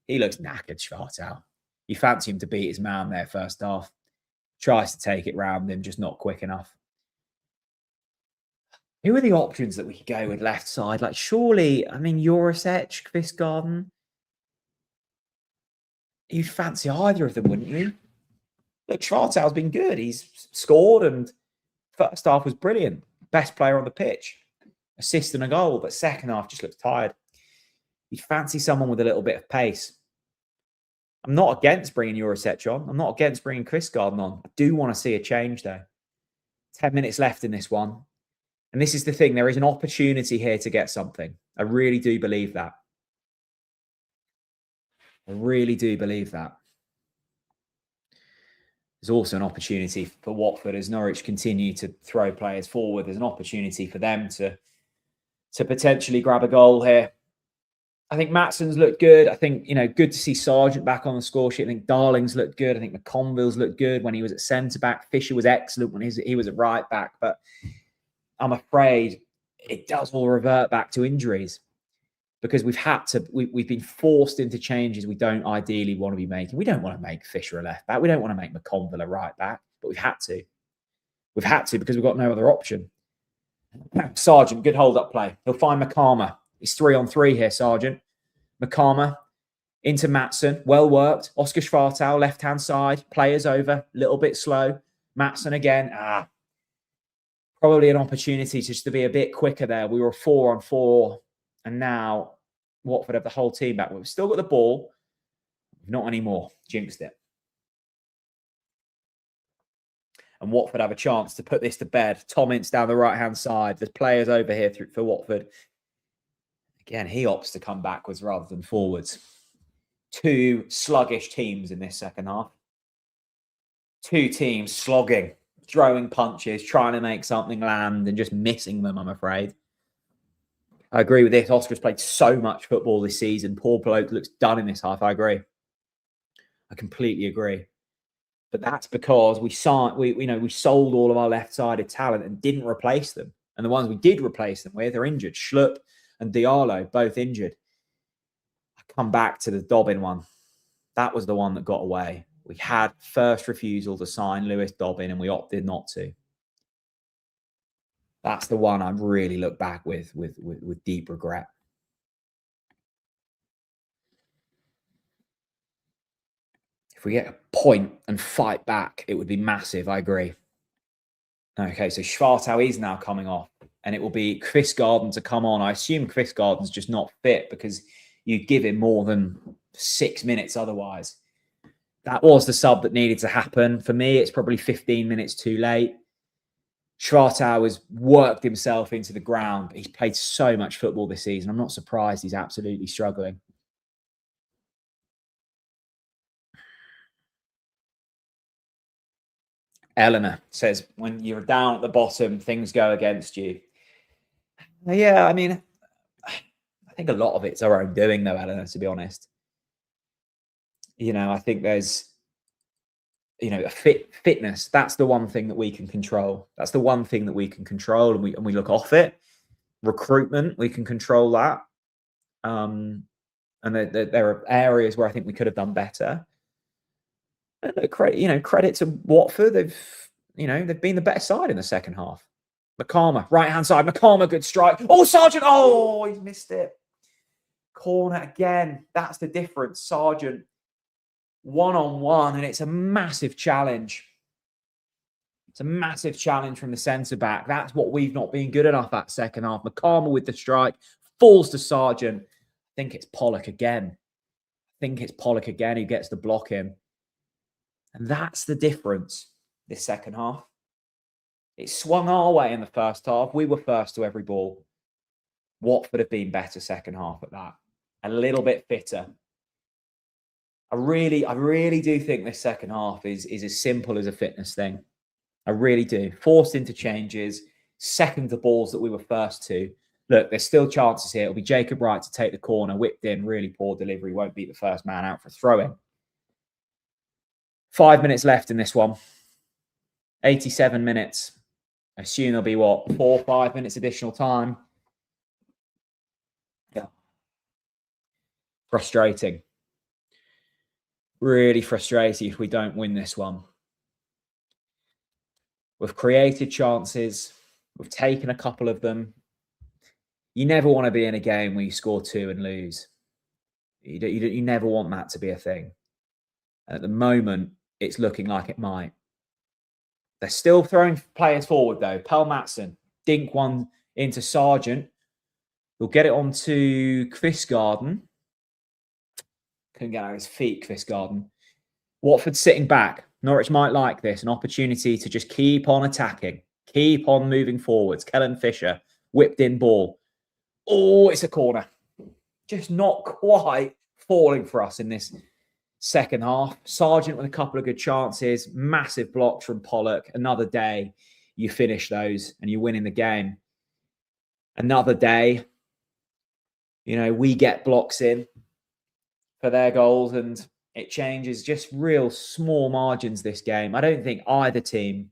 He looks knackered, Schwartau. You fancy him to beat his man there first half. Tries to take it round him, just not quick enough. Who are the options that we could go with left side? Like, surely, I mean, Jurisic, Kvistgarden. You'd fancy either of them, wouldn't you? Look, Schwartau's been good. He's scored and first half was brilliant. Best player on the pitch. Assist and a goal, but second half just looks tired. You'd fancy someone with a little bit of pace. I'm not against bringing Jurisic on. I'm not against bringing Kvistgarden on. I do want to see a change, though. 10 minutes left in this one. And this is the thing. There is an opportunity here to get something. I really do believe that. I really do believe that. There's also an opportunity for Watford as Norwich continue to throw players forward. There's an opportunity for them to potentially grab a goal here. I think Matsson's looked good. I think, good to see Sargent back on the score sheet. I think Darling's looked good. I think McConville's looked good when he was at centre-back. Fisher was excellent when he was at right-back. But I'm afraid it does all revert back to injuries because we've been forced into changes we don't ideally want to be making. We don't want to make Fisher a left back. We don't want to make McConville a right back, but we've had to. We've had to because we've got no other option. Sargent, good hold-up play. He'll find Makama. He's 3-on-3 here, Sargent. Makama into Maatsen. Well worked. Oscar Schwartau, left-hand side. Players over. A little bit slow. Maatsen again. Probably an opportunity just to be a bit quicker there. We were 4-on-4. And now Watford have the whole team back. We've still got the ball. Not anymore. Jinxed it. And Watford have a chance to put this to bed. Tom Ince down the right-hand side. There's players over here for Watford. Again, he opts to come backwards rather than forwards. Two sluggish teams in this second half. Two teams slogging, throwing punches, trying to make something land and just missing them, I'm afraid. I agree with this. Oscar's played so much football this season. Poor bloke looks done in this half. I agree. I completely agree. But that's because we sold all of our left-sided talent and didn't replace them. And the ones we did replace them with are injured. Schlupp and Diallo, both injured. I come back to the Dobbin one. That was the one that got away. We had first refusal to sign Lewis Dobbin and we opted not to. That's the one I really look back with deep regret. If we get a point and fight back, it would be massive. I agree. Okay, so Schwartau is now coming off. And it will be Kvistgarden to come on. I assume Kvistgarden's just not fit because you give him more than 6 minutes otherwise. That was the sub that needed to happen. For me, it's probably 15 minutes too late. Schwartau has worked himself into the ground. He's played so much football this season. I'm not surprised he's absolutely struggling. Eleanor says, when you're down at the bottom, things go against you. Yeah, I mean, I think a lot of it's our own doing, though, Eleanor, to be honest. I think there's, a fitness. That's the one thing that we can control. That's the one thing that we can control, and we look off it. Recruitment, we can control that. And there are areas where I think we could have done better. And credit to Watford. They've been the better side in the second half. McCarmer, right hand side. McCarmer, good strike. Oh, Sargent. Oh, he's missed it. Corner again. That's the difference. Sargent, 1-on-1, and it's a massive challenge. It's a massive challenge from the centre back. That's what we've not been good enough at second half. McCarmer with the strike, falls to Sargent. I think it's Pollock again. Who gets the block in. And that's the difference this second half. It swung our way in the first half. We were first to every ball. Watford have been better second half at that. A little bit fitter. I really do think this second half is as simple as a fitness thing. I really do. Forced into changes, second to balls that we were first to. Look, there's still chances here. It'll be Jacob Wright to take the corner, whipped in, really poor delivery, won't beat the first man out for a throw-in. 5 minutes left in this one. 87 minutes. I assume there'll be, 4 or 5 minutes additional time. Yeah. Frustrating. Really frustrating if we don't win this one. We've created chances. We've taken a couple of them. You never want to be in a game where you score 2 and lose. You never want that to be a thing. At the moment, it's looking like it might. They're still throwing players forward, though. Pel Matson, dink one into Sargent. He'll get it on to Quistgarden. Couldn't get out his feet, Quistgarden. Watford sitting back. Norwich might like this. An opportunity to just keep on attacking. Keep on moving forwards. Kellen Fisher, whipped in ball. Oh, it's a corner. Just not quite falling for us in this second half. Sargent with a couple of good chances. Massive blocks from Pollock. Another day, you finish those and you win in the game. Another day, we get blocks in for their goals and it changes just real small margins this game. I don't think either team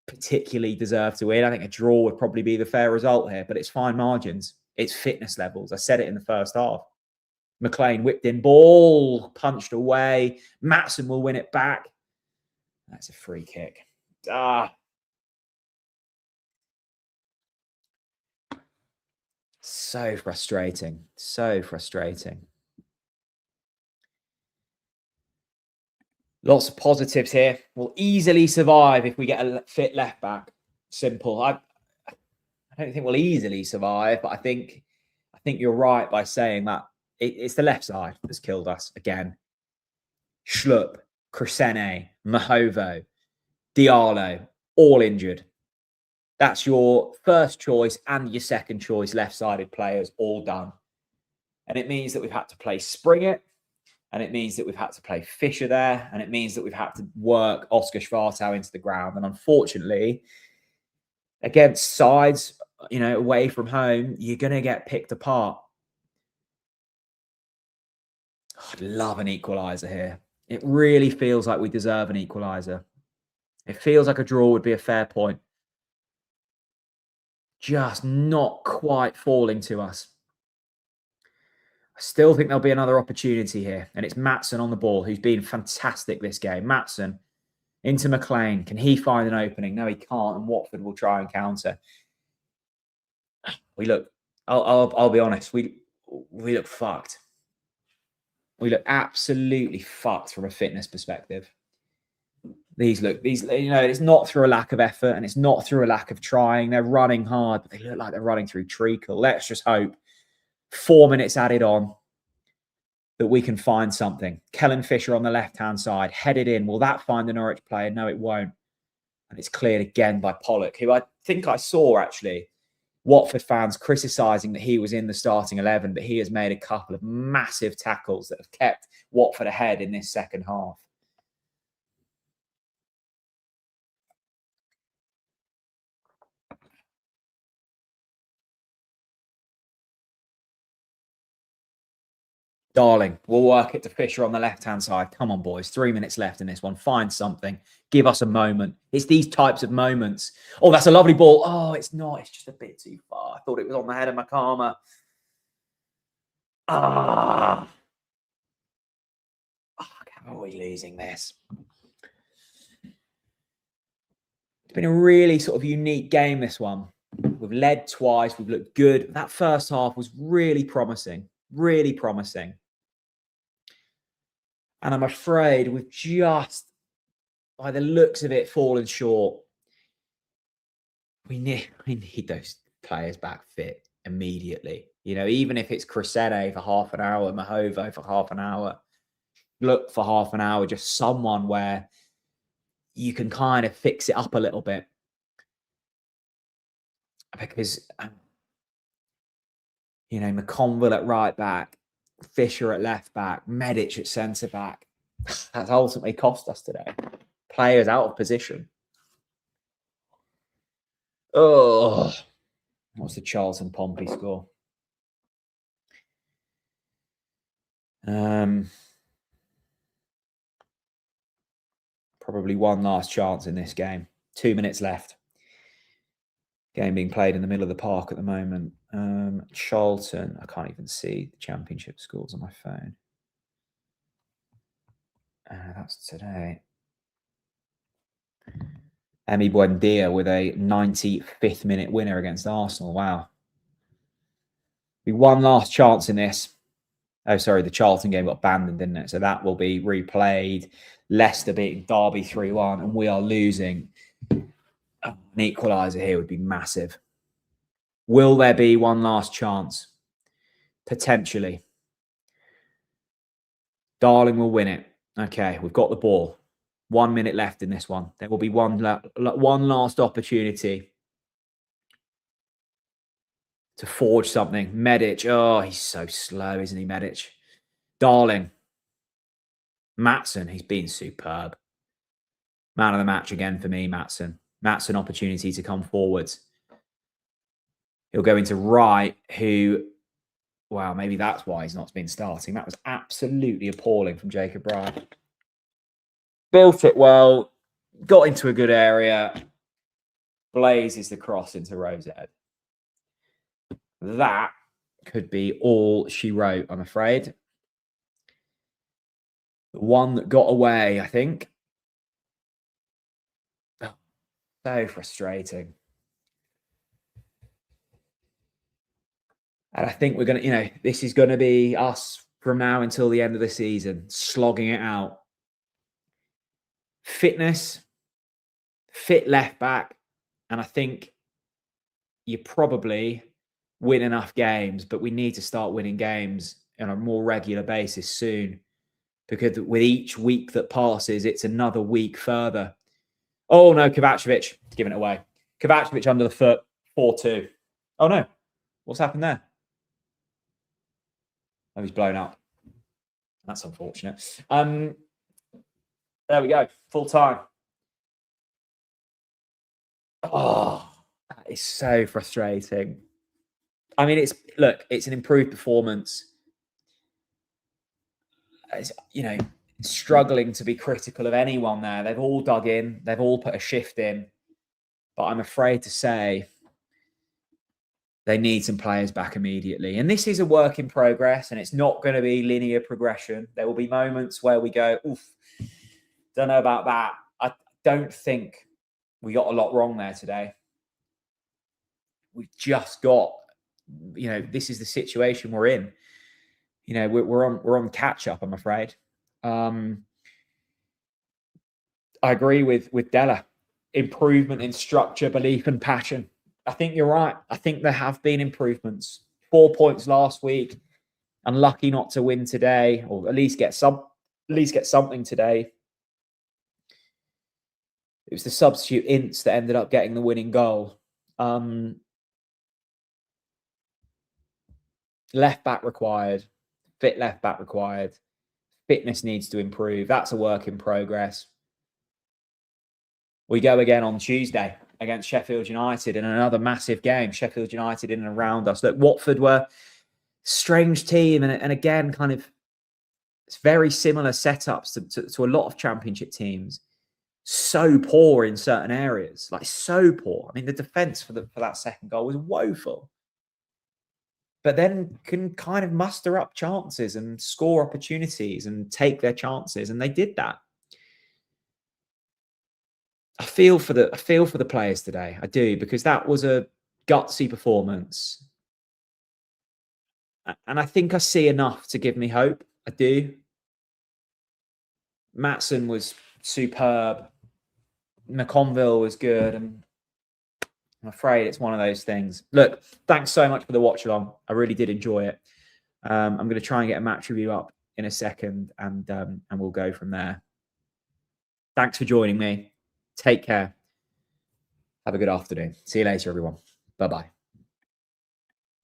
particularly deserve to win. I think a draw would probably be the fair result here, but it's fine margins. It's fitness levels. I said it in the first half. McLean whipped in ball, punched away. Matson will win it back. That's a free kick. So frustrating. So frustrating. Lots of positives here. We'll easily survive if we get a fit left back. Simple. I don't think we'll easily survive, but I think you're right by saying that it's the left side that's killed us again. Schlupp, Crescene, Mahovo, Diallo, all injured. That's your first choice and your second choice left-sided players all done. And it means that we've had to play Springett, and it means that we've had to play Fisher there, and it means that we've had to work Oscar Schwartau into the ground. And unfortunately, against sides, away from home, you're going to get picked apart. I'd love an equaliser here. It really feels like we deserve an equaliser. It feels like a draw would be a fair point. Just not quite falling to us. I still think there'll be another opportunity here, and it's Matson on the ball, who's been fantastic this game. Matson into McLean. Can he find an opening? No, he can't, and Watford will try and counter. I'll be honest, we look fucked. We look absolutely fucked from a fitness perspective. It's not through a lack of effort and it's not through a lack of trying. They're running hard, but they look like they're running through treacle. Let's just hope 4 minutes added on that we can find something. Kellen Fisher on the left-hand side, headed in. Will that find the Norwich player? No, it won't. And it's cleared again by Pollock, who I think I saw actually Watford fans criticising that he was in the starting 11, but he has made a couple of massive tackles that have kept Watford ahead in this second half. Darling, we'll work it to Fisher on the left-hand side. Come on, boys. 3 minutes left in this one. Find something. Give us a moment. It's these types of moments. Oh, that's a lovely ball. Oh, it's not. It's just a bit too far. I thought it was on the head of Makama. How are we losing this? It's been a really sort of unique game, this one. We've led twice. We've looked good. That first half was really promising. Really promising. And I'm afraid we've just, by the looks of it, fallen short. We need those players back fit immediately. You know, even if it's Crescene for half an hour, Mahovo for half an hour, look for half an hour, just someone where you can kind of fix it up a little bit. Because, you know, McConville at right back, Fisher at left back, Medic at centre back. That's ultimately cost us today. Players out of position. Oh, what's the Charlton Pompey score? Probably one last chance in this game. 2 minutes left. Game being played in the middle of the park at the moment. Charlton, I can't even see the championship scores on my phone. That's today. Emi Buendia with a 95th minute winner against Arsenal. Wow. We one last chance in this. Oh, sorry, the Charlton game got abandoned, didn't it? So that will be replayed. Leicester beating Derby 3-1, and we are losing. An equaliser here would be massive. Will there be one last chance? Potentially. Darling will win it. Okay, we've got the ball. 1 minute left in this one. There will be one last opportunity to forge something. Medic. Oh, he's so slow, isn't he, Medic? Darling. Maatsen, he's been superb. Man of the match again for me, Maatsen. Maatsen opportunity to come forwards. He'll go into Wright, who, wow, maybe that's why he's not been starting. That was absolutely appalling from Jacob Wright. Built it well, got into a good area, blazes the cross into Rosehead. That could be all she wrote, I'm afraid. The one that got away, I think. Oh, so frustrating. And I think we're going to, you know, this is going to be us from now until the end of the season, slogging it out. Fitness, fit left back, and I think you probably win enough games, but we need to start winning games on a more regular basis soon, because with each week that passes, it's another week further. Oh no, Kovacevic giving it away. Kovacevic under the foot, 4-2. Oh no, what's happened there? Oh, he's blown up. That's unfortunate. There we go, full time. Oh, that is so frustrating. I mean, it's an improved performance. It's, you know, struggling to be critical of anyone there. They've all dug in. They've all put a shift in. But I'm afraid to say they need some players back immediately. And this is a work in progress, and it's not going to be linear progression. There will be moments where we go, oof, don't know about that. I don't think we got a lot wrong there today. We've just got, you know, this is the situation we're in. You know, we're on catch up, I'm afraid. I agree with Della. Improvement in structure, belief, and passion. I think you're right. I think there have been improvements. 4 points last week. Unlucky not to win today, or at least get something today. It was the substitute Ince that ended up getting the winning goal. Left back required. Fit left back required. Fitness needs to improve. That's a work in progress. We go again on Tuesday against Sheffield United in another massive game. Sheffield United in and around us. Look, Watford were a strange team, and again, kind of It's very similar setups to a lot of Championship teams. So poor in certain areas, like so poor. I mean, the defense for that second goal was woeful, but then can kind of muster up chances and score opportunities and take their chances, and they did that. I feel for the players today. I do, because that was a gutsy performance, and I think I see enough to give me hope. I do. Maatsen was superb. McConville was good, and I'm afraid it's one of those things. Look, thanks so much for the watch along. I really did enjoy it. I'm going to try and get a match review up in a second, and we'll go from there. Thanks for joining me. Take care. Have a good afternoon. See you later, everyone. Bye-bye.